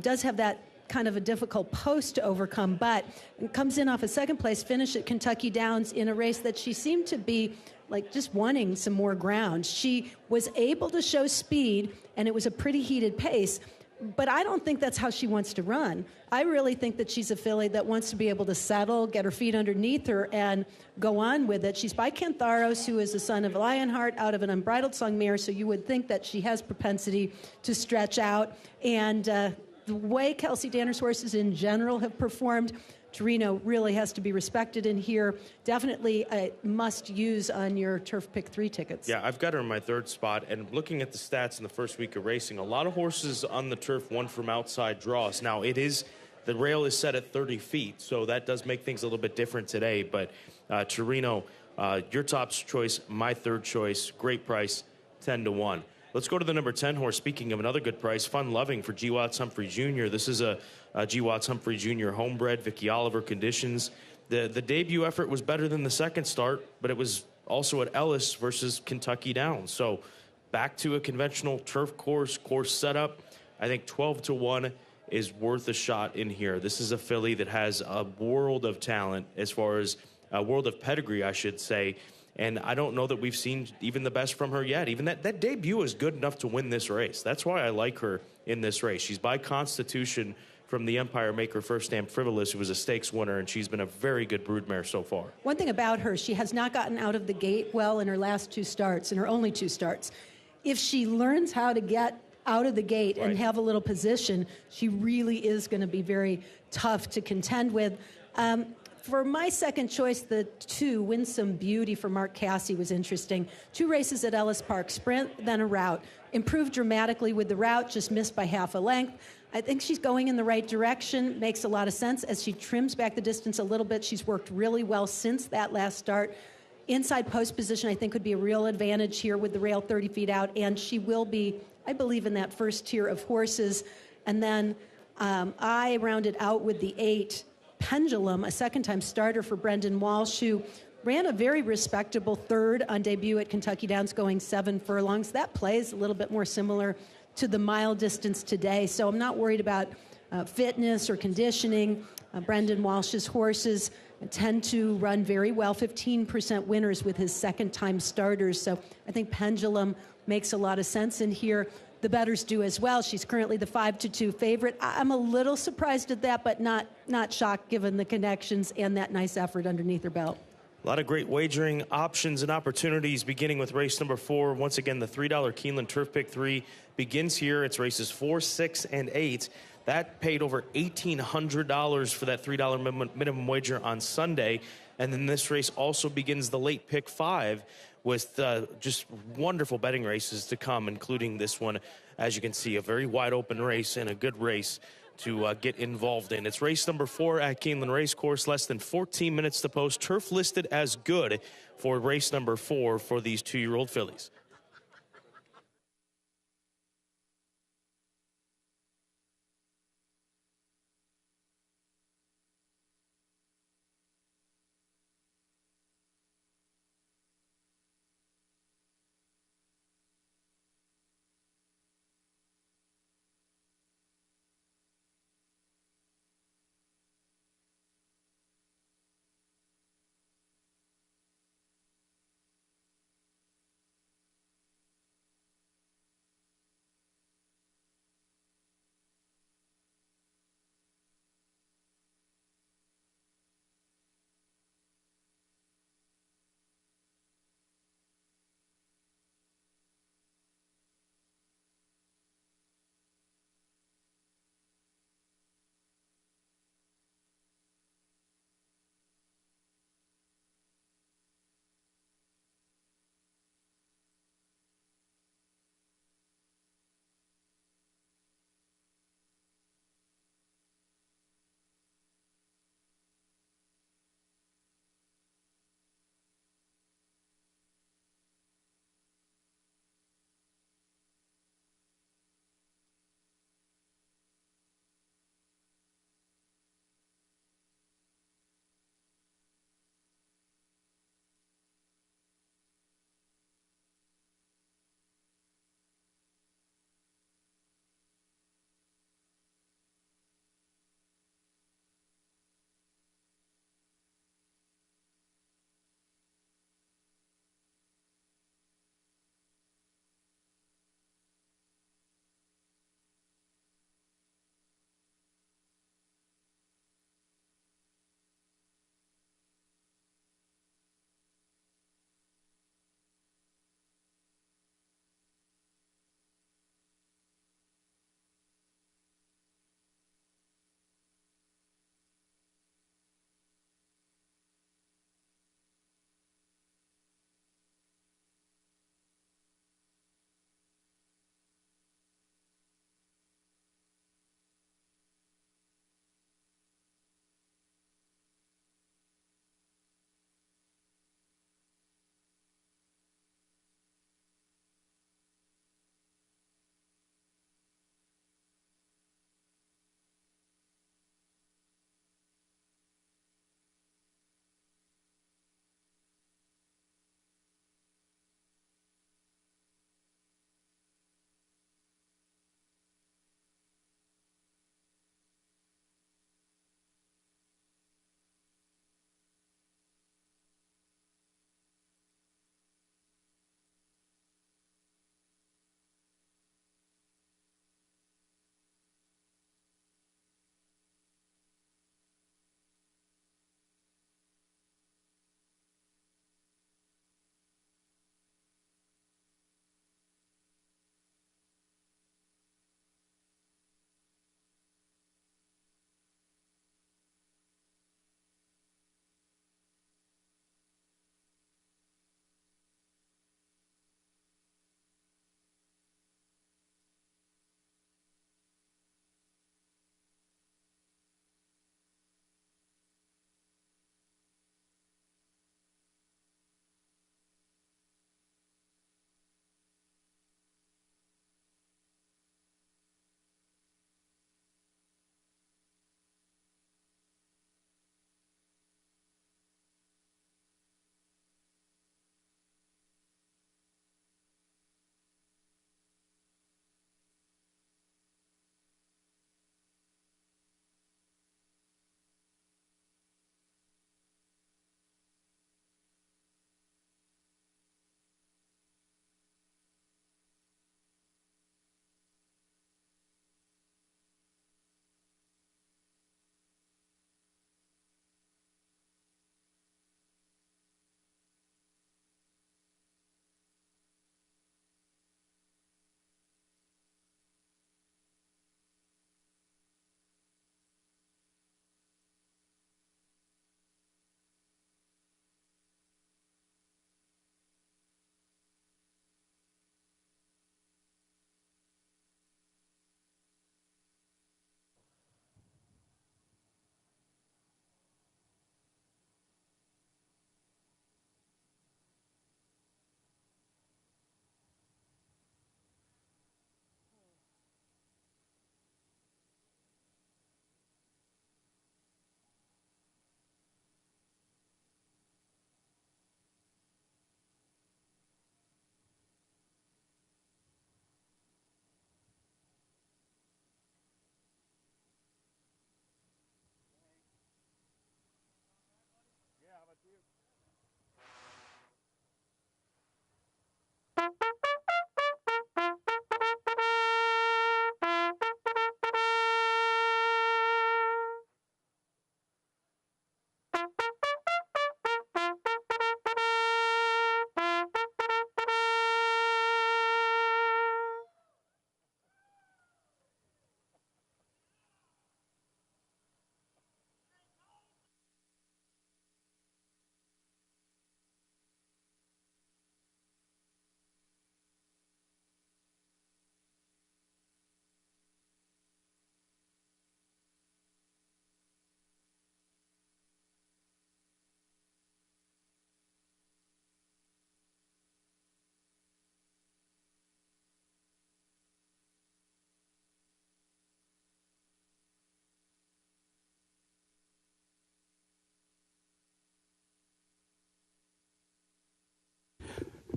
Does have that kind of a difficult post to overcome, but comes in off a second place finish at Kentucky Downs in a race that she seemed to be like just wanting some more ground. She was able to show speed, and it was a pretty heated pace, but I don't think that's how she wants to run. I really think that she's a filly that wants to be able to settle, get her feet underneath her, and go on with it. She's by Cantharos, who is the son of Lionheart out of an Unbridled Song mare, so you would think that she has propensity to stretch out. And the way Kelsey Danner's horses in general have performed, Torino really has to be respected in here. Definitely a must-use on your Turf Pick 3 tickets. Yeah, I've got her in my 3rd spot, and looking at the stats in the first week of racing, a lot of horses on the turf won from outside draws. Now, the rail is set at 30 feet, so that does make things a little bit different today, but Torino, your top choice, my 3rd choice, great price, 10-1. Let's go to the number 10 horse. Speaking of another good price, Fun Loving for G. Watts Humphrey Jr. This is a G. Watts Humphrey Jr. homebred, Vicky Oliver conditions. The debut effort was better than the second start, but it was also at Ellis versus Kentucky Downs. So back to a conventional turf course setup. I think 12-1 is worth a shot in here. This is a filly that has a world of talent, as far as a world of pedigree, I should say. And I don't know that we've seen even the best from her yet. Even that debut is good enough to win this race. That's why I like her in this race. She's by Constitution from the Empire Maker First Stamp Frivolous, who was a stakes winner, and she's been a very good broodmare so far. One thing about her, she has not gotten out of the gate well in her last 2 starts, in her only 2 starts. If she learns how to get out of the gate and have a little position, she really is going to be very tough to contend with. For my second choice, the 2, Winsome Beauty for Mark Casse was interesting. 2 races at Ellis Park, sprint, then a route. Improved dramatically with the route, just missed by half a length. I think she's going in the right direction. Makes a lot of sense as she trims back the distance a little bit. She's worked really well since that last start. Inside post position, I think, would be a real advantage here with the rail 30 feet out, and she will be, I believe, in that first tier of horses. And then I rounded out with the 8, Pendulum, a second-time starter for Brendan Walsh, who ran a very respectable 3rd on debut at Kentucky Downs, going 7 furlongs. That plays a little bit more similar to the mile distance today, so I'm not worried about fitness or conditioning. Brendan Walsh's horses tend to run very well, 15% winners with his second-time starters, so I think Pendulum makes a lot of sense in here. The bettors do as well. She's currently the 5-2 favorite. I'm a little surprised at that, but not shocked given the connections and that nice effort underneath her belt. A lot of great wagering options and opportunities, beginning with race number 4. Once again, the $3 Keeneland Turf Pick 3 begins here. It's races 4, 6, and 8. That paid over $1,800 for that $3 minimum wager on Sunday. And then this race also begins the late pick 5 with just wonderful betting races to come, including this one. As you can see, a very wide open race and a good race to get involved in. It's race number 4 at Keeneland Racecourse, less than 14 minutes to post. Turf listed as good for race number 4 for these 2-year-old fillies.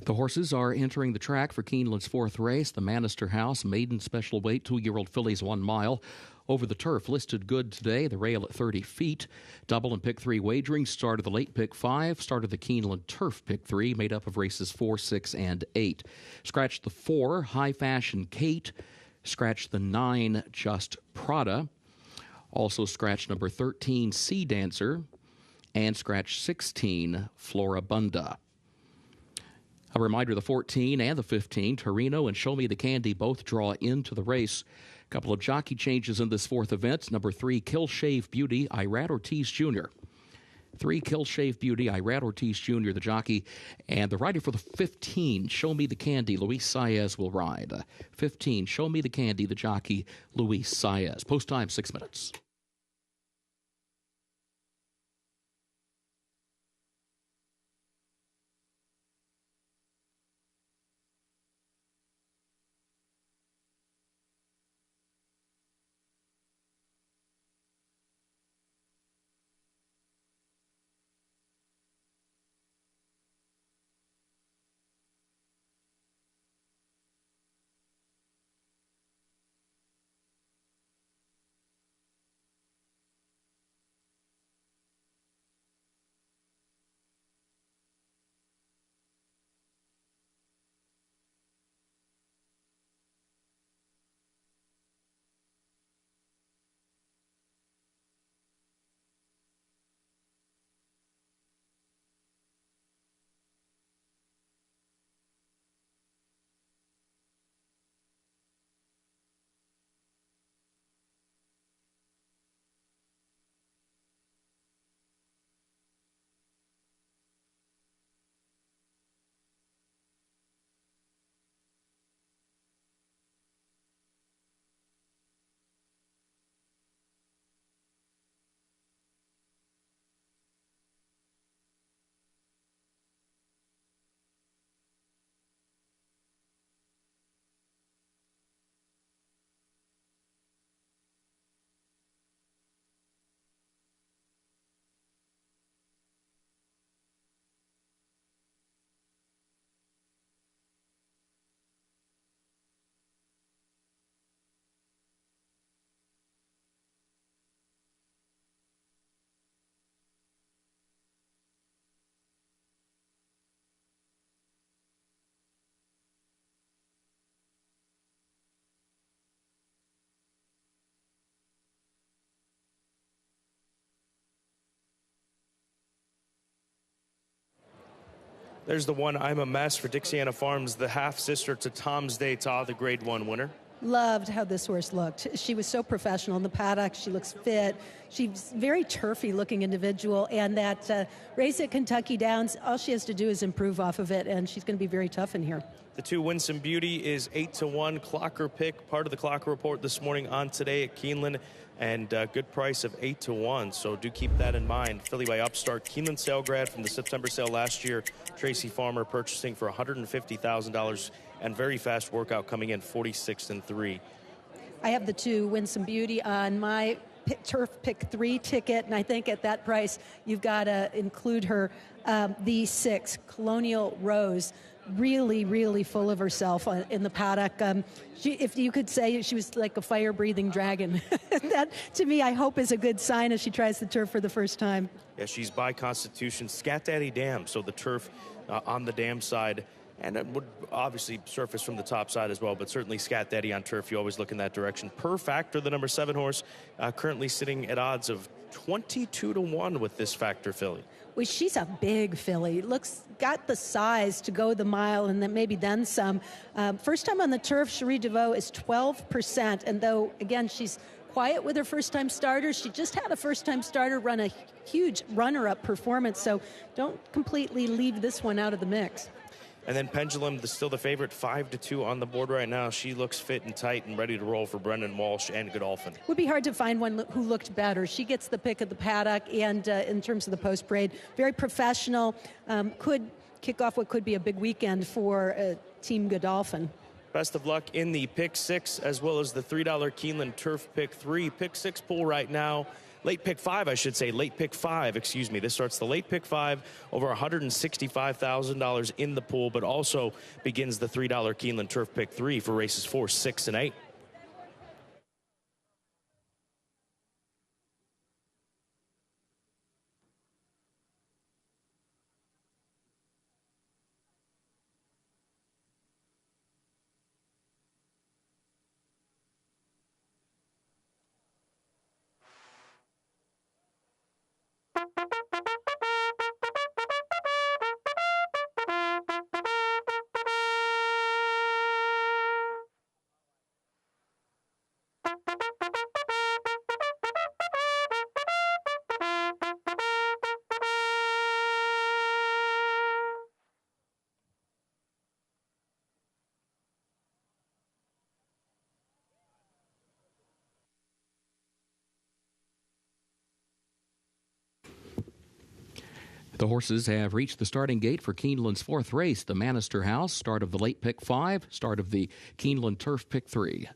The horses are entering the track for Keeneland's fourth race, the Manister House Maiden Special Weight 2-year-old fillies 1 mile. Over the turf, listed good today, the rail at 30 feet. Double and pick 3 wagering, start of the late pick 5, start of the Keeneland turf pick 3, made up of races 4, 6, and 8. Scratch the 4, High Fashion Kate. Scratch the 9, Just Prada. Also scratch number 13, Sea Dancer. And scratch 16, Floribunda. A reminder, the 14 and the 15, Torino and Show Me the Candy, both draw into the race. A couple of jockey changes in this fourth event. Number 3, Killshave Beauty, Irad Ortiz Jr. 3, Killshave Beauty, Irad Ortiz Jr., the jockey. And the rider for the 15, Show Me the Candy, Luis Saez will ride. 15, Show Me the Candy, the jockey, Luis Saez. Post time, 6 minutes. There's the one, I'm a Mess for Dixiana Farms, the half-sister to Tom's D'Etat, the Grade 1 winner. Loved how this horse looked. She was so professional in the paddock. She looks fit. She's very turfy-looking individual, and that race at Kentucky Downs, all she has to do is improve off of it, and she's going to be very tough in here. The 2, Winsome Beauty, is 8-1. Clocker pick, part of the Clocker report this morning on Today at Keeneland, and good price of 8-1. So do keep that in mind. Filly by Upstart, Keeneland sale grad from the September sale last year. Tracy Farmer purchasing for $150,000, and very fast workout coming in 46-3. I have the 2, Winsome Beauty, on my turf pick 3 ticket, and I think at that price you've got to include her. The 6, Colonial Rose, really full of herself in the paddock. If you could say, she was like a fire-breathing dragon. That, to me, I hope is a good sign as she tries the turf for the first time. Yeah, she's by constitution Scat Daddy Dam, so the turf on the dam side, and it would obviously surface from the top side as well, but certainly Scat Daddy on turf, you always look in that direction. Per Factor, the number 7 horse, currently sitting at odds of 22-1 with this Factor filly. Well, she's a big filly. Got the size to go the mile, and then maybe then some. First time on the turf, Cherie DeVoe is 12%, and though, again, she's quiet with her first-time starters, she just had a first-time starter run a huge runner-up performance, so don't completely leave this one out of the mix. And then Pendulum, still the favorite, 5-2 on the board right now. She looks fit and tight and ready to roll for Brendan Walsh and Godolphin. Would be hard to find one who looked better. She gets the pick of the paddock, and in terms of the post parade, very professional. Could kick off what could be a big weekend for Team Godolphin. Best of luck in the pick 6 as well as the $3 Keeneland Turf pick 3. Pick 6 pool right now. late pick 5, excuse me. This starts the late pick 5, over $165,000 in the pool, but also begins the $3 Keeneland Turf Pick 3 for races 4, 6, and 8. The horses have reached the starting gate for Keeneland's 4th race, the Manister House, start of the late pick 5, start of the Keeneland Turf Pick 3.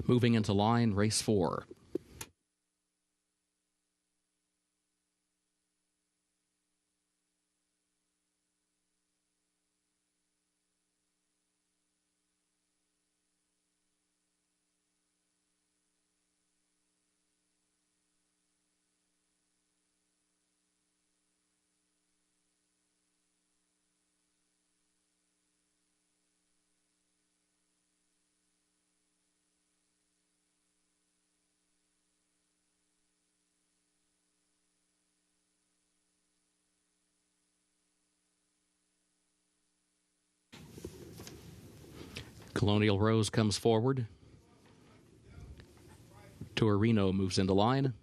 Moving into line, race 4. Colonial Rose comes forward. Torino moves into line.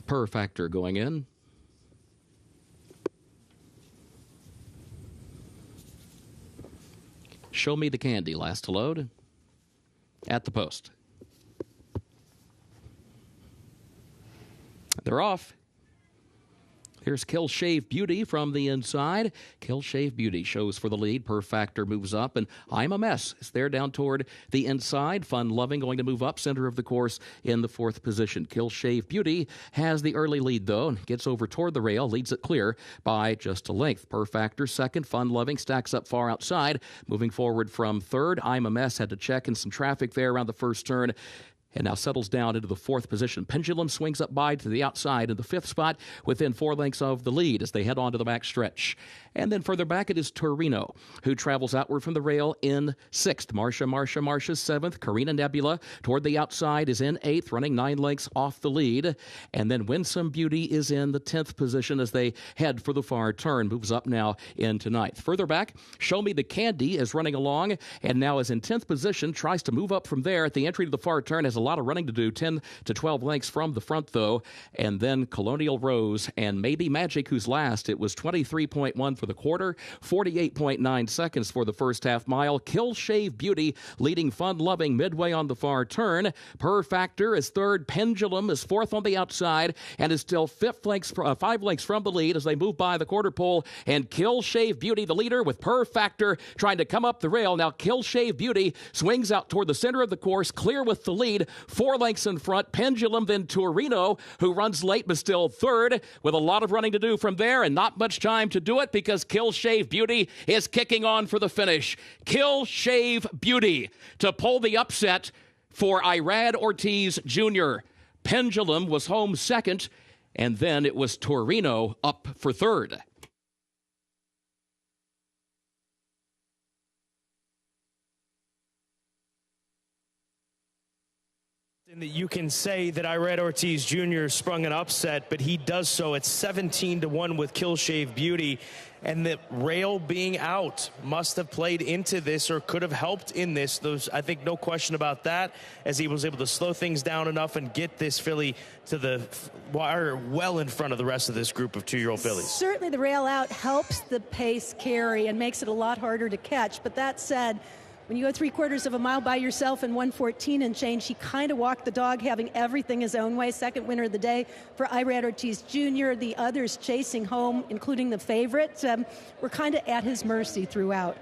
Per Factor going in. Show Me the Candy last to load. At the post. They're off. Here's Kill Shave Beauty from the inside. Kill Shave Beauty shows for the lead. Per Factor moves up, and I'm a Mess is there down toward the inside. Fun Loving going to move up center of the course in the 4th position. Kill Shave Beauty has the early lead, though, and gets over toward the rail, leads it clear by just a length. Per Factor second. Fun Loving stacks up far outside. Moving forward from 3rd. I'm a Mess had to check in some traffic there around the first turn, and now settles down into the 4th position. Pendulum swings up by to the outside in the 5th spot within 4 lengths of the lead as they head on to the back stretch. And then further back it is Torino, who travels outward from the rail in 6th. Marcia's 7th. Carina Nebula toward the outside is in 8th, running 9 lengths off the lead. And then Winsome Beauty is in the 10th position as they head for the far turn. Moves up now into 9th. Further back, Show Me the Candy is running along and now is in 10th position. Tries to move up from there at the entry to the far turn. Has a lot of running to do, 10 to 12 lengths from the front, though. And then Colonial Rose and maybe Magic, who's last. It was 23.1 for the quarter, 48.9 seconds for the first half mile. Kill Shave Beauty leading Fun Loving midway on the far turn. Per Factor is third. Pendulum is fourth on the outside and is still 5 lengths from the lead as they move by the quarter pole. And Kill Shave Beauty, the leader, with Per Factor trying to come up the rail. Now Kill Shave Beauty swings out toward the center of the course, clear with the lead, 4 lengths in front. Pendulum, then Torino, who runs late but still third, with a lot of running to do from there and not much time to do it because Kill Shave Beauty is kicking on for the finish. Kill Shave Beauty to pull the upset for Irad Ortiz Jr. Pendulum was home second, and then it was Torino up for third. That you can say that Irad Ortiz Jr. sprung an upset, but he does so at 17-1 with Kill Shave Beauty. And the rail being out must have played into this or could have helped in this. I think no question about that, as he was able to slow things down enough and get this filly to the wire well in front of the rest of this group of 2-year-old fillies. Certainly the rail out helps the pace carry and makes it a lot harder to catch. But that said, when you go 3/4 of a mile by yourself in 1:14 and change, he kind of walked the dog, having everything his own way. Second winner of the day for Irad Ortiz Jr. The others chasing home, including the favorite, were kind of at his mercy throughout.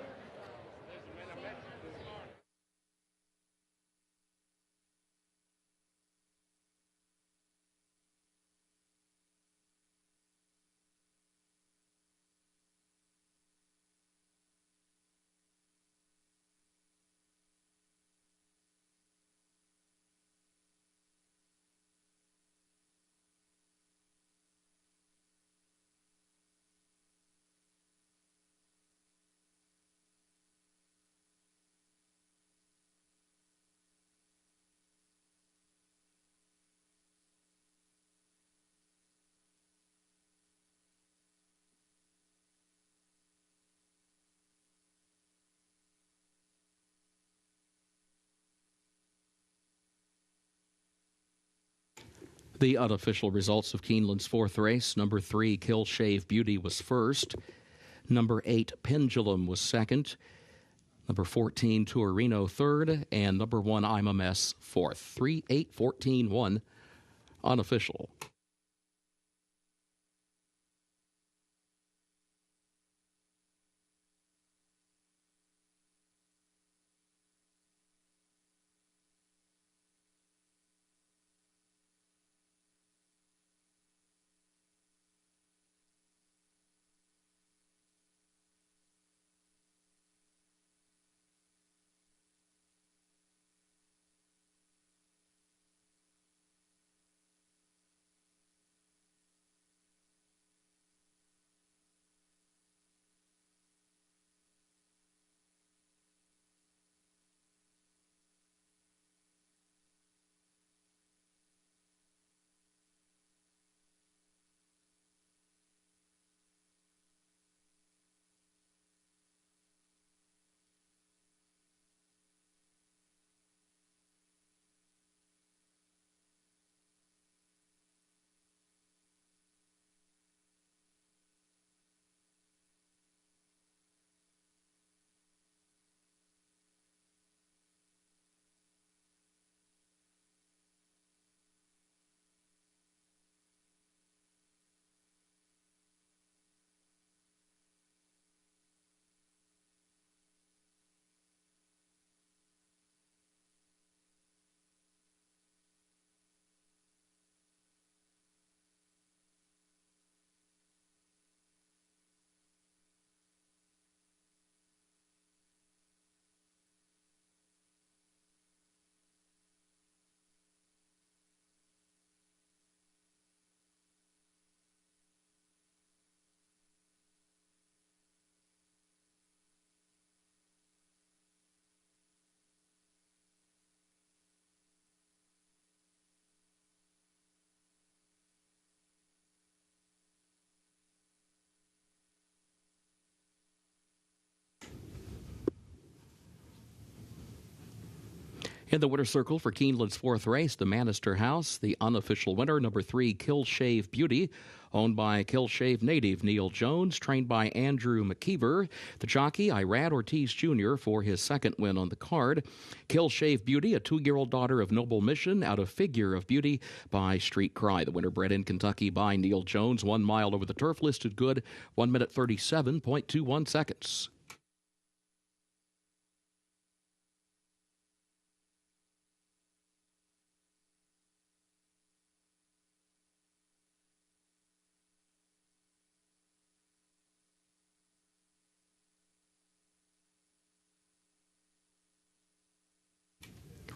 The unofficial results of Keeneland's fourth race: number 3, Kill Shave Beauty, was first. Number 8, Pendulum, was second. Number 14, Torino, third. And number 1, I'm a Mess, fourth. 3, 8, 14, 1, unofficial. In the winner's circle for Keeneland's fourth race, the Manister House, the unofficial winner, number 3, Kill Shave Beauty, owned by Kill Shave native Neil Jones, trained by Andrew McKeever. The jockey, Irad Ortiz Jr., for his second win on the card. Kill Shave Beauty, a 2-year-old daughter of Noble Mission, out of Figure of Beauty by Street Cry. The winner bred in Kentucky by Neil Jones, 1 mile over the turf, listed good, 1 minute 37.21 seconds.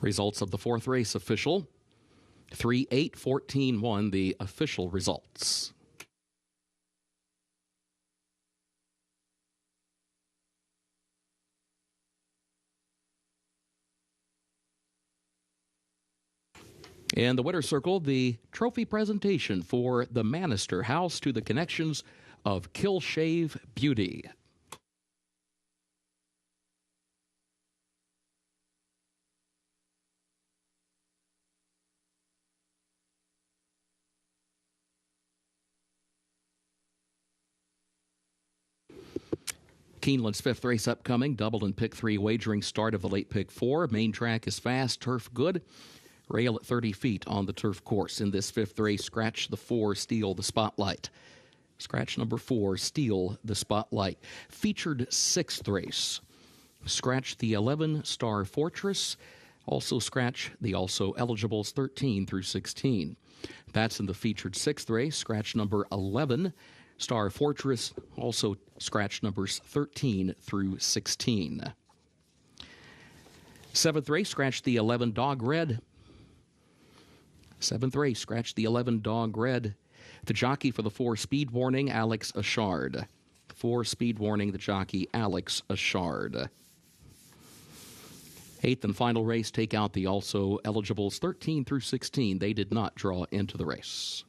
Results of the fourth race official. 3-8-14-1, the official results. In the winner's circle, the trophy presentation for the Manister House to the connections of Kill Shave Beauty. Keeneland's fifth race upcoming, double and pick 3 wagering start of the late pick 4. Main track is fast, turf good. Rail at 30 feet on the turf course. In this fifth race, scratch the 4, steal the spotlight. Scratch number 4, steal the spotlight. Featured sixth race, scratch the 11, Star Fortress. Also scratch the also eligibles 13 through 16. That's in the featured sixth race. Scratch number 11, Star Fortress, also scratch numbers 13 through 16. Seventh race, scratch the 11, Dog Red. Seventh race, scratch the 11, Dog Red. The jockey for the 4, Speed Warning, Alex Ashard. 4, Speed Warning, the jockey, Alex Ashard. Eighth and final race, take out the also eligibles 13 through 16. They did not draw into the race.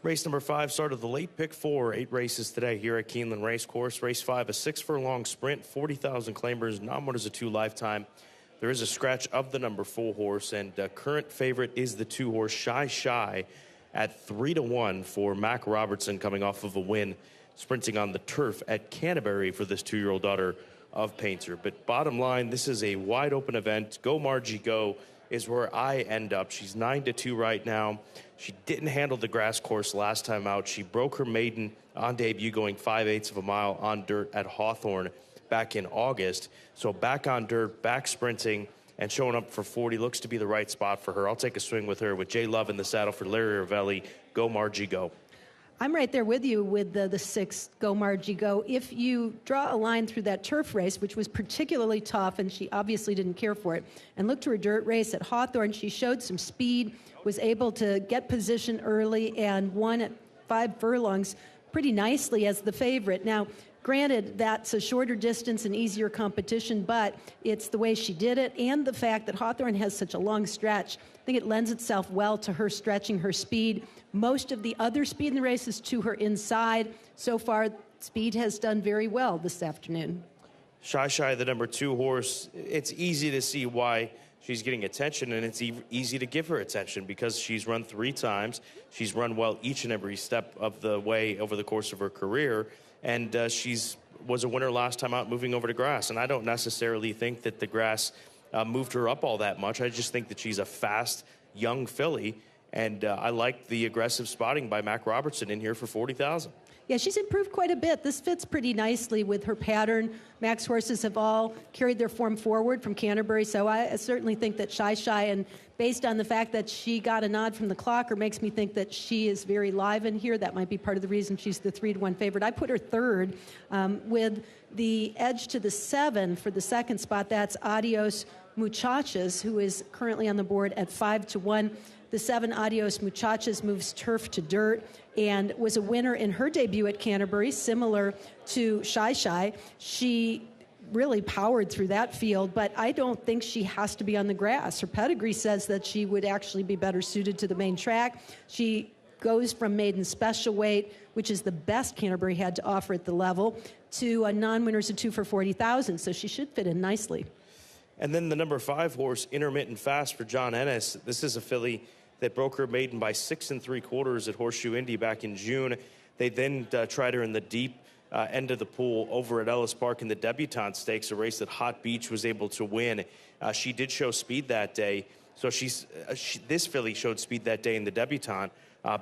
Race number 5 started the late pick 4, 8 races today here at Keeneland Racecourse. Race 5, a 6-furlong sprint, 40,000 claimers, non-winners of 2 lifetime. There is a scratch of the number 4 horse, and current favorite is the 2 horse Shy Shy at 3-1 for Mac Robertson, coming off of a win sprinting on the turf at Canterbury for this 2-year-old daughter of Painter. But bottom line, this is a wide open event. Go Margie Go is where I end up. She's 9-2 right now. She didn't handle the grass course last time out. She broke her maiden on debut going 5/8 of a mile on dirt at Hawthorne back in August. So back on dirt, back sprinting, and showing up for 40 looks to be the right spot for her. I'll take a swing with her with Jay Love in the saddle for Larry Ravelli. Go Margie Go. I'm right there with you with the 6, Go Margie Go. If you draw a line through that turf race, which was particularly tough, and she obviously didn't care for it, and look to her dirt race at Hawthorne, she showed some speed, was able to get position early, and won at 5 furlongs pretty nicely as the favorite. Now, granted, that's a shorter distance and easier competition, but it's the way she did it and the fact that Hawthorne has such a long stretch. I think it lends itself well to her stretching her speed. Most of the other speed in the race is to her inside. So far, speed has done very well this afternoon. Shy Shy, the number 2 horse, it's easy to see why she's getting attention, and it's easy to give her attention because she's run 3 times. She's run well each and every step of the way over the course of her career, and she's was a winner last time out moving over to grass. And I don't necessarily think that the grass moved her up all that much. I just think that she's a fast, young filly, and I like the aggressive spotting by Mac Robertson in here for 40,000. Yeah, she's improved quite a bit. This fits pretty nicely with her pattern. Mac's horses have all carried their form forward from Canterbury, so I certainly think that Shy Shy, and based on the fact that she got a nod from the clocker, makes me think that she is very live in here. That might be part of the reason she's the 3-1 favorite. I put her third with the edge to the 7 for the second spot. That's Adios Muchachas, who is currently on the board at 5-1. The 7, Adios Muchachas, moves turf to dirt and was a winner in her debut at Canterbury, similar to Shy Shy. She really powered through that field, but I don't think she has to be on the grass. Her pedigree says that she would actually be better suited to the main track. She goes from maiden special weight, which is the best Canterbury had to offer at the level, to a non-winners of 2 for 40,000, so she should fit in nicely. And then the number 5 horse, Intermittent Fast for John Ennis. This is a filly that broke her maiden by 6 3/4 at Horseshoe Indy back in June. They then tried her in the deep end of the pool over at Ellis Park in the Debutante Stakes, a race that Hot Beach was able to win. She did show speed that day. So this filly showed speed that day in the Debutante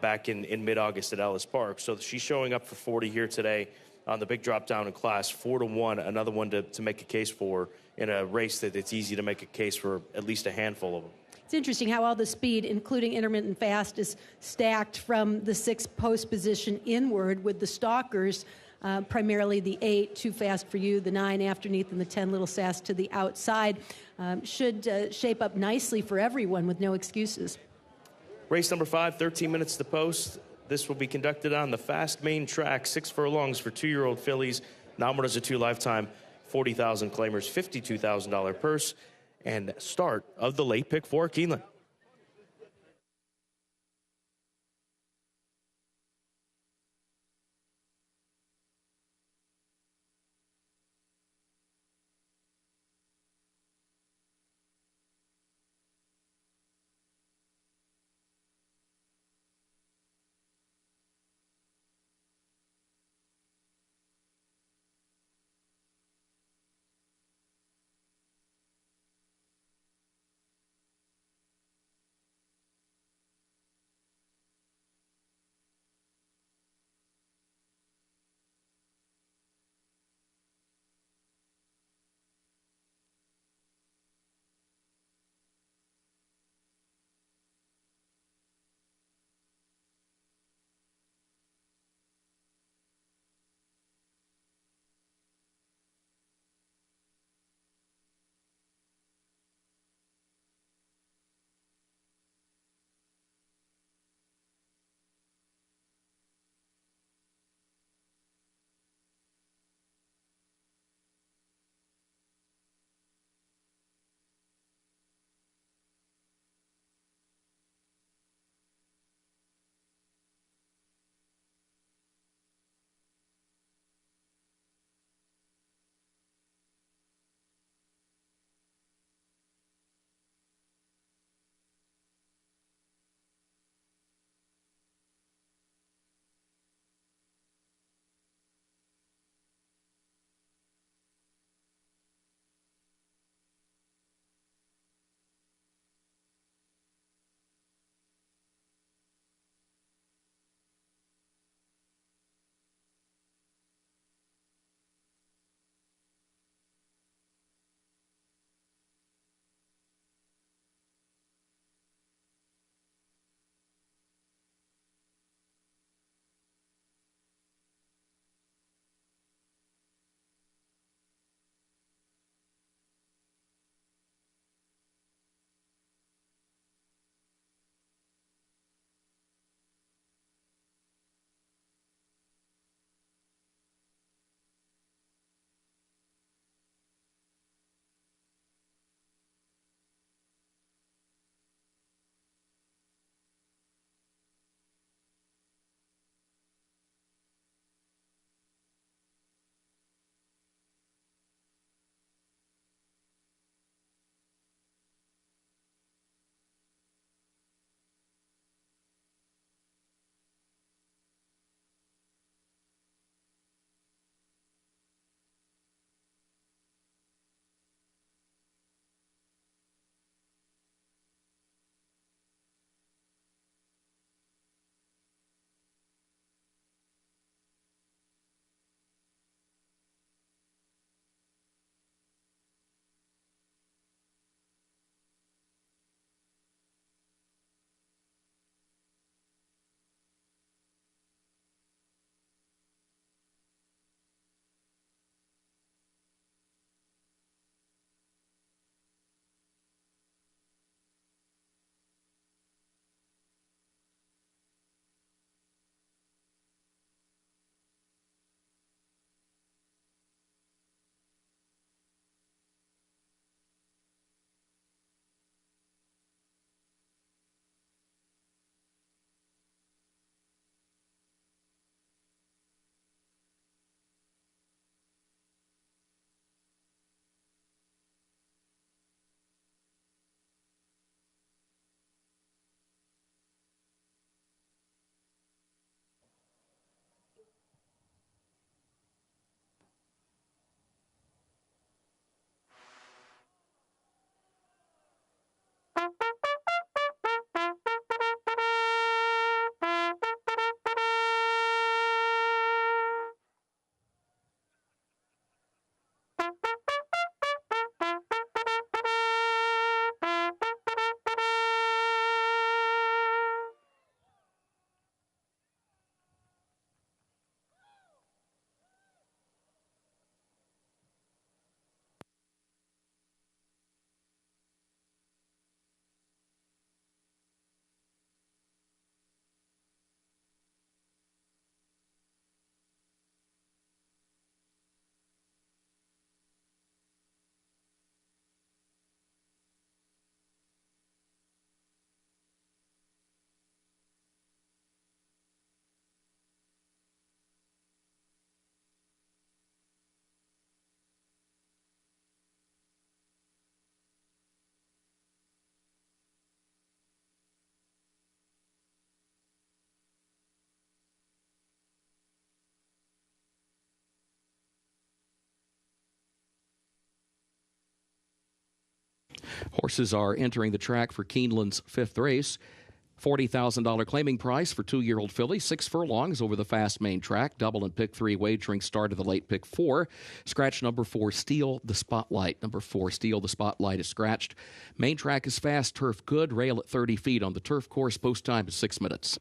back in mid-August at Ellis Park. So she's showing up for 40 here today on the big drop down in class, 4-1, another one to make a case for in a race that it's easy to make a case for at least a handful of them. It's interesting how all the speed, including Intermittent Fast, is stacked from the 6 post position inward, with the stalkers, primarily the 8, Too Fast for You, the 9 Afterneath, and the 10 Little Sass to the outside. Should shape up nicely for everyone with no excuses. Race number 5, 13 minutes to post. This will be conducted on the fast main track, 6 furlongs for 2-year-old fillies, non-winners of 2 lifetime, 40,000 claimers, $52,000 purse, and start of the late pick 4 Keeneland. Horses are entering the track for Keeneland's 5th race. $40,000 claiming price for 2-year-old filly, 6 furlongs over the fast main track. Double and pick 3 wagering start of the late pick 4. Scratch number 4, Steal the Spotlight. Number 4, Steal the Spotlight is scratched. Main track is fast, turf good, rail at 30 feet on the turf course. Post time is 6 minutes.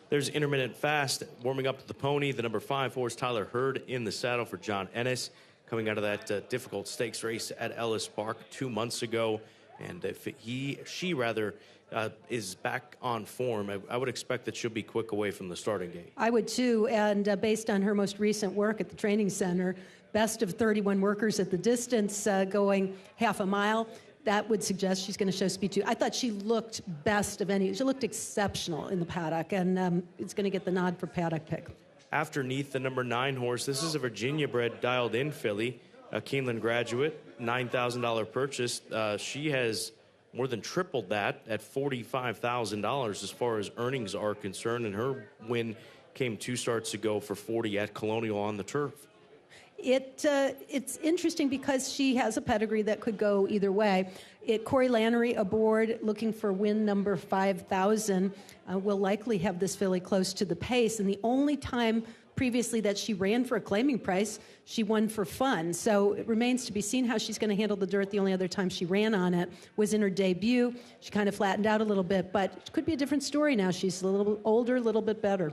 There's intermittent fast warming up to the pony. The number 5 horse, Tyler Hurd, in the saddle for John Ennis, coming out of that difficult stakes race at Ellis Park 2 months ago. And if she is back on form, I would expect that she'll be quick away from the starting gate. I would too, and based on her most recent work at the training center, best of 31 workers at the distance, going half a mile, that would suggest she's going to show speed too. I thought she looked best of any. She looked exceptional in the paddock, and it's going to get the nod for paddock pick. Afterneath the number 9 horse, this is a Virginia-bred dialed-in filly, a Keeneland graduate, $9,000 purchase. She has more than tripled that at $45,000 as far as earnings are concerned, and her win came 2 starts ago for $40 at Colonial on the turf. It's interesting because she has a pedigree that could go either way. Corey Lannery aboard, looking for win number 5,000, will likely have this filly close to the pace. And the only time previously that she ran for a claiming price, she won for fun. So it remains to be seen how she's going to handle the dirt. The only other time she ran on it was in her debut. She kind of flattened out a little bit, but it could be a different story now. She's a little older, a little bit better.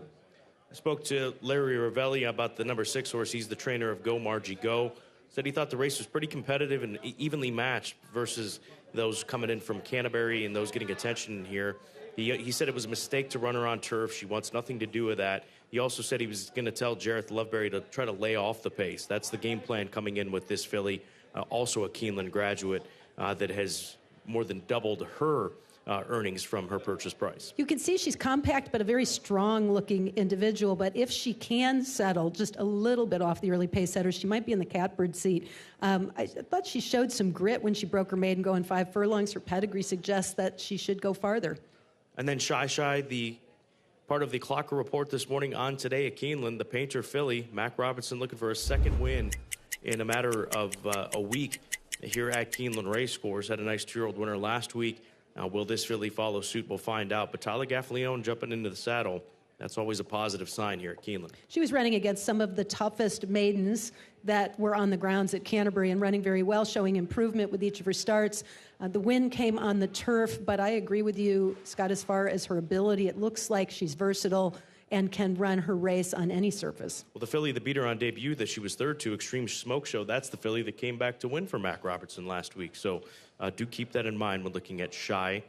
I spoke to Larry Ravelli about the number 6 horse. He's the trainer of Go Margie Go. Said he thought the race was pretty competitive and evenly matched versus those coming in from Canterbury and those getting attention here. He said it was a mistake to run her on turf. She wants nothing to do with that. He also said he was going to tell Jareth Loveberry to try to lay off the pace. That's the game plan coming in with this filly, also a Keeneland graduate that has more than doubled her earnings from her purchase price. You can see she's compact but a very strong-looking individual, but if she can settle just a little bit off the early pace setters, she might be in the catbird seat. I thought she showed some grit when she broke her maiden going 5 furlongs. Her pedigree suggests that she should go farther. And then Shy, the part of the Clocker report this morning on Today at Keeneland, the painter filly, Mac Robinson, looking for a second win in a matter of a week here at Keeneland Racecourse. Had a nice 2-year-old winner last week. Will this filly follow suit? We'll find out. But Tyler Gaffalione jumping into the saddle, that's always a positive sign here at Keeneland. She was running against some of the toughest maidens that were on the grounds at Canterbury and running very well, showing improvement with each of her starts. The win came on the turf, but I agree with you, Scott, as far as her ability. It looks like she's versatile and can run her race on any surface. Well, the filly that beat her on debut that she was third to, Extreme Smoke Show, that's the filly that came back to win for Mac Robertson last week. So do keep that in mind when looking at Shy.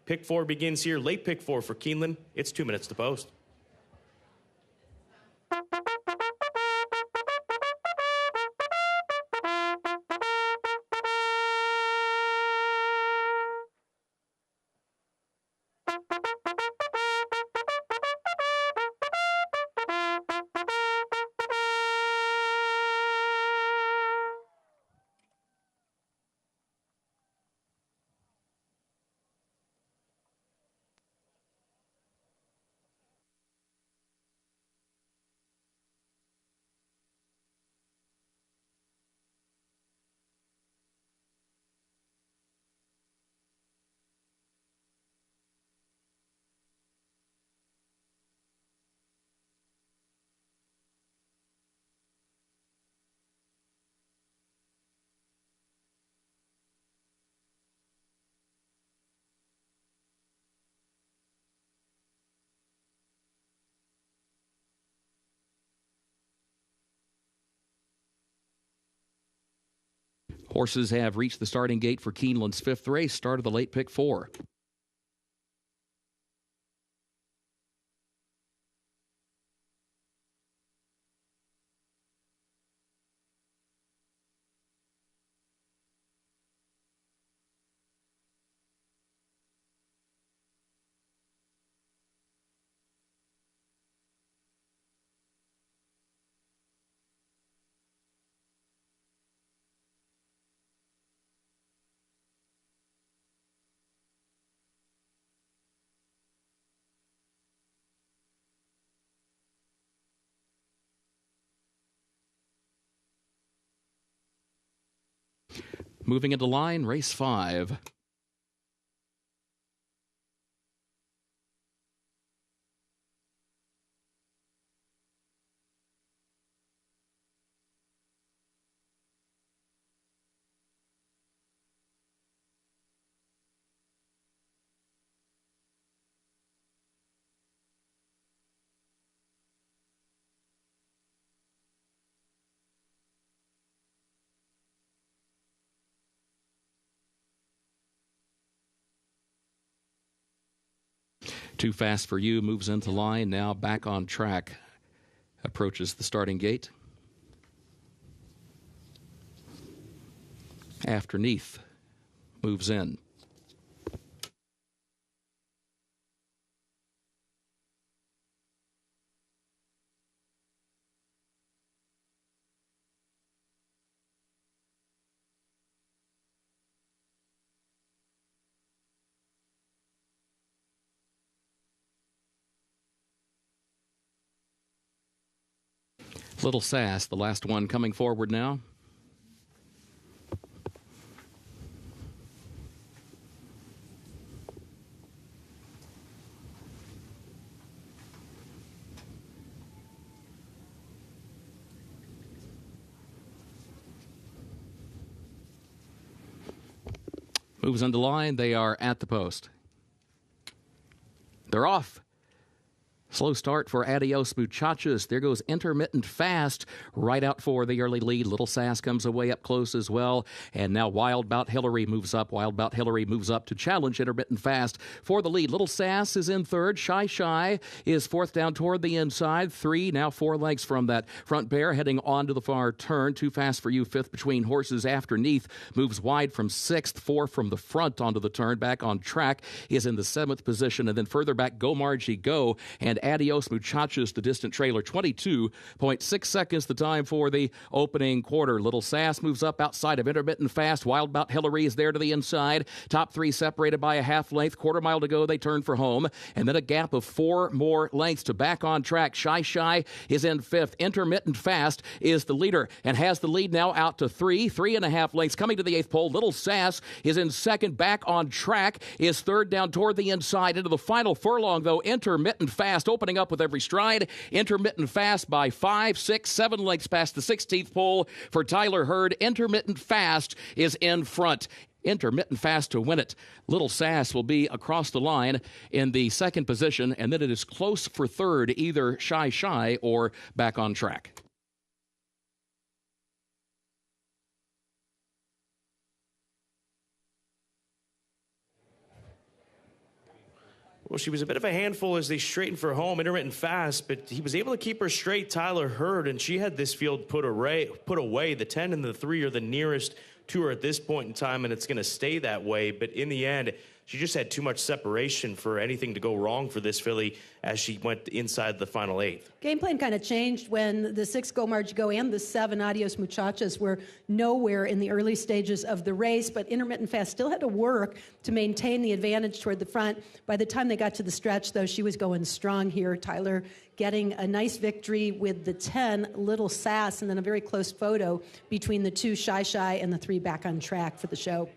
Pick 4 begins here. Late pick 4 for Keeneland. It's 2 minutes to post. Horses have reached the starting gate for Keeneland's 5th race, start of the late pick 4. Moving into line, race 5. Too Fast for You moves into line, now back on track, approaches the starting gate. Afterneath moves in. Little Sass, the last one coming forward now. Moves on the line. They are at the post. They're off. Slow start for Adios Muchachos. There goes Intermittent Fast right out for the early lead. Little Sass comes away up close as well. And now Wild Bout Hillary moves up. Wild Bout Hillary moves up to challenge Intermittent Fast for the lead. Little Sass is in third. Shy is fourth down toward the inside. 3, now 4 lengths from that front pair heading on to the far turn. Too Fast for You, fifth between horses. Afterneath moves wide from sixth. 4 from the front onto the turn. Back on track is in the 7th position. And then further back, Go Margie Go. And Adios Muchachos, the distant trailer. 22.6 seconds the time for the opening quarter. Little Sass moves up outside of Intermittent Fast. Wild Bout Hillary is there to the inside. Top 3 separated by a half length. Quarter mile to go. They turn for home. And then a gap of 4 more lengths to back on track. Shy is in 5th. Intermittent Fast is the leader and has the lead now out to 3.5 lengths. Coming to the 8th pole. Little Sass is in 2nd. Back on track is 3rd down toward the inside. Into the final furlong, though, Intermittent Fast opening up with every stride. Intermittent Fast by 5, 6, 7 lengths past the 16th pole for Tyler Hurd. Intermittent Fast is in front. Intermittent Fast to win it. Little Sass will be across the line in the second position, and then it is close for third, either Shy Shy or Back on Track. Well, she was a bit of a handful as they straightened for home, Intermittent Fast, but he was able to keep her straight, Tyler Hurd, and she had this field put away. The 10 and the 3 are the nearest to her at this point in time, and it's going to stay that way. But in the end, she just had too much separation for anything to go wrong for this filly as she went inside the final 8th. Game plan kind of changed when the 6 Go Marge Go and the 7 Adios Muchachas were nowhere in the early stages of the race, but Intermittent Fast still had to work to maintain the advantage toward the front. By the time they got to the stretch, though, she was going strong here. Tyler getting a nice victory with the 10 Little Sass, and then a very close photo between the 2 Shy Shy and the 3 Back on Track for the show.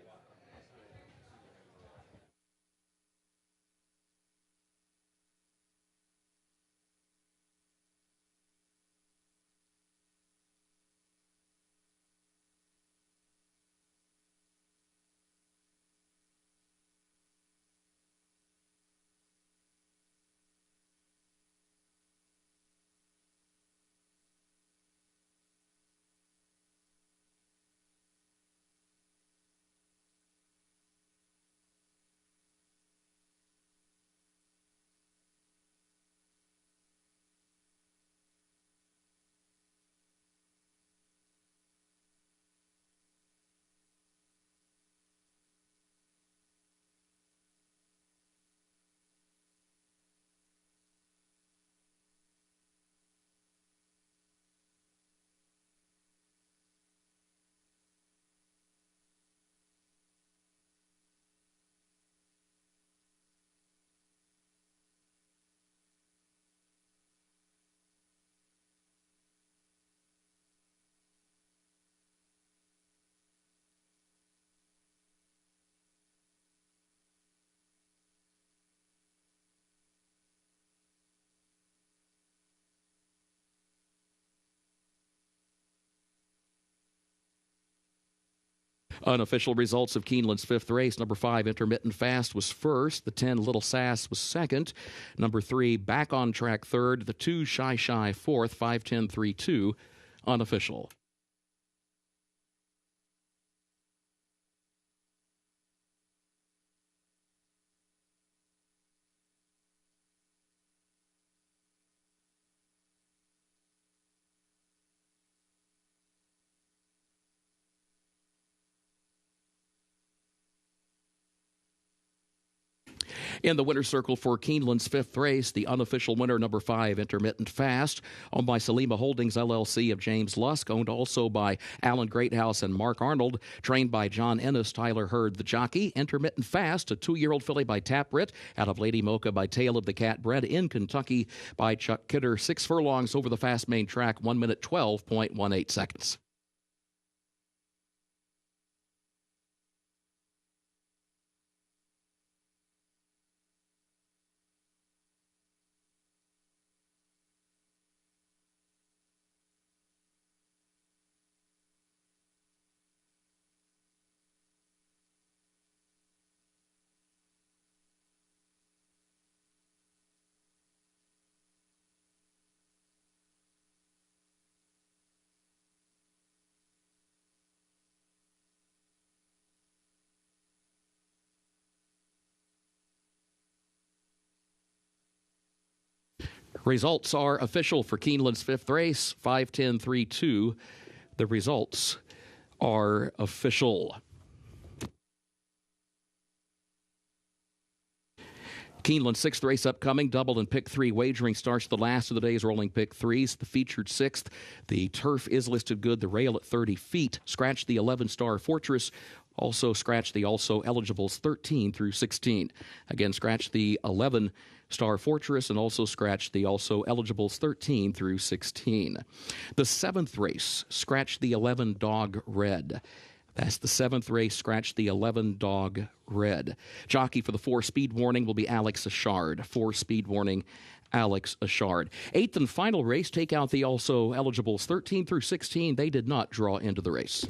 Unofficial results of Keeneland's 5th race. Number 5, Intermittent Fast, was first. The 10, Little Sass, was second. Number 3, Back on Track, third. The 2, Shy Shy, fourth. 5-10-3-2, unofficial. In the winner's circle for Keeneland's 5th race, the unofficial winner, number 5, Intermittent Fast, owned by Salima Holdings, LLC of James Lusk, owned also by Alan Greathouse and Mark Arnold, trained by John Ennis, Tyler Hurd, the jockey. Intermittent Fast, a 2-year-old filly by Taprit, out of Lady Mocha by Tale of the Cat, bred in Kentucky by Chuck Kidder. 6 furlongs over the fast main track, 1 minute 12.18 seconds. Results are official for Keeneland's 5th race, 5-10-3-2. The results are official. Keeneland's 6th race upcoming, double and pick 3 wagering starts the last of the day's rolling pick 3s. The featured 6th, the turf is listed good, the rail at 30 feet. Scratch the 11-star Fortress. Also scratch the also eligibles 13 through 16. Again, scratch the 11-star Fortress and also scratch the also eligibles 13 through 16. The 7th race, scratch the 11 Dog Red. That's the 7th race, scratch the 11 Dog Red. Jockey for the 4 Speed Warning will be Alex Ashard. 4 Speed Warning, Alex Ashard. 8th and final race, take out the also eligibles 13 through 16. They did not draw into the race.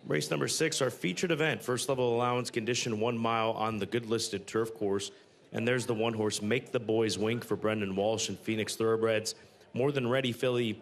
Race number 6, our featured event, first level allowance condition, 1 mile on the good listed turf course. And there's the one horse, Make the Boys Wink, for Brendan Walsh and Phoenix Thoroughbreds. More Than Ready filly,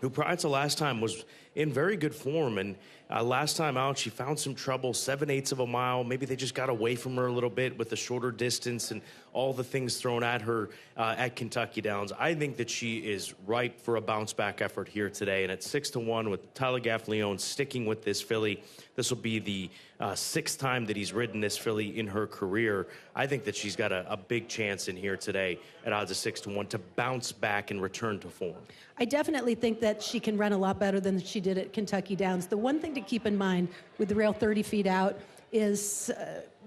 who prior to last time was in very good form. And last time out, she found some trouble, 7/8 of a mile. Maybe they just got away from her a little bit with the shorter distance and all the things thrown at her at Kentucky Downs. I think that she is ripe for a bounce-back effort here today. And at 6-1 with Tyler Gaffleone sticking with this filly, this will be the 6th time that he's ridden this filly in her career. I think that she's got a big chance in here today at odds of 6-1 to bounce back and return to form. I definitely think that she can run a lot better than she did at Kentucky Downs. The one thing to keep in mind with the rail 30 feet out is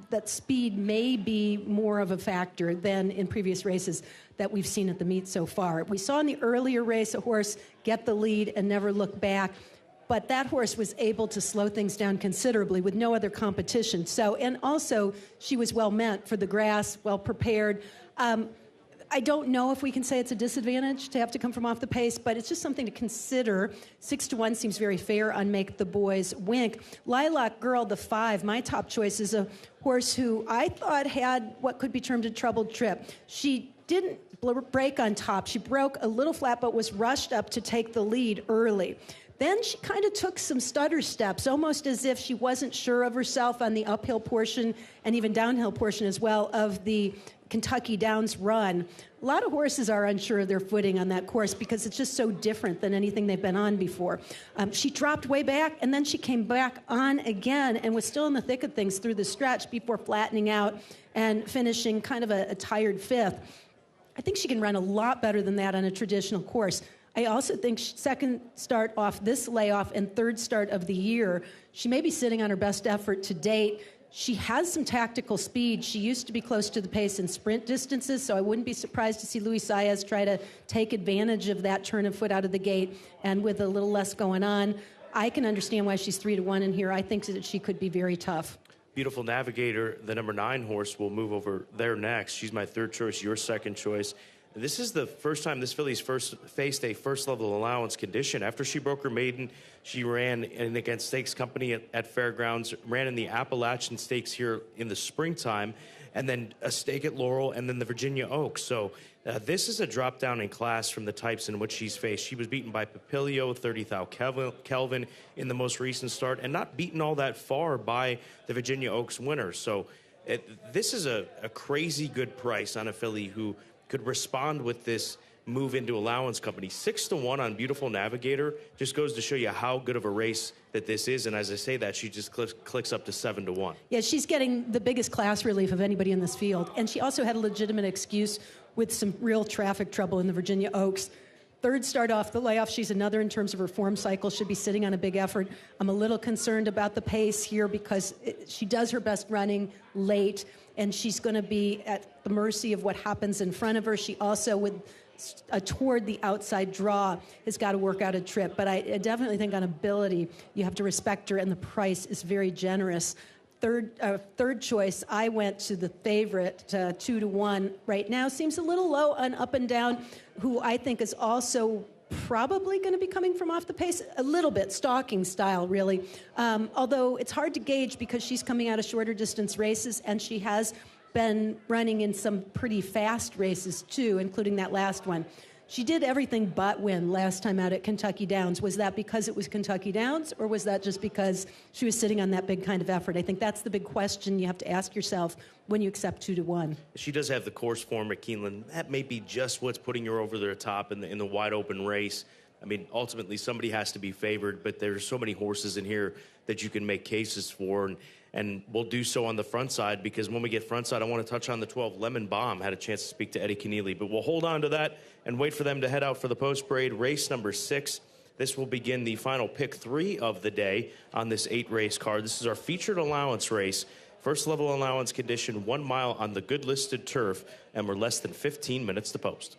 that speed may be more of a factor than in previous races that we've seen at the meet so far. We saw in the earlier race a horse get the lead and never look back, but that horse was able to slow things down considerably with no other competition. So, and also she was well meant for the grass, well prepared. I don't know if we can say it's a disadvantage to have to come from off the pace, but it's just something to consider. 6-1 seems very fair on Make the Boys Wink. Lilac Girl, the 5, my top choice, is a horse who I thought had what could be termed a troubled trip. She didn't break on top. She broke a little flat, but was rushed up to take the lead early. Then she kind of took some stutter steps, almost as if she wasn't sure of herself on the uphill portion and even downhill portion as well of the Kentucky Downs run. A lot of horses are unsure of their footing on that course because it's just so different than anything they've been on before. She dropped way back, and then she came back on again and was still in the thick of things through the stretch before flattening out and finishing kind of a tired 5th. I think she can run a lot better than that on a traditional course. I also think second start off this layoff and third start of the year, she may be sitting on her best effort to date. She has some tactical speed. She used to be close to the pace in sprint distances, so I wouldn't be surprised to see Luis Saez try to take advantage of that turn of foot out of the gate. And with a little less going on, I can understand why she's 3-1 in here. I think that she could be very tough. Beautiful Navigator, the number 9 horse, will move over there next. She's my 3rd choice, your 2nd choice. This is the first time this filly's faced a first-level allowance condition. After she broke her maiden, she ran in against Stakes Company at Fairgrounds, ran in the Appalachian Stakes here in the springtime, and then a stake at Laurel, and then the Virginia Oaks. So this is a drop down in class from the types in which she's faced. She was beaten by Papilio, 30 Thou Kelvin in the most recent start, and not beaten all that far by the Virginia Oaks winner. So this is a crazy good price on a filly who could respond with this move into allowance company. 6-1 on Beautiful Navigator just goes to show you how good of a race that this is. And as I say that, she just clicks up to 7-1. Yeah, she's getting the biggest class relief of anybody in this field. And she also had a legitimate excuse with some real traffic trouble in the Virginia Oaks. 3rd start off the layoff. She's another in terms of her form cycle. Should be sitting on a big effort. I'm a little concerned about the pace here because she does her best running late, and she's going to be at the mercy of what happens in front of her. She also, with toward the outside draw, has got to work out a trip. But I definitely think on ability, you have to respect her, and the price is very generous. Third choice, I went to the favorite, 2-1 right now. Seems a little low on Up and Down, who I think is also probably going to be coming from off the pace, a little bit, stalking style, really. Although it's hard to gauge because she's coming out of shorter distance races, and she has been running in some pretty fast races, too, including that last one. She did everything but win last time out at Kentucky Downs. Was that because it was Kentucky Downs, or was that just because she was sitting on that big kind of effort? I think that's the big question you have to ask yourself when you accept 2-1. She does have the course form at Keeneland. That may be just what's putting her over the top in the wide open race. I mean, ultimately, somebody has to be favored, but there's so many horses in here that you can make cases for, and we'll do so on the front side, because when we get front side, I want to touch on the 12 Lemon Bomb. Had a chance to speak to Eddie Keneally, but we'll hold on to that and wait for them to head out for the post-parade. Race number 6. This will begin the final pick 3 of the day on this 8-race card. This is our featured allowance race. First level allowance condition, 1 mile on the good listed turf, and we're less than 15 minutes to post.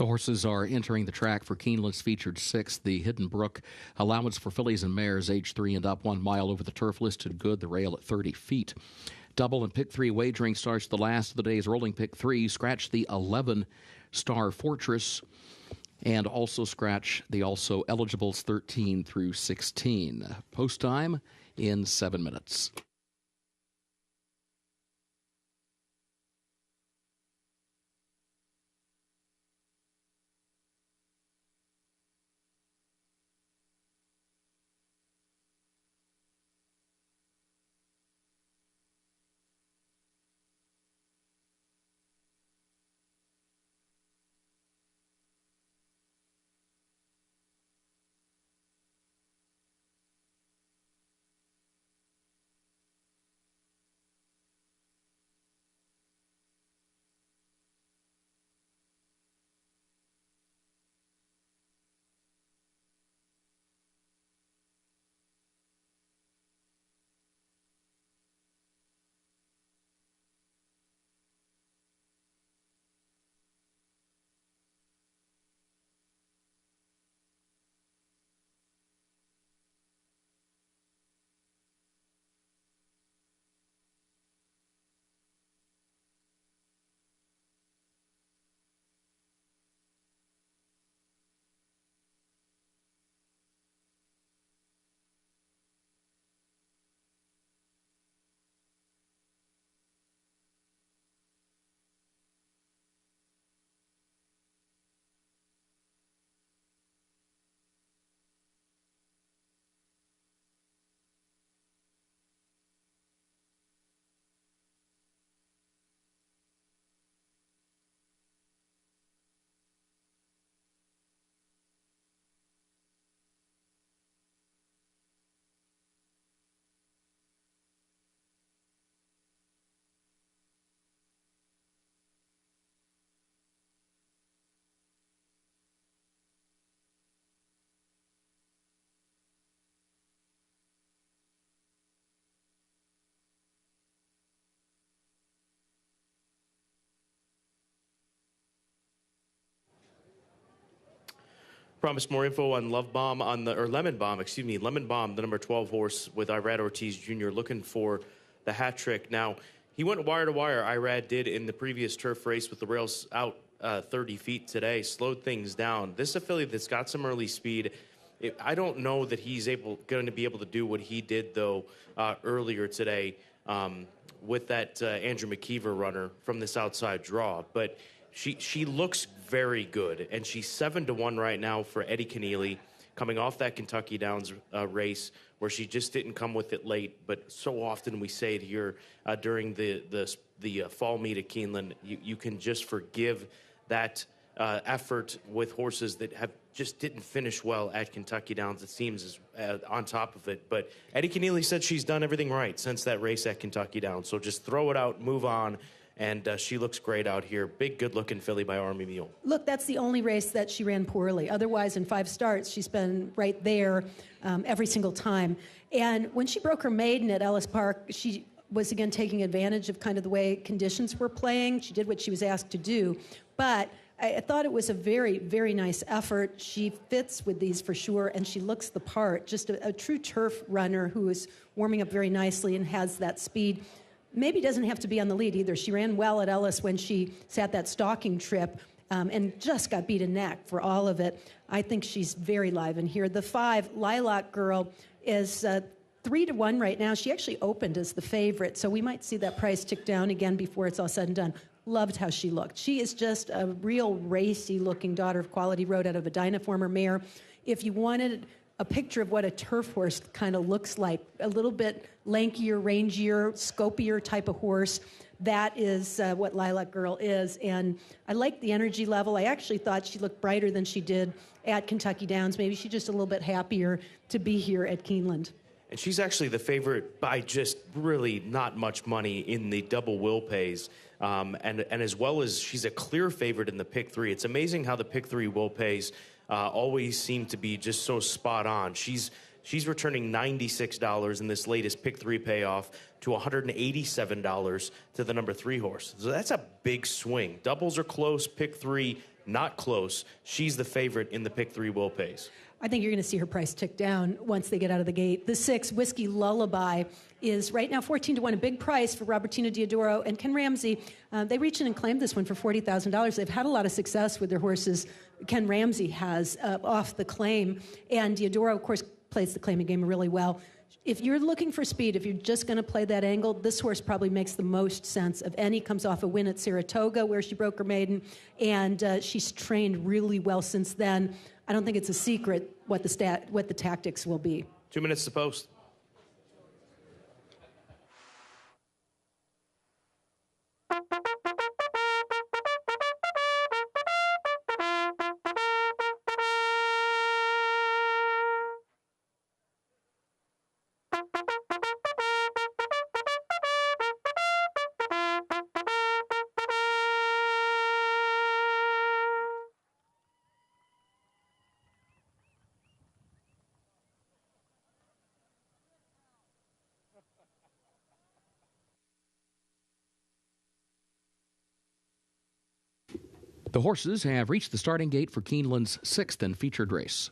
The horses are entering the track for Keeneland's featured 6th, the Hidden Brook. Allowance for fillies and mares age 3 and up, 1 mile over the turf, listed good, the rail at 30 feet. Double and pick 3 wagering starts the last of the day's rolling pick 3. Scratch the 11 Star Fortress and also scratch the also eligibles 13 through 16. Post time in 7 minutes. Promised more info on Lemon Bomb, the number 12 horse with Irad Ortiz Jr. looking for the hat trick. Now, he went wire to wire. Irad did in the previous turf race with the rails out 30 feet today, slowed things down. This affiliate that's got some early speed. I don't know that he's going to be able to do what he did, though, earlier today with that Andrew McKeever runner from this outside draw. But she looks very good, and she's 7-1 right now for Eddie Keneally, coming off that Kentucky Downs race where she just didn't come with it late. But so often we say it here during the fall meet at Keeneland, you can just forgive that effort with horses that just didn't finish well at Kentucky Downs. It seems on top of it. But Eddie Keneally said she's done everything right since that race at Kentucky Downs. So just throw it out, move on. And she looks great out here. Big, good-looking filly by Army Mule. Look, that's the only race that she ran poorly. Otherwise, in 5 starts, she's been right there every single time. And when she broke her maiden at Ellis Park, she was, again, taking advantage of kind of the way conditions were playing. She did what she was asked to do. But I thought it was a very, very nice effort. She fits with these for sure, and she looks the part. Just a true turf runner who is warming up very nicely and has that speed. Maybe doesn't have to be on the lead either. She ran well at Ellis when she sat that stalking trip and just got beat a neck for all of it. I think she's very live in here. The 5, Lilac Girl, is 3-1 right now. She actually opened as the favorite, so we might see that price tick down again before it's all said and done. Loved how she looked. She is just a real racy-looking daughter of Quality Road out of Edina, former mare. If you wanted a picture of what a turf horse kind of looks like, a little bit lankier, rangier, scopier type of horse, that is what Lilac Girl is. And I like the energy level. I actually thought she looked brighter than she did at Kentucky Downs. Maybe she's just a little bit happier to be here at Keeneland. And she's actually the favorite by just really not much money in the double will pays. And as well as she's a clear favorite in the pick 3. It's amazing how the pick 3 will pays always seem to be just so spot on. She's returning $96 in this latest pick 3 payoff to $187 to the number 3 horse. So that's a big swing. Doubles are close, pick 3 not close. She's the favorite in the pick 3 Will Pace. I think you're going to see her price tick down once they get out of the gate. The 6, Whiskey Lullaby, is right now 14-1, a big price for Robertina Diodoro and Ken Ramsey. They reached in and claimed this one for $40,000. They've had a lot of success with their horses. Ken Ramsey has off the claim, and Diodoro, of course, plays the claiming game really well. If you're looking for speed, if you're just going to play that angle, this horse probably makes the most sense of any. Comes off a win at Saratoga where she broke her maiden, and she's trained really well since then. I don't think it's a secret what the tactics will be. 2 minutes to post. The horses have reached the starting gate for Keeneland's 6th and featured race.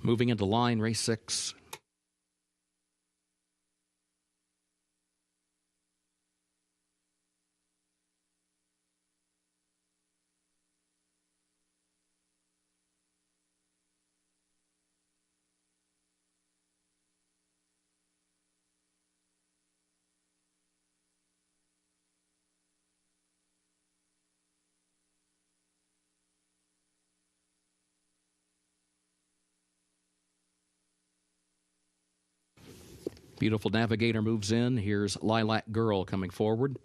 Moving into line, race 6. Beautiful Navigator moves in. Here's Lilac Girl coming forward.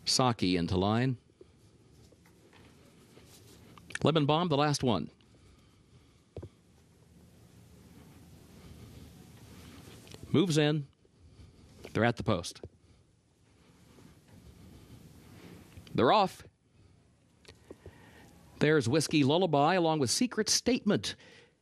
Saki into line. Lemon Bomb, the last one. Moves in. They're at the post. They're off. There's Whiskey Lullaby along with Secret Statement.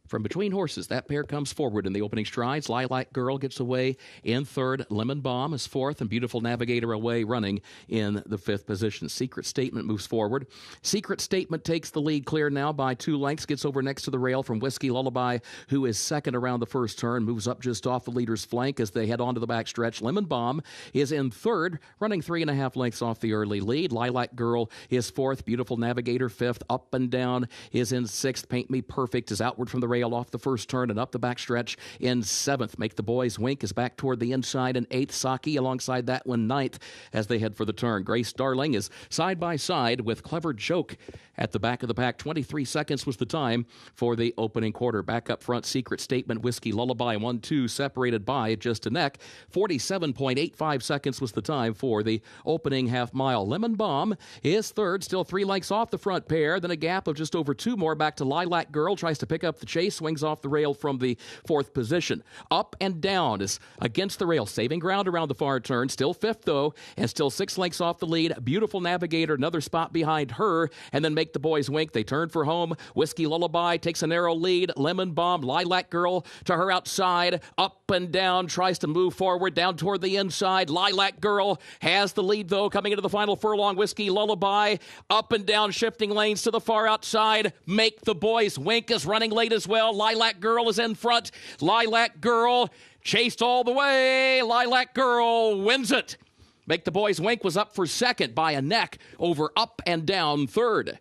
From between horses, that pair comes forward in the opening strides. Lilac Girl gets away in 3rd. Lemon Bomb is 4th, and Beautiful Navigator away running in the 5th position. Secret Statement moves forward. Secret Statement takes the lead clear now by 2 lengths, gets over next to the rail from Whiskey Lullaby, who is 2nd around the first turn, moves up just off the leader's flank as they head onto the backstretch. Lemon Bomb is in 3rd, running 3.5 lengths off the early lead. Lilac Girl is 4th. Beautiful Navigator 5th. Up and Down is in 6th. Paint Me Perfect is outward from the rail off the first turn and up the backstretch in 7th. Make the Boys Wink is back toward the inside in 8th. Saki alongside that one 9th as they head for the turn. Grace Darling is side by side with Clever Joke at the back of the pack. 23 seconds was the time for the opening quarter. Back up front, Secret Statement, Whiskey Lullaby 1-2 separated by just a neck. 47.85 seconds was the time for the opening half mile. Lemon Bomb is 3rd, still 3 lengths off the front pair. Then a gap of just over 2 more back to Lilac Girl. Tries to pick up the chase. race, swings off the rail from the 4th position. Up and Down is against the rail, saving ground around the far turn. Still 5th, though, and still 6 lengths off the lead. Beautiful Navigator, another spot behind her, and then Make the Boys Wink. They turn for home. Whiskey Lullaby takes a narrow lead. Lemon Bomb, Lilac Girl to her outside. Up and Down tries to move forward, down toward the inside. Lilac Girl has the lead, though, coming into the final furlong. Whiskey Lullaby, Up and Down, shifting lanes to the far outside. Make the Boys Wink is running late as well. Lilac Girl is in front. Lilac Girl chased all the way. Lilac Girl wins it. Make the Boys Wink was up for 2nd by a neck over Up and Down 3rd.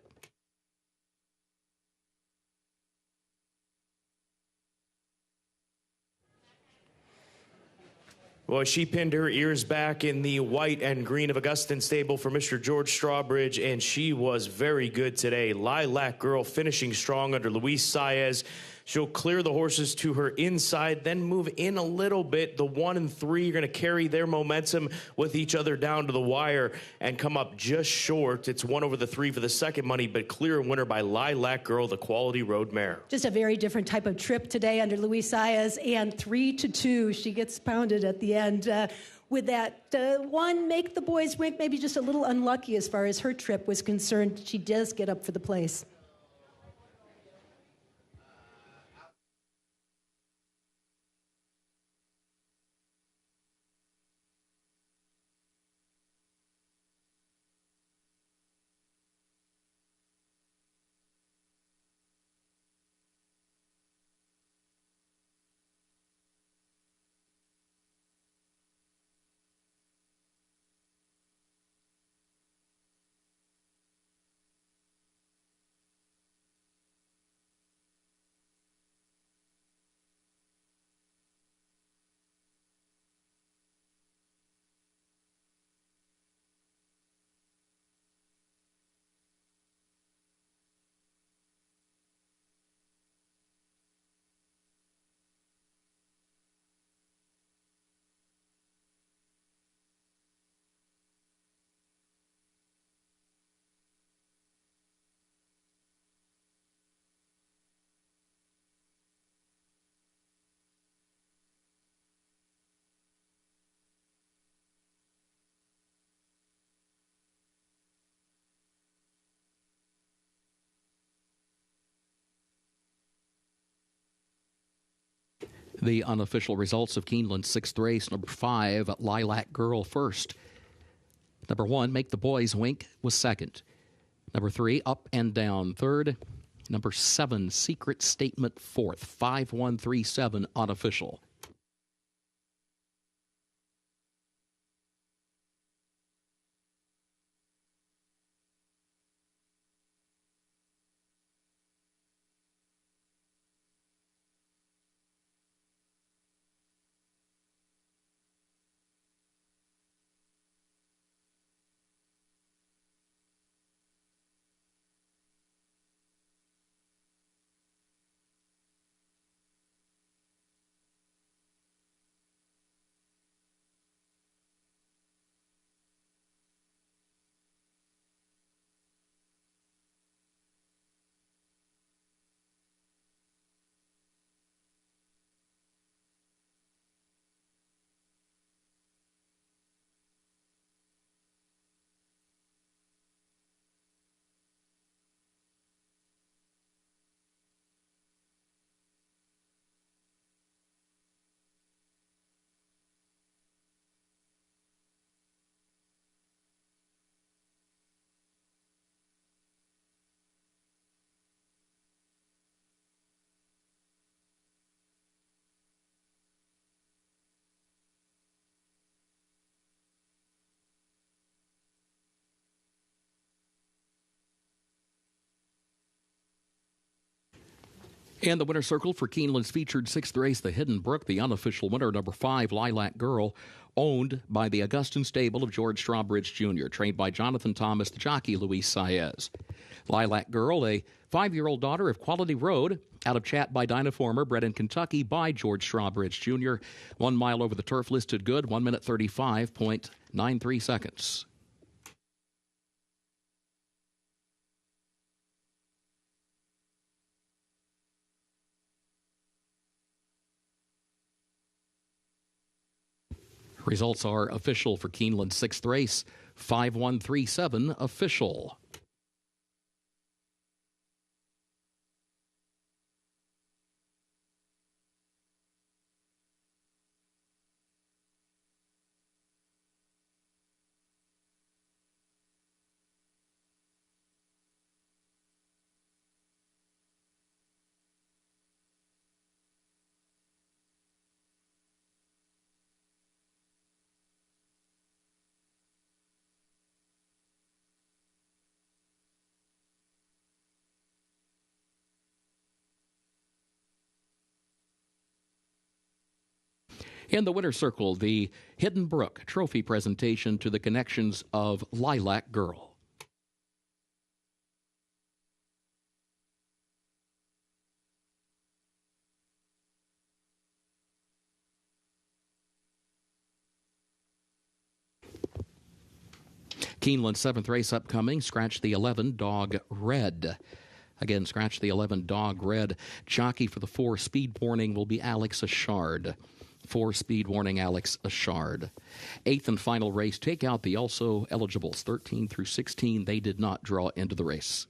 Well, she pinned her ears back in the white and green of Augustin stable for Mr. George Strawbridge, and she was very good today. Lilac Girl finishing strong under Luis Saez. She'll clear the horses to her inside, then move in a little bit. The 1 and 3 are going to carry their momentum with each other down to the wire and come up just short. It's 1 over the 3 for the second money, but clear winner by Lilac Girl, the quality road mare. Just a very different type of trip today under Luis Saez, and 3-2. She gets pounded at the end. With that one, Make the Boys Wink, maybe just a little unlucky as far as her trip was concerned. She does get up for the place. The unofficial results of Keeneland's 6th race, number 5, Lilac Girl first. Number 1, Make the Boys Wink, was second. Number 3, Up and Down third. Number 7, Secret Statement fourth. 5137 unofficial. And the winner circle for Keeneland's featured 6th race, the Hidden Brook, the unofficial winner, number 5, Lilac Girl, owned by the Augustin stable of George Strawbridge Jr., trained by Jonathan Thomas, the jockey Luis Saez. Lilac Girl, a 5-year-old daughter of Quality Road, out of Chat by Dynaformer, bred in Kentucky by George Strawbridge Jr., 1 mile over the turf, listed good, 1 minute 35.93 seconds. Results are official for Keeneland's 6th race, 5137 official. In the winner's circle, the Hidden Brook Trophy presentation to the connections of Lilac Girl. Keeneland's 7th race upcoming. Scratch the 11, Dog Red. Again, scratch the 11, Dog Red. Jockey for the 4, Speed Warning, will be Alex Ashard. 4, Speed Warning, Alex Ashard. 8th and final race. Take out the also eligibles, 13 through 16. They did not draw into the race.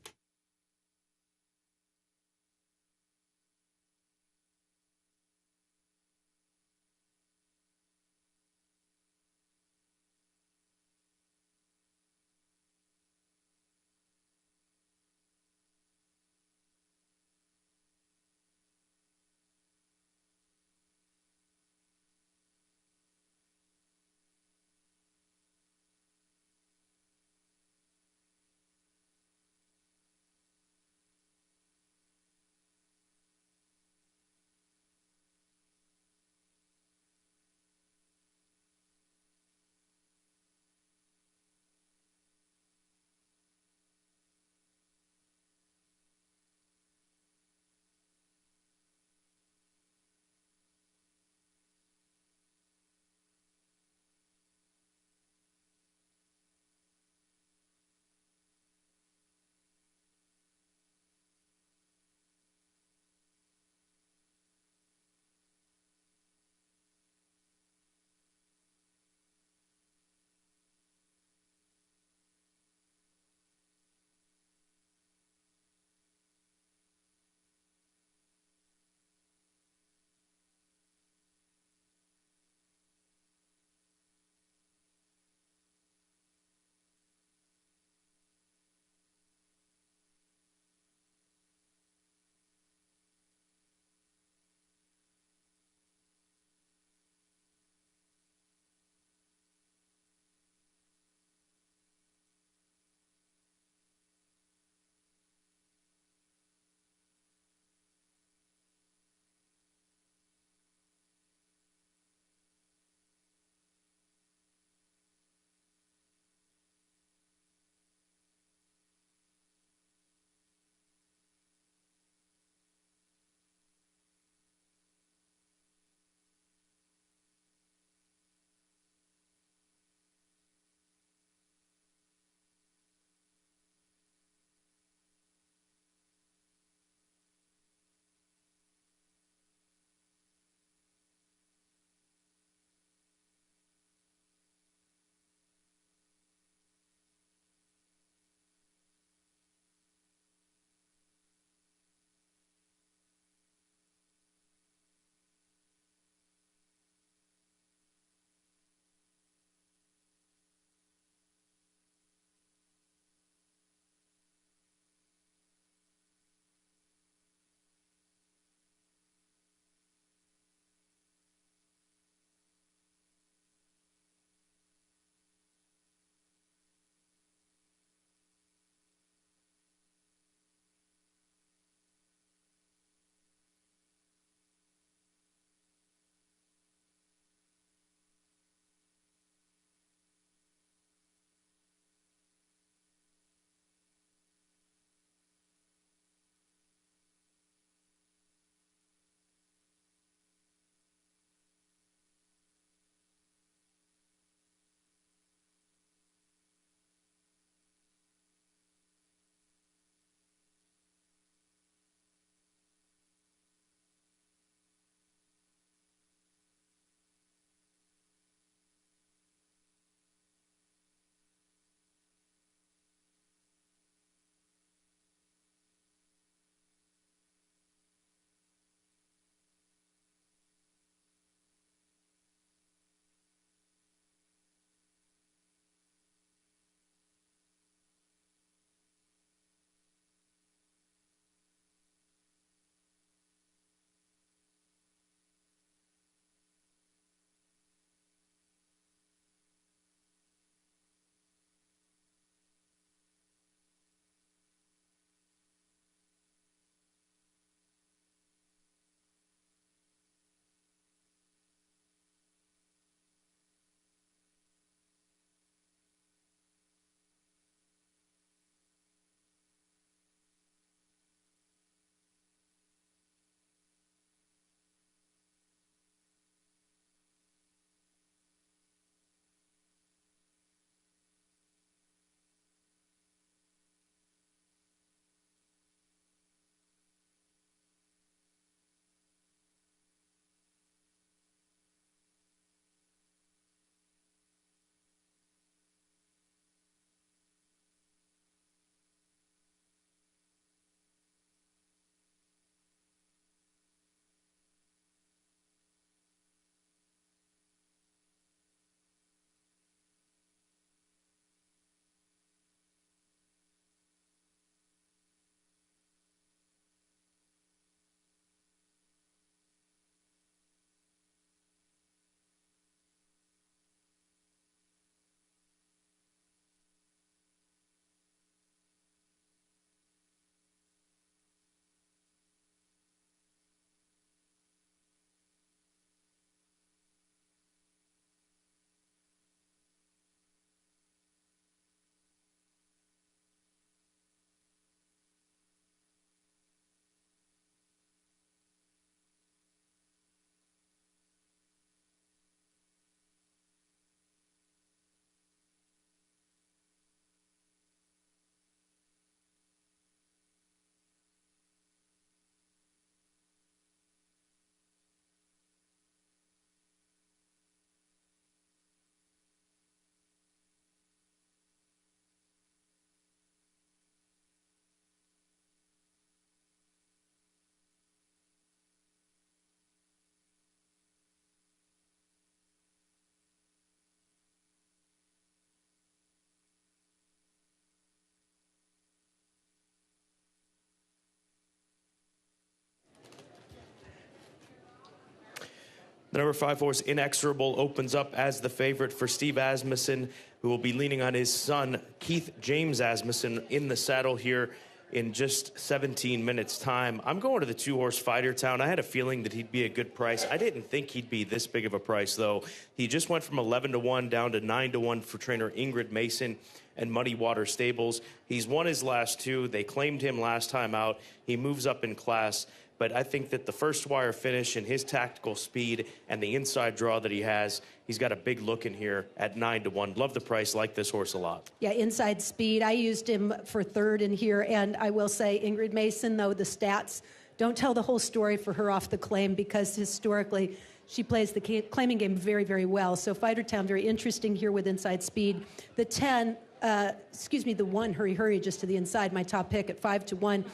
The number 5 horse, Inexorable, opens up as the favorite for Steve Asmussen, who will be leaning on his son, Keith James Asmussen, in the saddle here in just 17 minutes' time. I'm going to the 2-horse Fighter Town. I had a feeling that he'd be a good price. I didn't think he'd be this big of a price, though. He just went from 11-1 down to 9-1 for trainer Ingrid Mason and Muddy Water Stables. He's won his last 2. They claimed him last time out. He moves up in class. But I think that the first wire finish and his tactical speed and the inside draw that he has, he's got a big look in here at 9-1. Love the price, like this horse a lot. Yeah, inside speed. I used him for third in here, and I will say Ingrid Mason, though the stats don't tell the whole story for her off the claim, because historically she plays the claiming game very, very well. So Fighter Town, very interesting here with inside speed. The 1, Hurry Hurry, just to the inside, my top pick at 5-1.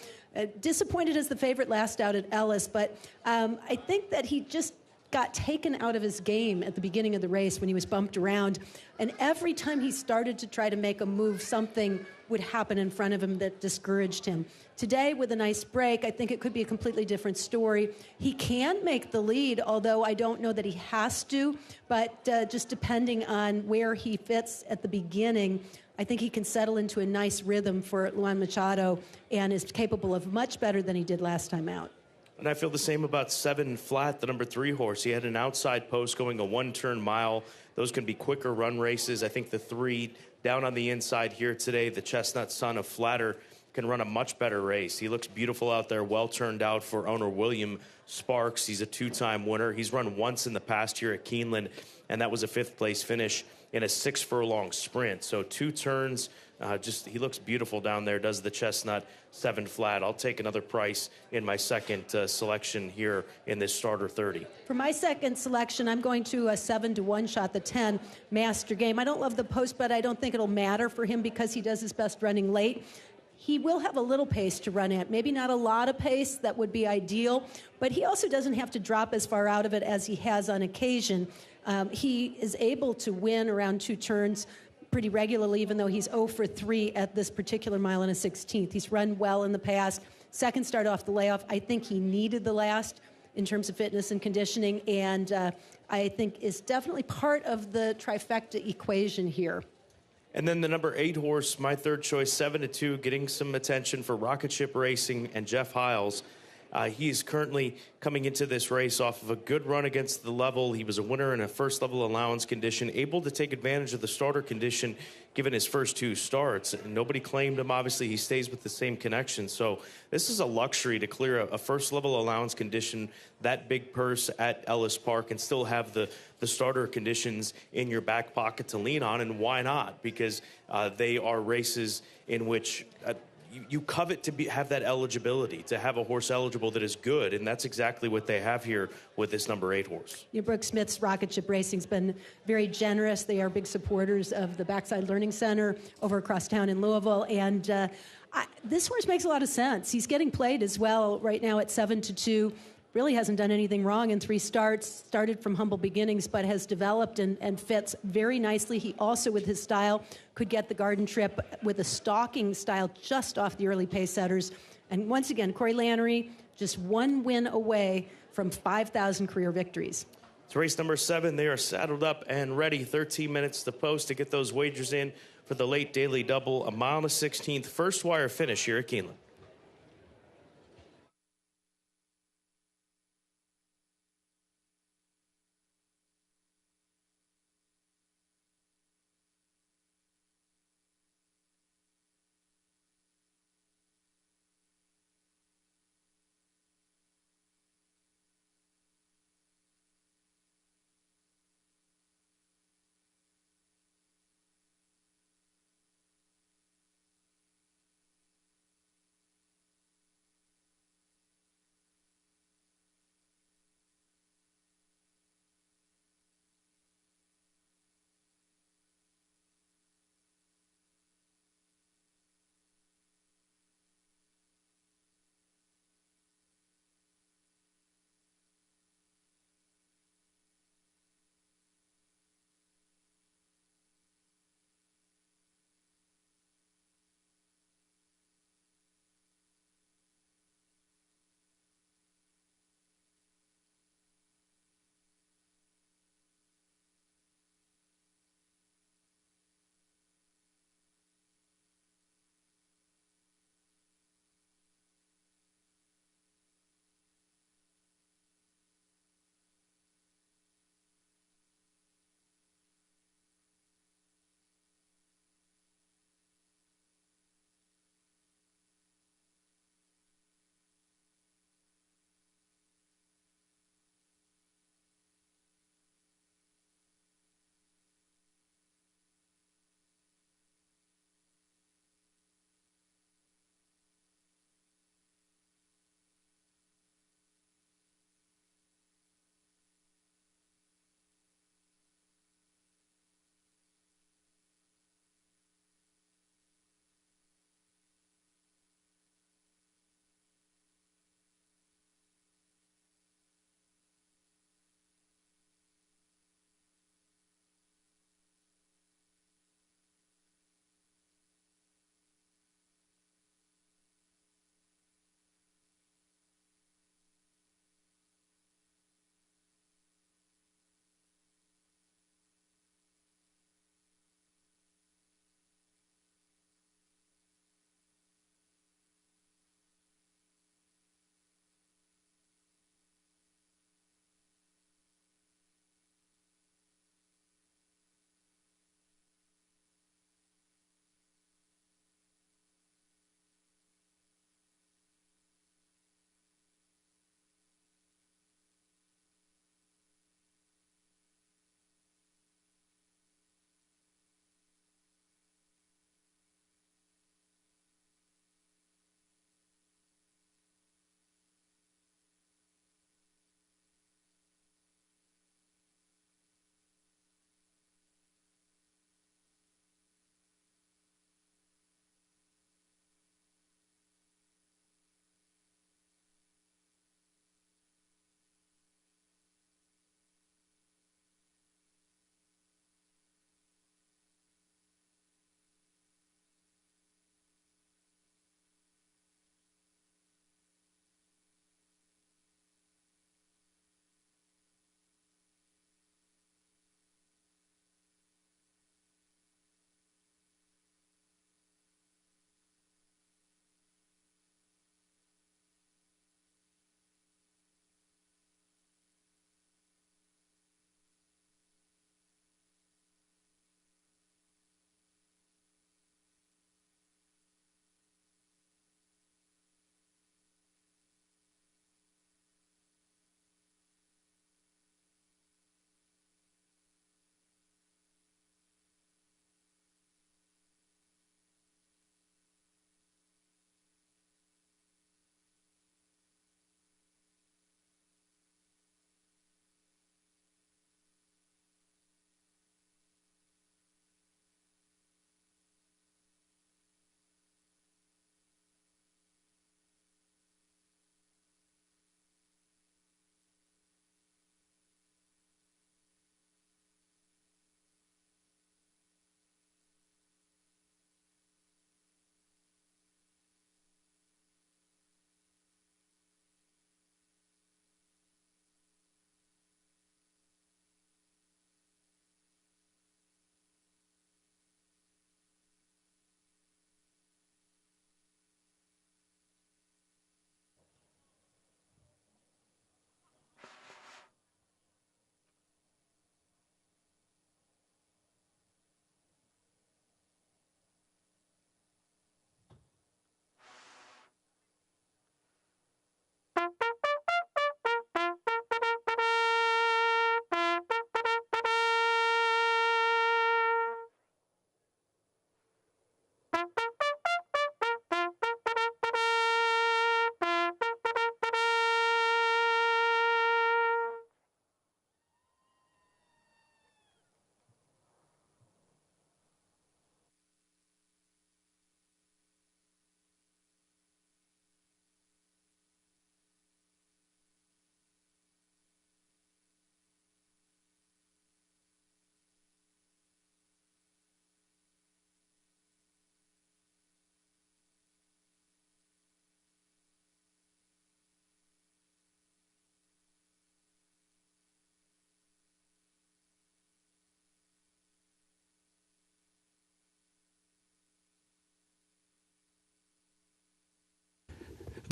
Disappointed as the favorite last out at Ellis, but I think that he just got taken out of his game at the beginning of the race when he was bumped around. And every time he started to try to make a move, something would happen in front of him that discouraged him. Today, with a nice break, I think it could be a completely different story. He can make the lead, although I don't know that he has to, but just depending on where he fits at the beginning, I think he can settle into a nice rhythm for Luan Machado and is capable of much better than he did last time out. And I feel the same about 7 Flat, the number 3 horse. He had an outside post going a 1-turn mile. Those can be quicker run races. I think the 3 down on the inside here today, the Chestnut Son of Flatter, can run a much better race. He looks beautiful out there, well turned out for owner William Sparks. He's a 2-time winner. He's run once in the past year at Keeneland, and that was a 5th-place finish in a 6-furlong sprint. So 2 turns, he looks beautiful down there, does the Chestnut 7 Flat. I'll take another price in my second selection here in this starter 30. For my second selection, I'm going to a 7-1 shot, the 10 Master Game. I don't love the post, but I don't think it'll matter for him because he does his best running late. He will have a little pace to run at, maybe not a lot of pace, that would be ideal, but he also doesn't have to drop as far out of it as he has on occasion. He is able to win around 2 turns pretty regularly, even though he's 0 for 3 at this particular mile and a 16th. He's run well in the past. Second start off the layoff, I think he needed the last in terms of fitness and conditioning, and I think is definitely part of the trifecta equation here. And then the number 8 horse, my third choice, 7-2, getting some attention for Rocket Ship Racing and Jeff Hiles. He's currently coming into this race off of a good run against the level. He was a winner in a first-level allowance condition, able to take advantage of the starter condition given his first 2 starts. And nobody claimed him. Obviously, he stays with the same connection. So this is a luxury to clear a first-level allowance condition, that big purse at Ellis Park, and still have the starter conditions in your back pocket to lean on. And why not? Because they are races in which you covet to have that eligibility, to have a horse eligible that is good, and that's exactly what they have here with this number 8 horse. Yeah, Brooke Smith's Rocket Ship Racing's been very generous. They are big supporters of the Backside Learning Center over across town in Louisville, and this horse makes a lot of sense. He's getting played as well right now at 7-2. Really hasn't done anything wrong in 3 starts, started from humble beginnings, but has developed and fits very nicely. He also, with his style, could get the Garden Trip with a stalking style just off the early pace setters. And once again, Corey Lannery, just 1 win away from 5,000 career victories. It's race number 7. They are saddled up and ready. 13 minutes to post to get those wagers in for the late daily double. A mile and a 16th, first wire finish here at Keeneland.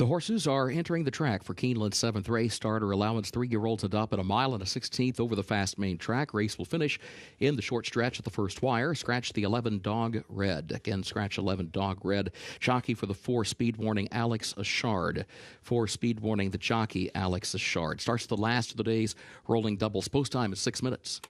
The horses are entering the track for Keeneland's 7th race. Starter allowance 3-year-olds adopt at a mile and a 16th over the fast main track. Race will finish in the short stretch at the first wire. Scratch the 11 Dog Red. Again, scratch 11 Dog Red. Jockey for the 4 Speed Warning, Alex Ashard. 4 Speed Warning, the jockey, Alex Ashard. Starts the last of the day's rolling doubles. Post time is 6 minutes.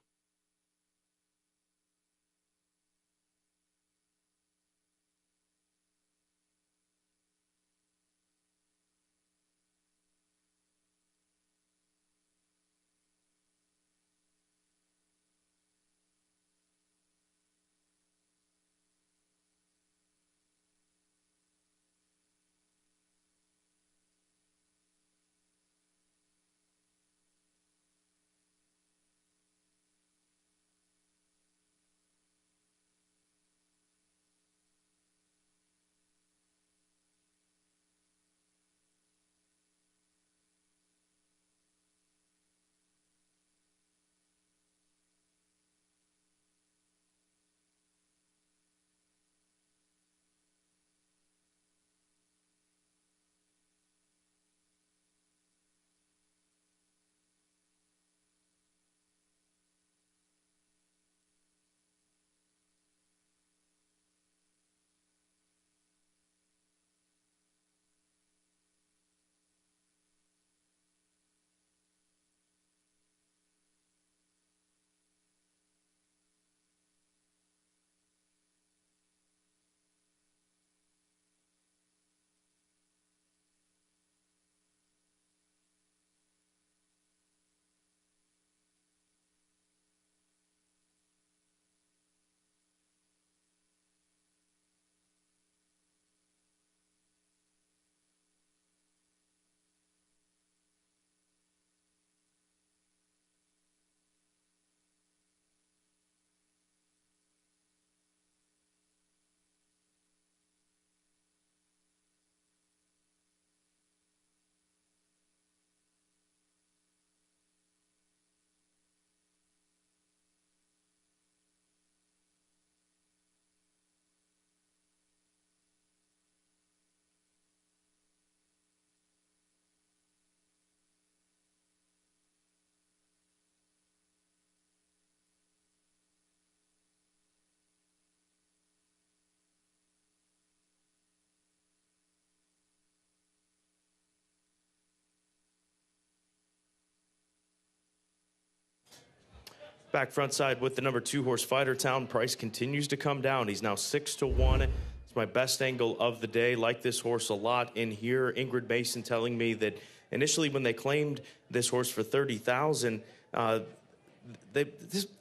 Back front side with the number 2 horse, Fighter Town. Price continues to come down. He's now 6-1. It's my best angle of the day. Like this horse a lot in here. Ingrid Mason telling me that initially when they claimed this horse for $30,000,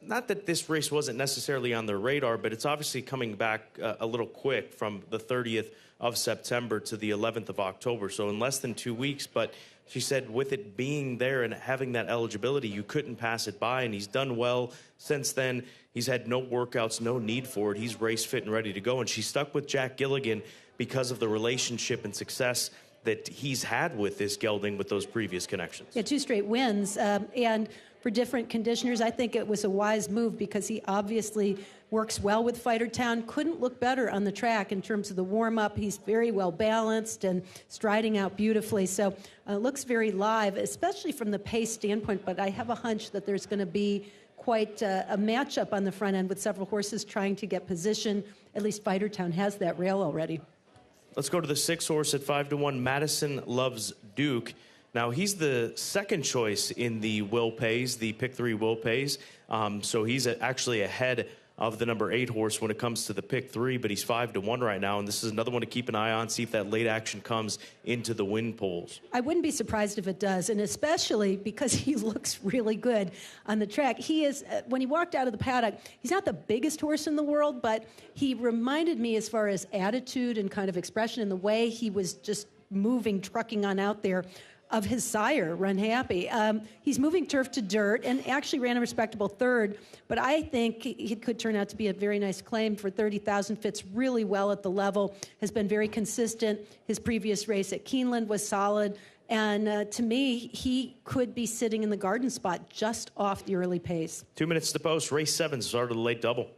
not that this race wasn't necessarily on their radar, but it's obviously coming back a little quick from the 30th of September to the 11th of October. So in less than 2 weeks, but she said with it being there and having that eligibility, you couldn't pass it by, and he's done well since then. He's had no workouts, no need for it. He's race fit and ready to go, and she stuck with Jack Gilligan because of the relationship and success that he's had with this gelding with those previous connections. Yeah, 2 straight wins, and for different conditioners, I think it was a wise move because he obviously works well with Fighter Town. Couldn't look better on the track in terms of the warm-up. He's very well balanced and striding out beautifully. So looks very live, especially from the pace standpoint. But I have a hunch that there's going to be quite a matchup on the front end with several horses trying to get position. At least Fighter Town has that rail already. Let's go to the 6 horse at 5-1. Madison Loves Duke. Now, he's the second choice in the Will Pays, the Pick 3 Will Pays. So he's actually ahead of the number 8 horse when it comes to the Pick 3, but he's 5-1 right now. And this is another one to keep an eye on, see if that late action comes into the win polls. I wouldn't be surprised if it does, and especially because he looks really good on the track. He is, when he walked out of the paddock, he's not the biggest horse in the world, but he reminded me as far as attitude and kind of expression and the way he was just moving, trucking on out there, of his sire, Run Happy. He's moving turf to dirt and actually ran a respectable 3rd, but I think he could turn out to be a very nice claim for $30,000. Fits really well at the level, has been very consistent. His previous race at Keeneland was solid, and to me, he could be sitting in the garden spot just off the early pace. 2 minutes to post. Race 7, start of the late double.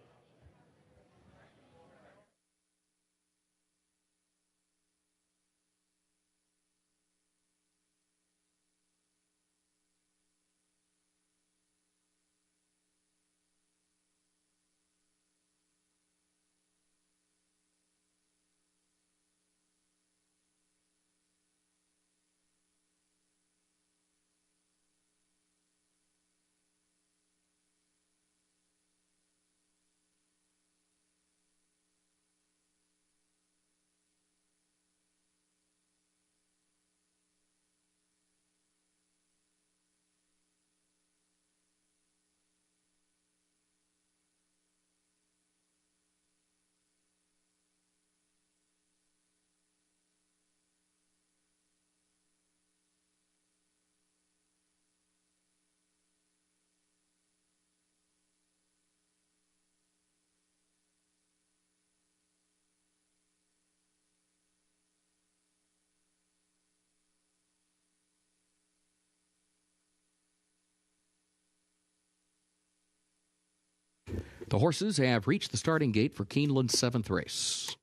The horses have reached the starting gate for Keeneland's 7th race.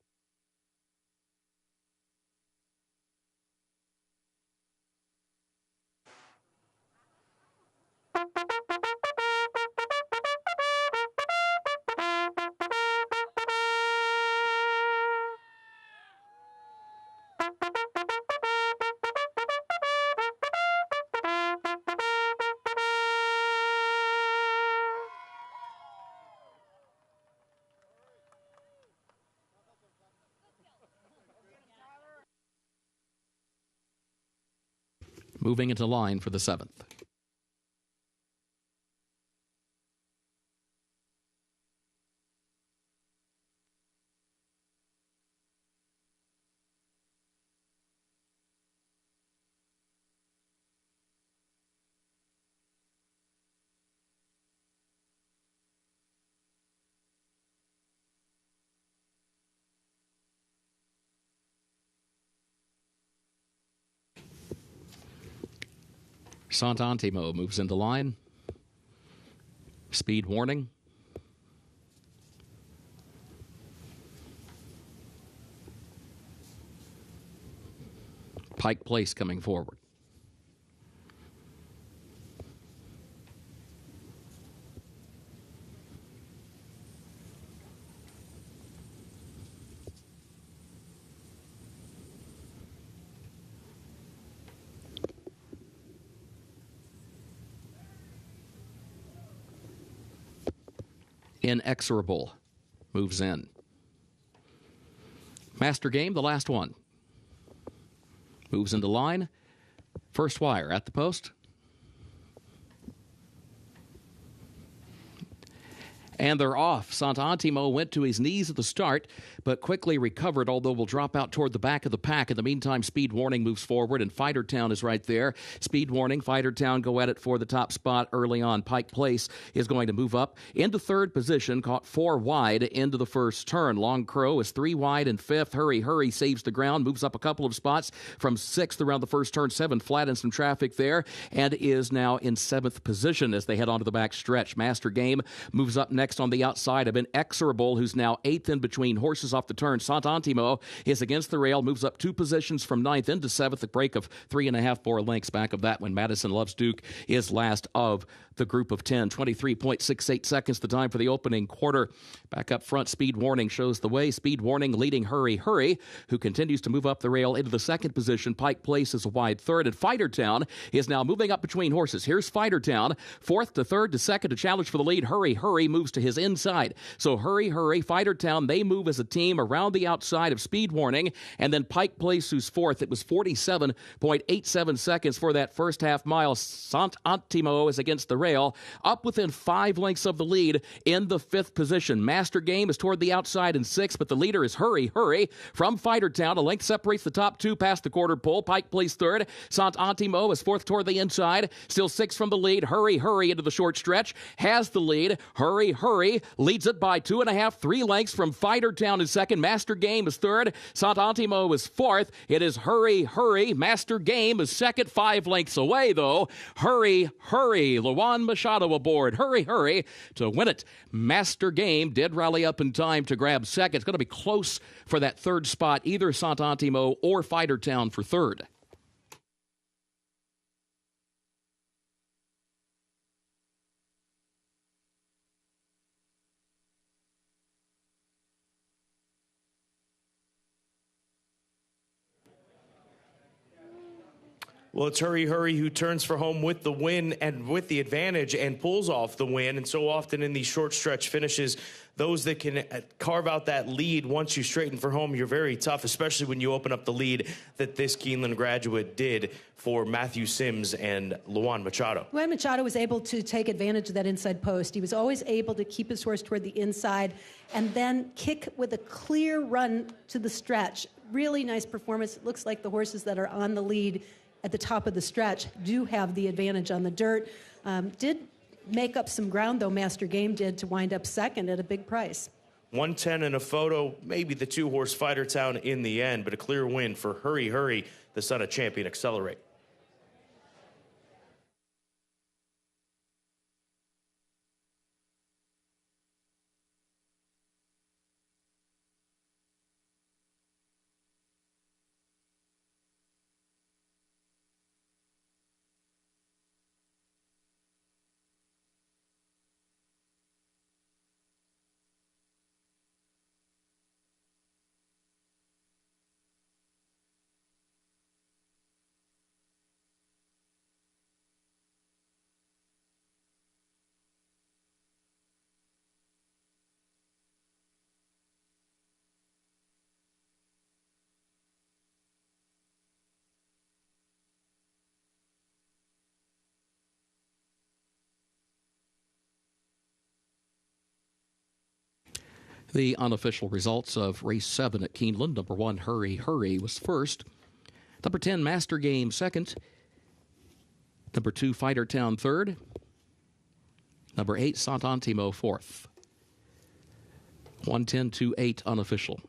Moving into line for the 7th. Sant'Antimo moves into line. Speed warning. Pike Place coming forward. Inexorable moves in. Master Game, the last one. Moves into line. First wire at the post. And they're off. Sant'Antimo went to his knees at the start, but quickly recovered, although will drop out toward the back of the pack. In the meantime, Speed Warning moves forward, and Fighter Town is right there. Speed Warning, Fighter Town go at it for the top spot early on. Pike Place is going to move up into 3rd position, caught 4 wide into the first turn. Long Crow is 3 wide in 5th. Hurry, Hurry saves the ground, moves up a couple of spots from 6th around the first turn. 7 flat in some traffic there, and is now in 7th position as they head onto the back stretch. Master Game moves up next on the outside of Inexorable, who's now 8th in between horses off the turn. Sant'Antimo is against the rail, moves up 2 positions from 9th into 7th, a break of 3.5, 4 lengths back of that when Madison Loves Duke is last of the group of 10. 23.68 seconds the time for the opening quarter. Back up front, Speed Warning shows the way. Speed Warning leading Hurry Hurry, who continues to move up the rail into the 2nd position. Pike Place is a wide 3rd, and Fighter Town is now moving up between horses. Here's Fighter Town, 4th to 3rd to 2nd to challenge for the lead. Hurry Hurry moves to his inside. So Hurry Hurry, Fighter Town, they move as a team around the outside of Speed Warning, and then Pike Place, who's 4th. It was 47.87 seconds for that first half mile. Sant'Antimo is against the rail, up within 5 lengths of the lead in the 5th position. Master Game is toward the outside in 6th, but the leader is Hurry Hurry from Fighter Town. A length separates the top 2 past the quarter pole. Pike Place 3rd. Sant'Antimo is 4th toward the inside, still 6 from the lead. Hurry Hurry into the short stretch, has the lead. Hurry Hurry leads it by 2.5, 3 lengths from Fighter Town in 2nd. Master Game is 3rd. Sant'Antimo is 4th. It is Hurry Hurry. Master Game is 2nd, 5 lengths away, though. Hurry Hurry. Luan Machado aboard. Hurry Hurry to win it. Master Game did rally up in time to grab 2nd. It's going to be close for that 3rd spot, either Sant'Antimo or Fighter Town for 3rd. Well, it's Hurry Hurry who turns for home with the win and with the advantage and pulls off the win. And so often in these short stretch finishes, those that can carve out that lead once you straighten for home, you're very tough, especially when you open up the lead that this Keeneland graduate did for Matthew Sims and Luan Machado. Luan Machado was able to take advantage of that inside post. He was always able to keep his horse toward the inside and then kick with a clear run to the stretch. Really nice performance. It looks like the horses that are on the lead at the top of the stretch do have the advantage on the dirt. Did make up some ground, though, Master Game did, to wind up 2nd at a big price. 110 in a photo, maybe the 2-horse Fighter Town in the end, but a clear win for Hurry Hurry, the son of Champion Accelerate. The unofficial results of race 7 at Keeneland. Number 1, Hurry Hurry, was first. Number 10, Master Game, second. Number 2, Fighter Town, third. Number 8, Sant'Antimo, fourth. 110-28 unofficial.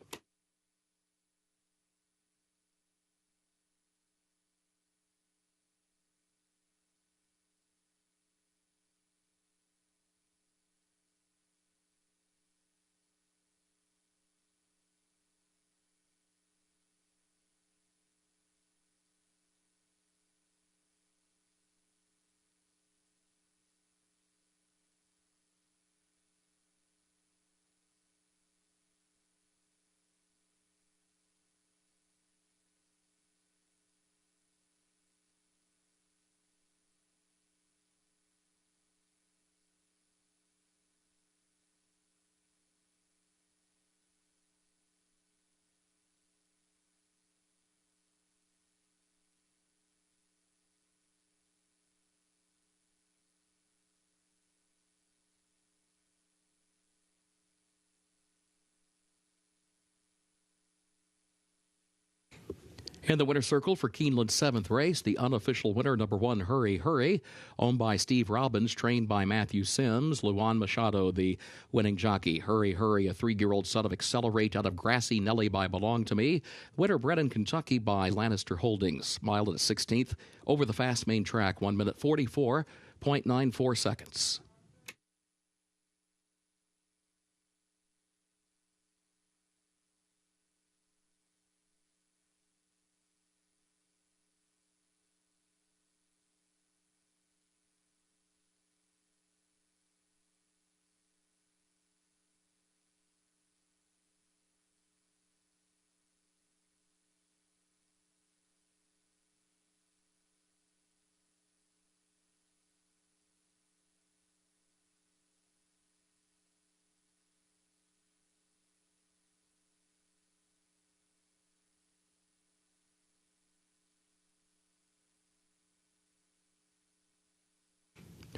In the winner's circle for Keeneland's 7th race, the unofficial winner, number 1, Hurry Hurry, owned by Steve Robbins, trained by Matthew Sims. Luan Machado, the winning jockey. Hurry Hurry, a 3-year-old son of Accelerate out of Grassy Nelly by Belong to Me. Winner bred in Kentucky by Lannister Holdings. Mile at 16th over the fast main track, 1 minute 44.94 seconds.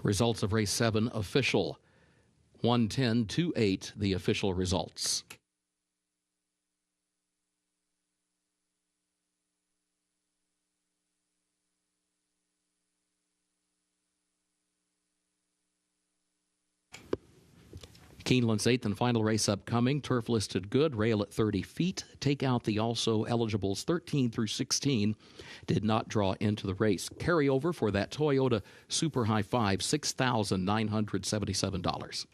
Results of race 7 official. 110-28, the official results. Keeneland's 8th and final race upcoming. Turf listed good, rail at 30 feet. Take out the also eligibles 13 through 16. Did not draw into the race. Carryover for that Toyota Super High 5, $6,977.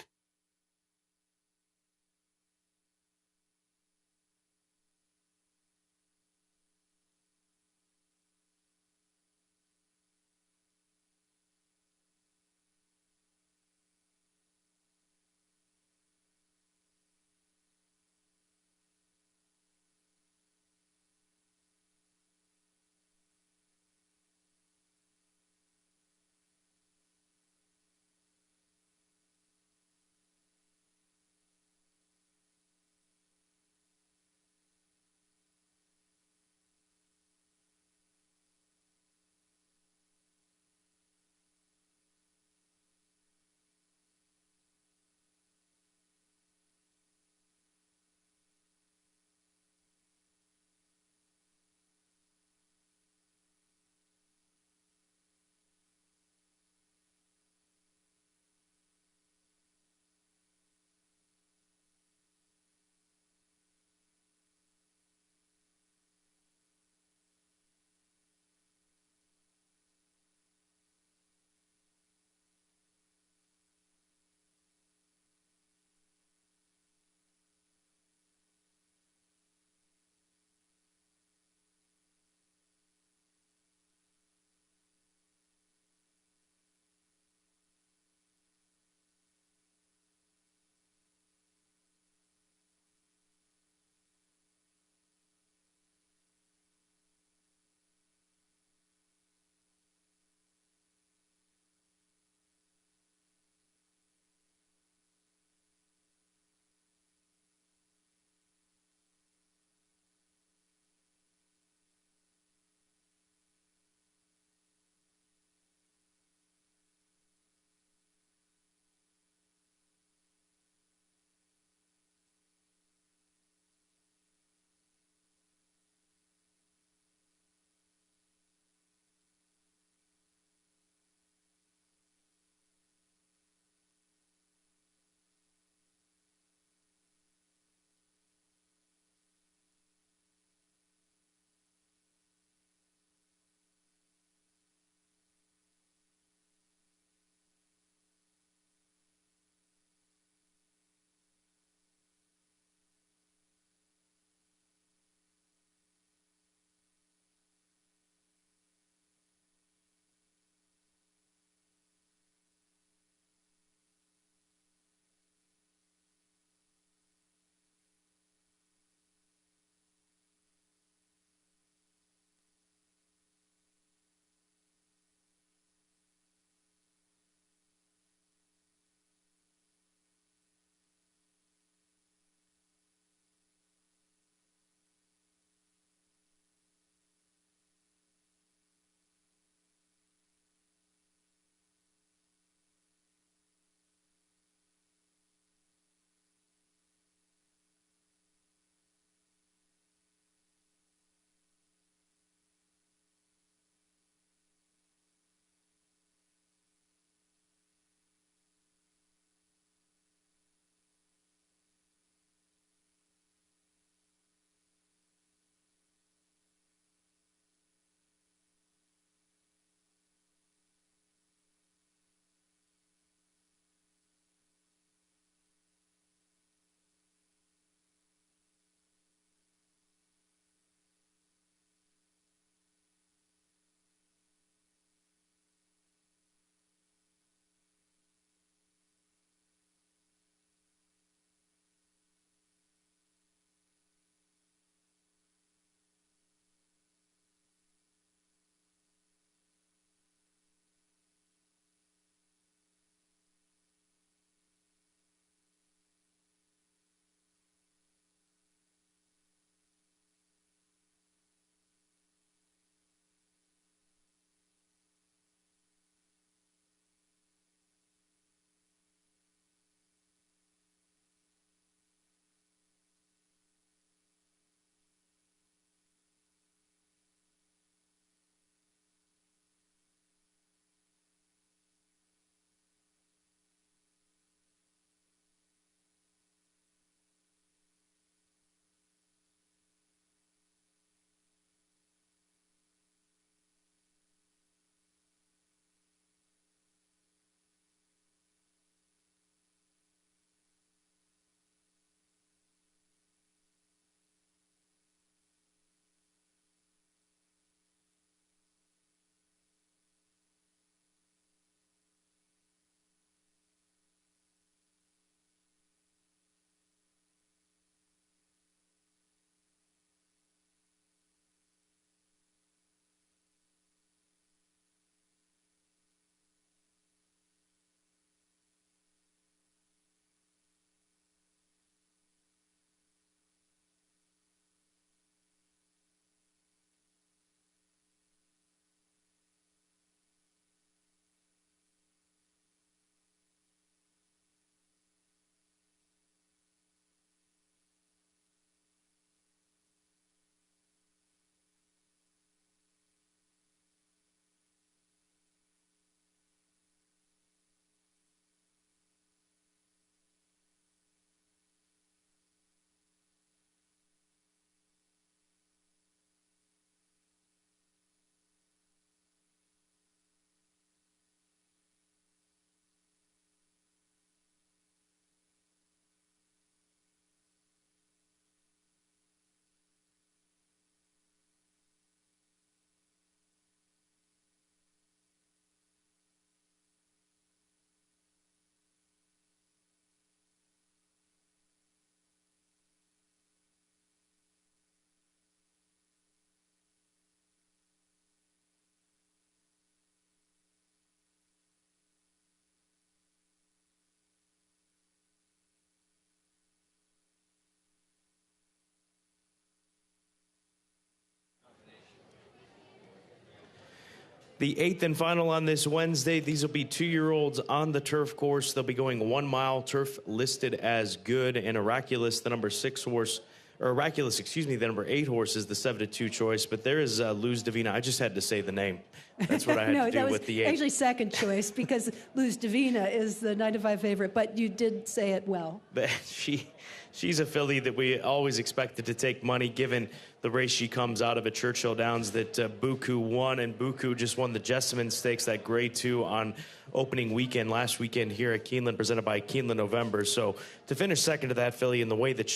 The 8th and final on this Wednesday. These will be 2-year-olds on the turf course. They'll be going 1 mile, turf listed as good, and Oraculous, the number 6 horse, or Oraculous, excuse me, the number 8 horse is the 7-2 choice. But there is Luz Divina. I just had to say the name. That's what I had to do with the 8. Actually, second choice because Luz Divina is the 9-5 favorite, but you did say it well. But she's a filly that we always expected to take money, given the race she comes out of at Churchill Downs that Buku won, and Buku just won the Jessamine Stakes, that Grade 2 on opening weekend, last weekend here at Keeneland, presented by Keeneland November. So to finish second to that filly in the way that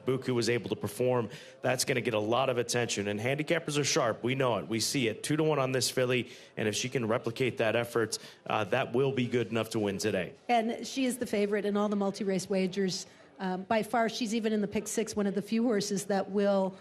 Buku was able to perform, that's going to get a lot of attention. And handicappers are sharp. We know it. We see it. 2-1 on this filly, and if she can replicate that effort, that will be good enough to win today. And she is the favorite in all the multi-race wagers. By far, she's even in the pick 6, one of the few horses that will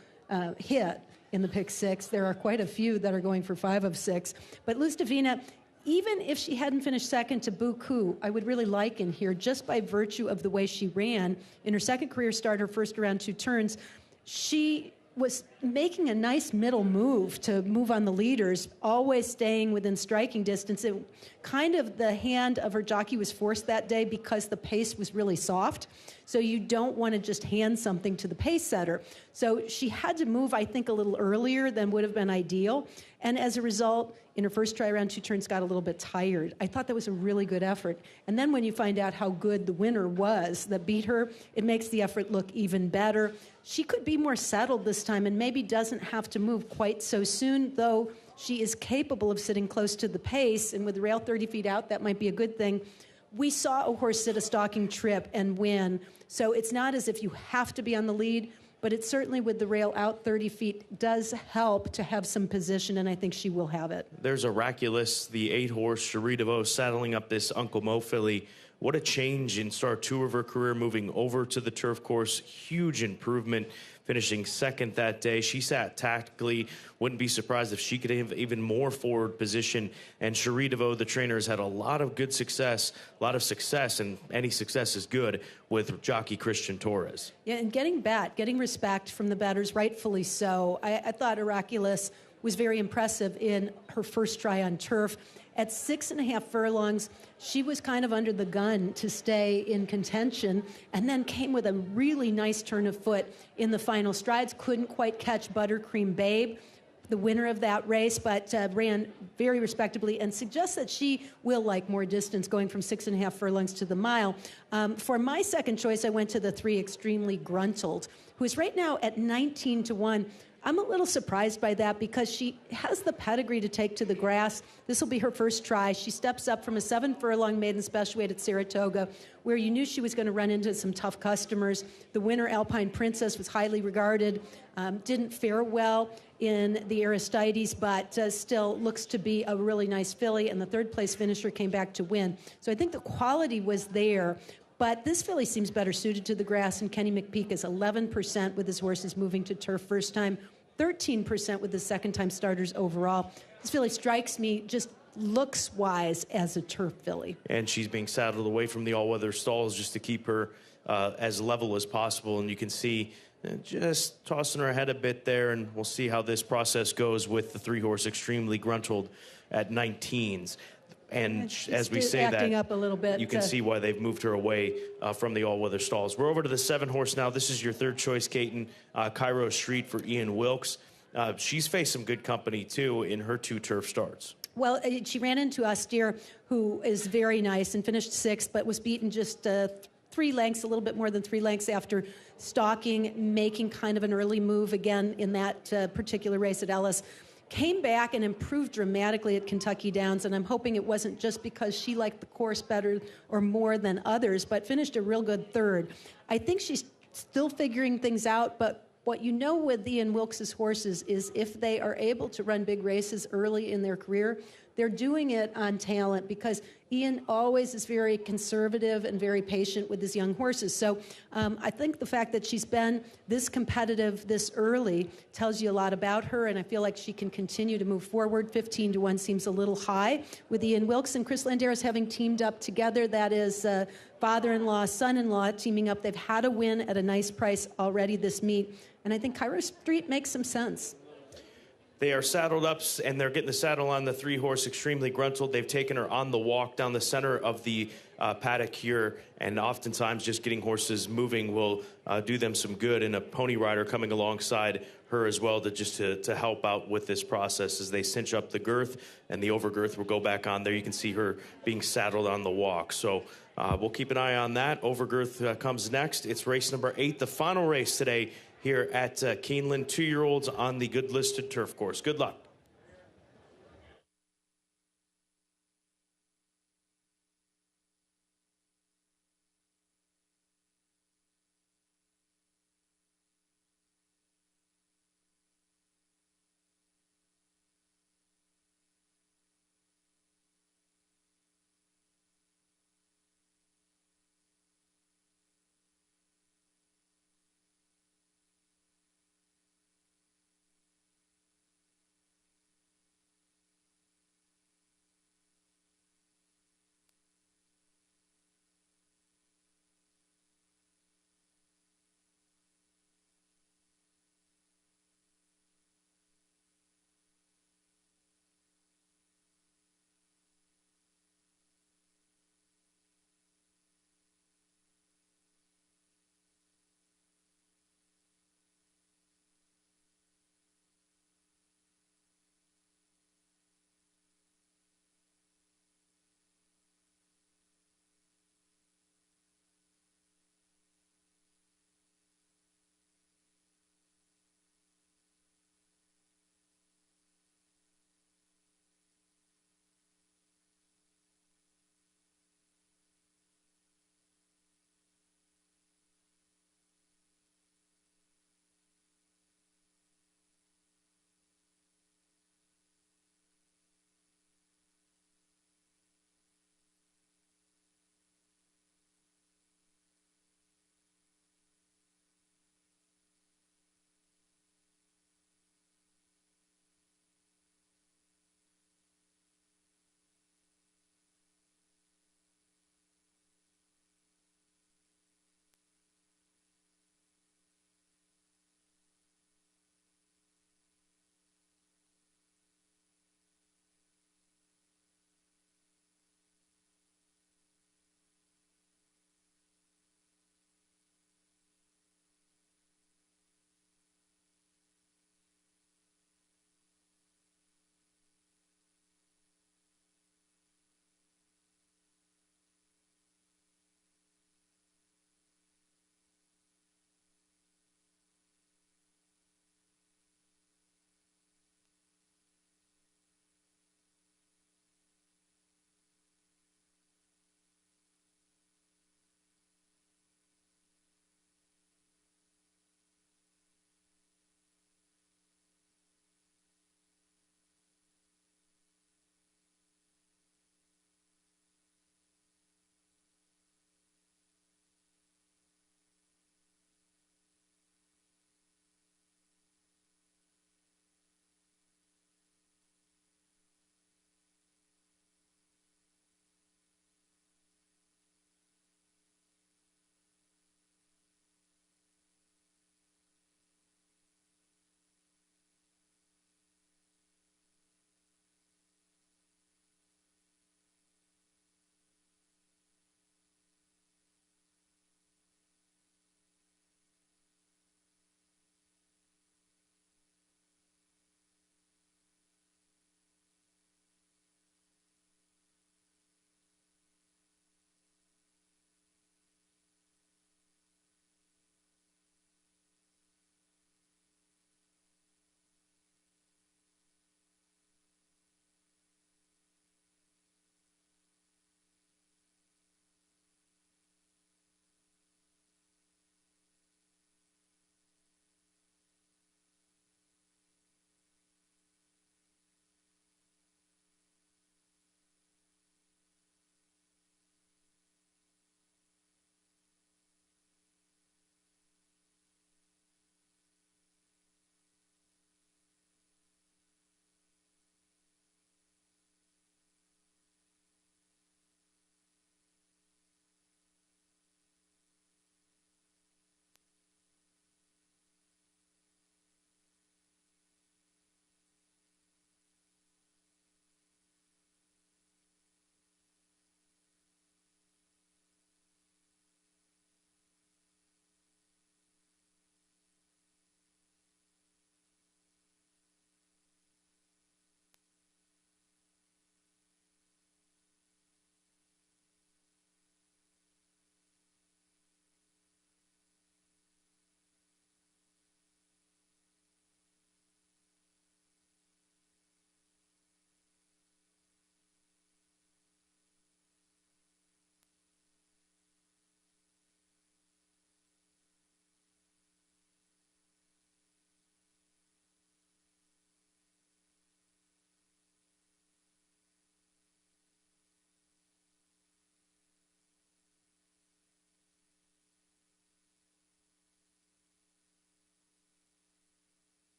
hit in the pick 6. There are quite a few that are going for 5 of 6. But Luz Divina, even if she hadn't finished second to Buku, I would really like in here, just by virtue of the way she ran. In her second career start, her first around 2 turns, she was making a nice middle move to move on the leaders, always staying within striking distance. It, kind of the hand of her jockey was forced that day because the pace was really soft. So you don't want to just hand something to the pace setter. So she had to move, I think, a little earlier than would have been ideal. And as a result, in her first try around 2 turns, got a little bit tired. I thought that was a really good effort. And then when you find out how good the winner was that beat her, it makes the effort look even better. She could be more settled this time and maybe doesn't have to move quite so soon, though she is capable of sitting close to the pace. And with the rail 30 feet out, that might be a good thing. We saw a horse sit a stalking trip and win. So it's not as if you have to be on the lead, but it certainly, with the rail out 30 feet, does help to have some position, and I think she will have it. There's Oraculous, the 8 horse, Cherie DeVoe, saddling up this Uncle Mo filly. What a change in start 2 of her career, moving over to the turf course. Huge improvement, finishing second that day. She sat tactically. Wouldn't be surprised if she could have even more forward position. And Cherie DeVoe, the trainer, has had a lot of good success, and any success is good, with jockey Christian Torres. Yeah, and getting respect from the batters, rightfully so. I thought Oraculous was very impressive in her first try on turf. At 6.5 furlongs, she was kind of under the gun to stay in contention, and then came with a really nice turn of foot in the final strides. Couldn't quite catch Buttercream Babe, the winner of that race, but ran very respectably and suggests that she will like more distance, going from 6.5 furlongs to the mile. For my second choice, I went to the 3 Extremely Gruntled, who is right now at 19-1. I'm a little surprised by that because she has the pedigree to take to the grass. This will be her first try. She steps up from a 7-furlong maiden special weight at Saratoga, where you knew she was going to run into some tough customers. The winner, Alpine Princess, was highly regarded, didn't fare well in the Aristides, but still looks to be a really nice filly, and the third-place finisher came back to win. So I think the quality was there. But this filly seems better suited to the grass, and Kenny McPeak is 11% with his horses moving to turf first time, 13% with his second-time starters overall. This filly strikes me just looks-wise as a turf filly. And she's being saddled away from the all-weather stalls just to keep her as level as possible. And you can see just tossing her head a bit there, and we'll see how this process goes with the 3-horse Extremely Gruntled at 19s. And as we say that, up a little bit, you can see why they've moved her away from the all-weather stalls. We're over to the 7-horse now. This is your third choice, Caton, Cairo Street for Ian Wilkes. She's faced some good company, too, in her 2 turf starts. Well, she ran into Austere, who is very nice, and finished 6th, but was beaten just 3 lengths, a little bit more than 3 lengths after stalking, making kind of an early move again in that particular race at Ellis. Came back and improved dramatically at Kentucky Downs, and I'm hoping it wasn't just because she liked the course better or more than others, but finished a real good 3rd. I think she's still figuring things out, but what you know with Ian Wilkes' horses is if they are able to run big races early in their career, they're doing it on talent, because Ian always is very conservative and very patient with his young horses. So I think the fact that she's been this competitive this early tells you a lot about her, and I feel like she can continue to move forward. 15-1 seems a little high with Ian Wilkes and Chris Landeros having teamed up together. That is father-in-law, son-in-law teaming up. They've had a win at a nice price already this meet, and I think Cairo Street makes some sense. They are saddled up, and they're getting the saddle on the 3-horse Extremely Gruntled. They've taken her on the walk down the center of the paddock here, and oftentimes just getting horses moving will do them some good, and a pony rider coming alongside her as well to help out with this process as they cinch up the girth, and the overgirth will go back on there. You can see her being saddled on the walk. So we'll keep an eye on that. Overgirth comes next. It's race number 8, the final race today here at Keeneland. 2-year-olds on the good listed turf course. Good luck.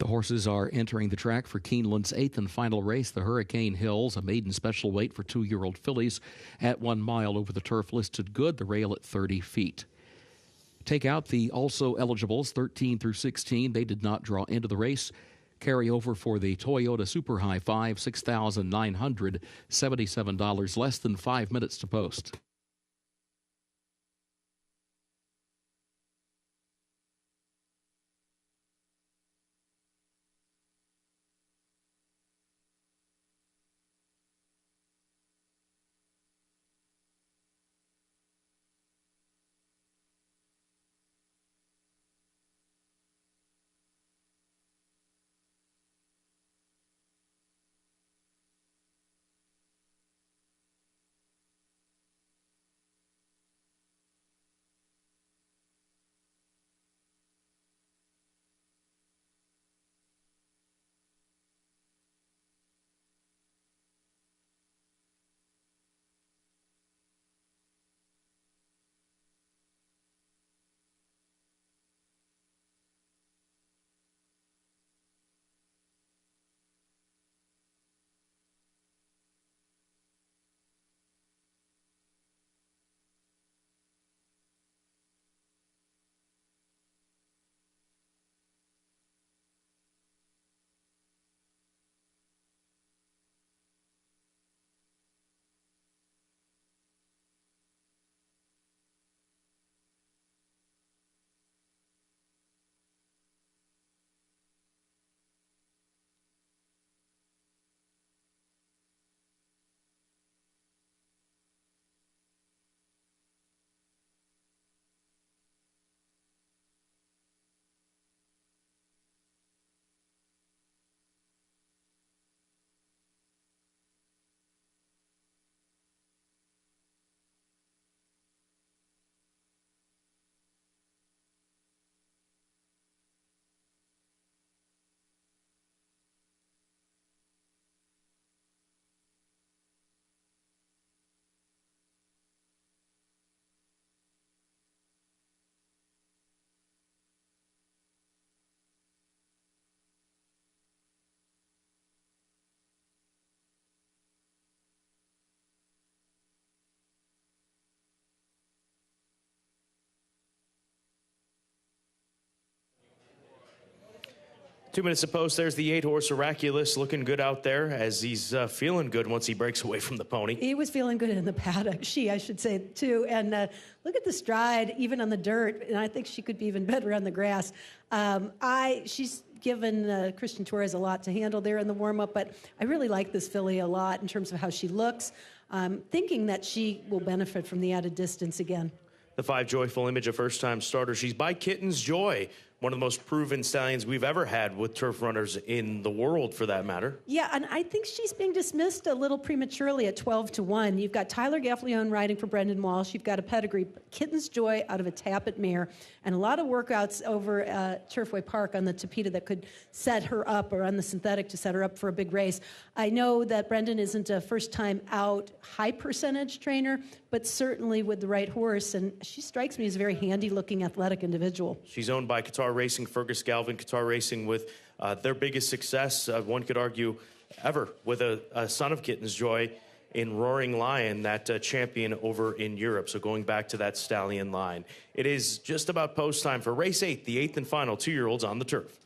The horses are entering the track for Keeneland's 8th and final race, the Hurricane Hills, a maiden special weight for 2-year-old fillies at 1 mile over the turf, listed good, the rail at 30 feet. Take out the also eligibles, 13 through 16. They did not draw into the race. Carry over for the Toyota Super High 5, $6,977, less than 5 minutes to post. Two minutes to post. There's the 8-horse Oraculus, looking good out there as he's feeling good once he breaks away from the pony. He was feeling good in the paddock. I should say, too. And look at the stride, even on the dirt. And I think she could be even better on the grass. She's given Christian Torres a lot to handle there in the warm-up, but I really like this filly a lot in terms of how she looks. Thinking that she will benefit from the added distance again. The 5 Joyful Image, a first-time starter. She's by Kitten's Joy, one of the most proven stallions we've ever had with turf runners in the world, for that matter. Yeah, and I think she's being dismissed a little prematurely at 12-1. You've got Tyler Gaffleone riding for Brendan Walsh. You've got a pedigree, Kitten's Joy out of a Tappet mare, and a lot of workouts over at Turfway Park on the Tapeta that could set her up, or on the synthetic to set her up for a big race. I know that Brendan isn't a first-time out high-percentage trainer, but certainly with the right horse, and she strikes me as a very handy-looking athletic individual. She's owned by Qatar Racing, Fergus Galvin. Qatar Racing with their biggest success, one could argue, ever, with a son of Kitten's Joy in Roaring Lion, that champion over in Europe. So going back to that stallion line. It is just about post time for race 8, the 8th and final 2-year-olds on the turf.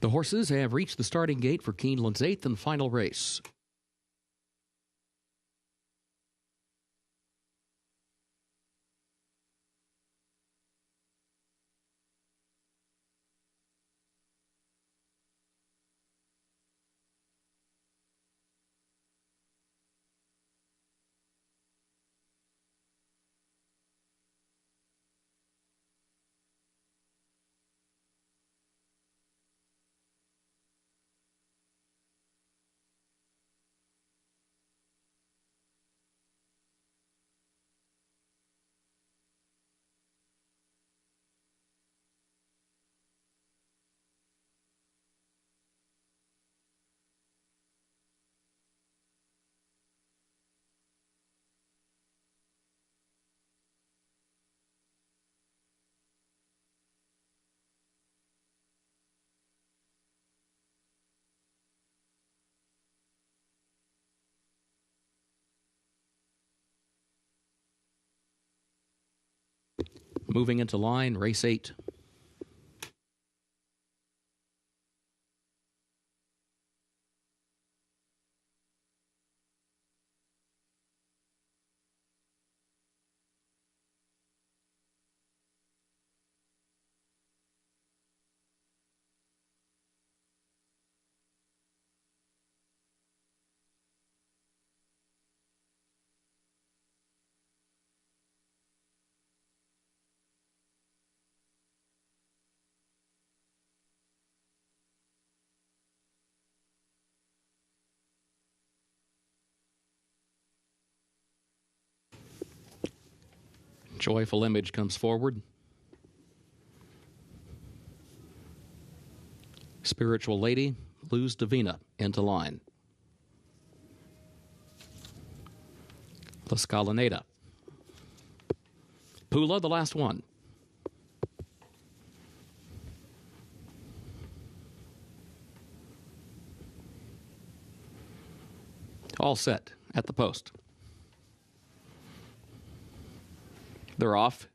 The horses have reached the starting gate for Keeneland's 8th and final race. Moving into line, race 8. Joyful Image comes forward. Spiritual Lady, Luz Divina into line. La Scalinata. Pula, the last one. All set at the post. They're off.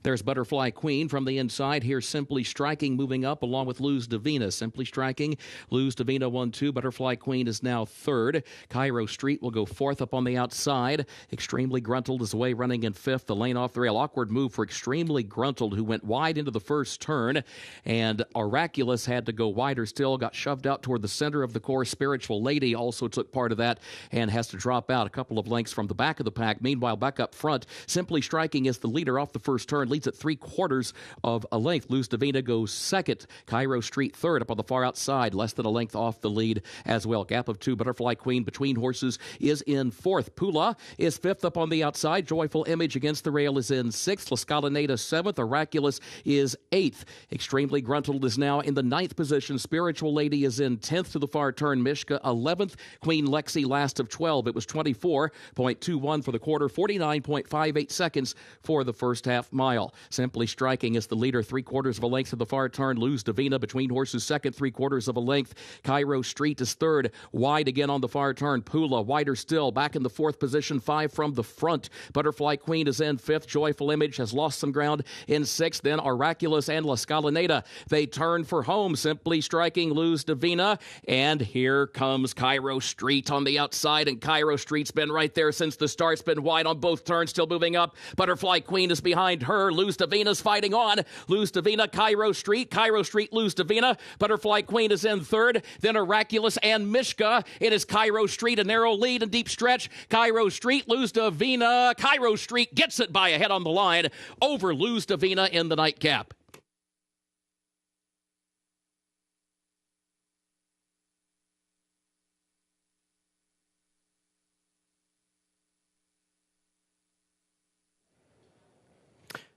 There's Butterfly Queen from the inside. Here's Simply Striking moving up along with Luz Divina. Simply Striking, Luz Divina 1-2. Butterfly Queen is now third. Cairo Street will go fourth up on the outside. Extremely Gruntled is away running in fifth. The lane off the rail. Awkward move for Extremely Gruntled, who went wide into the first turn. And Oraculous had to go wider still. Got shoved out toward the center of the course. Spiritual Lady also took part of that and has to drop out a couple of lengths from the back of the pack. Meanwhile, back up front, Simply Striking is the leader off the first turn. Leads at 3/4 of a length. Luz Divina goes second. Cairo Street third up on the far outside, less than a length off the lead as well. Gap of 2. Butterfly Queen between horses is in fourth. Pula is fifth up on the outside. Joyful Image against the rail is in sixth. La Scalinata seventh. Oraculous is eighth. Extremely Gruntled is now in the ninth position. Spiritual Lady is in 10th to the far turn. Mishka 11th. Queen Lexi last of 12. It was 24.21 for the quarter. 49.58 seconds for the first half mile. Simply Striking is the leader, 3/4 of a length to the far turn. Luz Divina between horses second, 3/4 of a length. Cairo Street is third, wide again on the far turn. Pula wider still, back in the fourth position, 5 from the front. Butterfly Queen is in fifth. Joyful Image has lost some ground in sixth. Then Oraculous and La Scalinata, they turn for home. Simply Striking, Luz Divina, and here comes Cairo Street on the outside, and Cairo Street's been right there since the start's been wide on both turns, still moving up. Butterfly Queen is behind her. Luz Divina's fighting on. Luz Divina, Cairo Street, Luz Divina. Butterfly Queen is in third. Then Oraculous and Mishka. It is Cairo Street, a narrow lead and deep stretch. Cairo Street, Luz Divina. Cairo Street gets it by a head on the line over Luz Divina in the nightcap.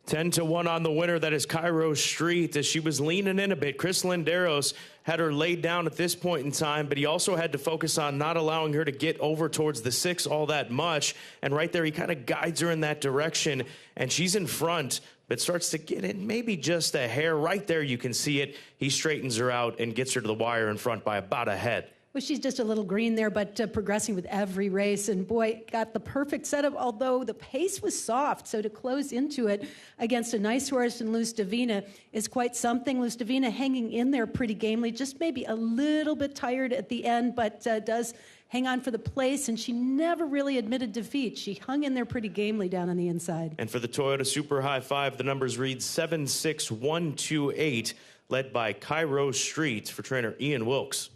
Ten to 1 on the winner. That is Cairo Street. As she was leaning in a bit, Chris Linderos had her laid down at this point in time, but he also had to focus on not allowing her to get over towards the 6 all that much. And right there, he kind of guides her in that direction, and she's in front, but starts to get in maybe just a hair. Right there, you can see it. He straightens her out and gets her to the wire in front by about a head. Well, Well, she's just a little green there, but progressing with every race. And boy, got the perfect setup, although the pace was soft. So to close into it against a nice horse in Luz Divina is quite something. Luz Divina hanging in there pretty gamely, just maybe a little bit tired at the end, but does hang on for the place, and she never really admitted defeat. She hung in there pretty gamely down on the inside. And for the Toyota Super High Five, the numbers read 76128, led by Cairo Street for trainer Ian Wilkes.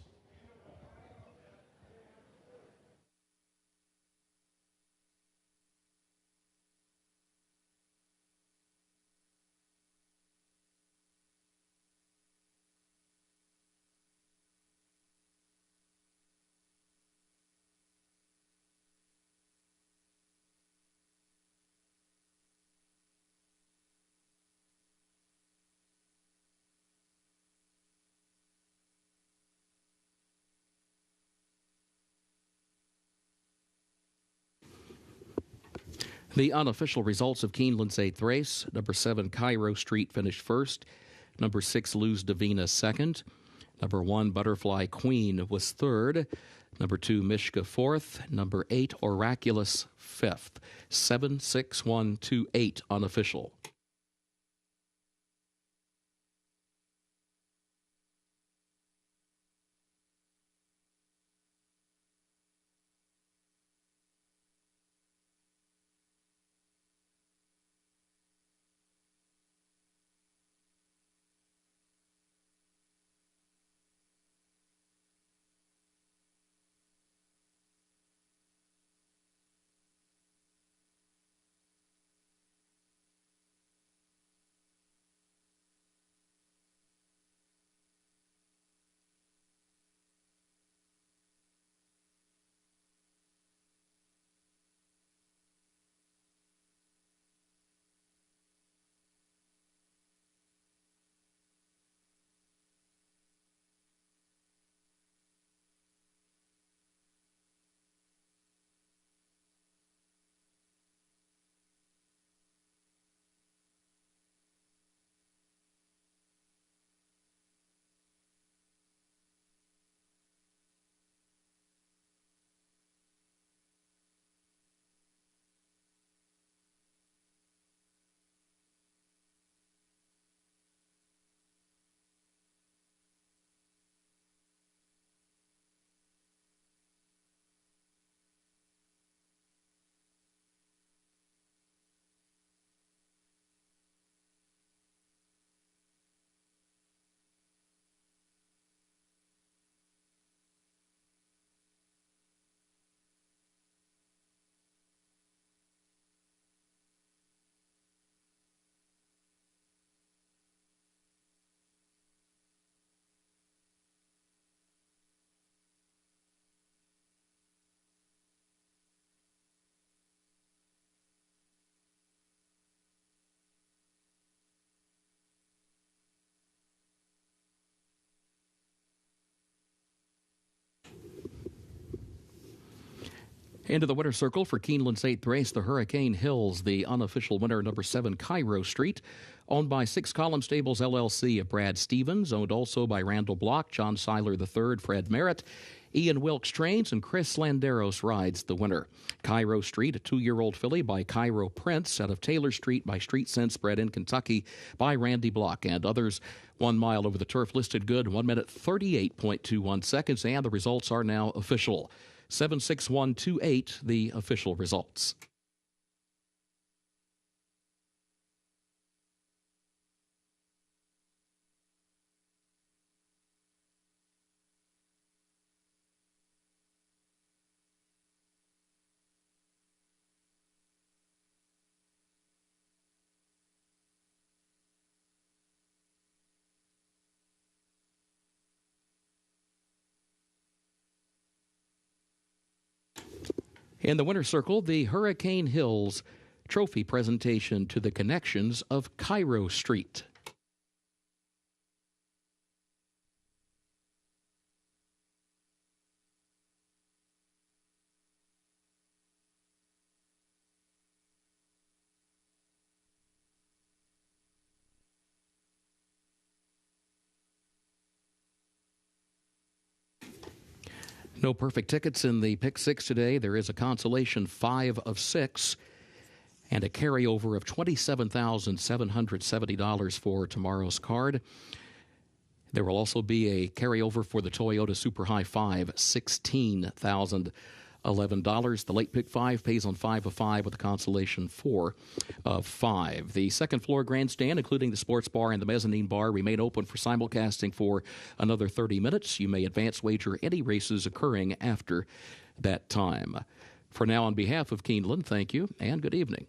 The unofficial results of Keeneland's 8th race: number 7, Cairo Street finished first. Number 6, Luz Divina second. Number 1, Butterfly Queen was third. Number 2, Mishka fourth. Number 8, Oraculous fifth. 7-6-1-2-8 unofficial. Into the winner's circle for Keeneland's 8th race, the Hurricane Hills, the unofficial winner, number 7, Cairo Street, owned by Six Column Stables, LLC of Brad Stevens, owned also by Randall Block, John Seiler III, Fred Merritt, Ian Wilkes trains, and Chris Landeros rides the winner. Cairo Street, a 2-year-old filly by Cairo Prince out of Taylor Street by Street Sense, bred in Kentucky by Randy Block and others. 1 mile over the turf, listed good, 1 minute 38.21 seconds, and the results are now official. 7-6-1-2-8, the official results. In the winner's circle, the Hurricane Hills trophy presentation to the connections of Cairo Street. No perfect tickets in the Pick 6 today. There is a consolation 5 of 6 and a carryover of $27,770 for tomorrow's card. There will also be a carryover for the Toyota Super High 5, $16,011. The late pick 5 pays on 5 of 5 with a consolation 4 of 5. The second floor grandstand, including the sports bar and the mezzanine bar, remain open for simulcasting for another 30 minutes. You may advance wager any races occurring after that time. For now, on behalf of Keeneland, thank you and good evening.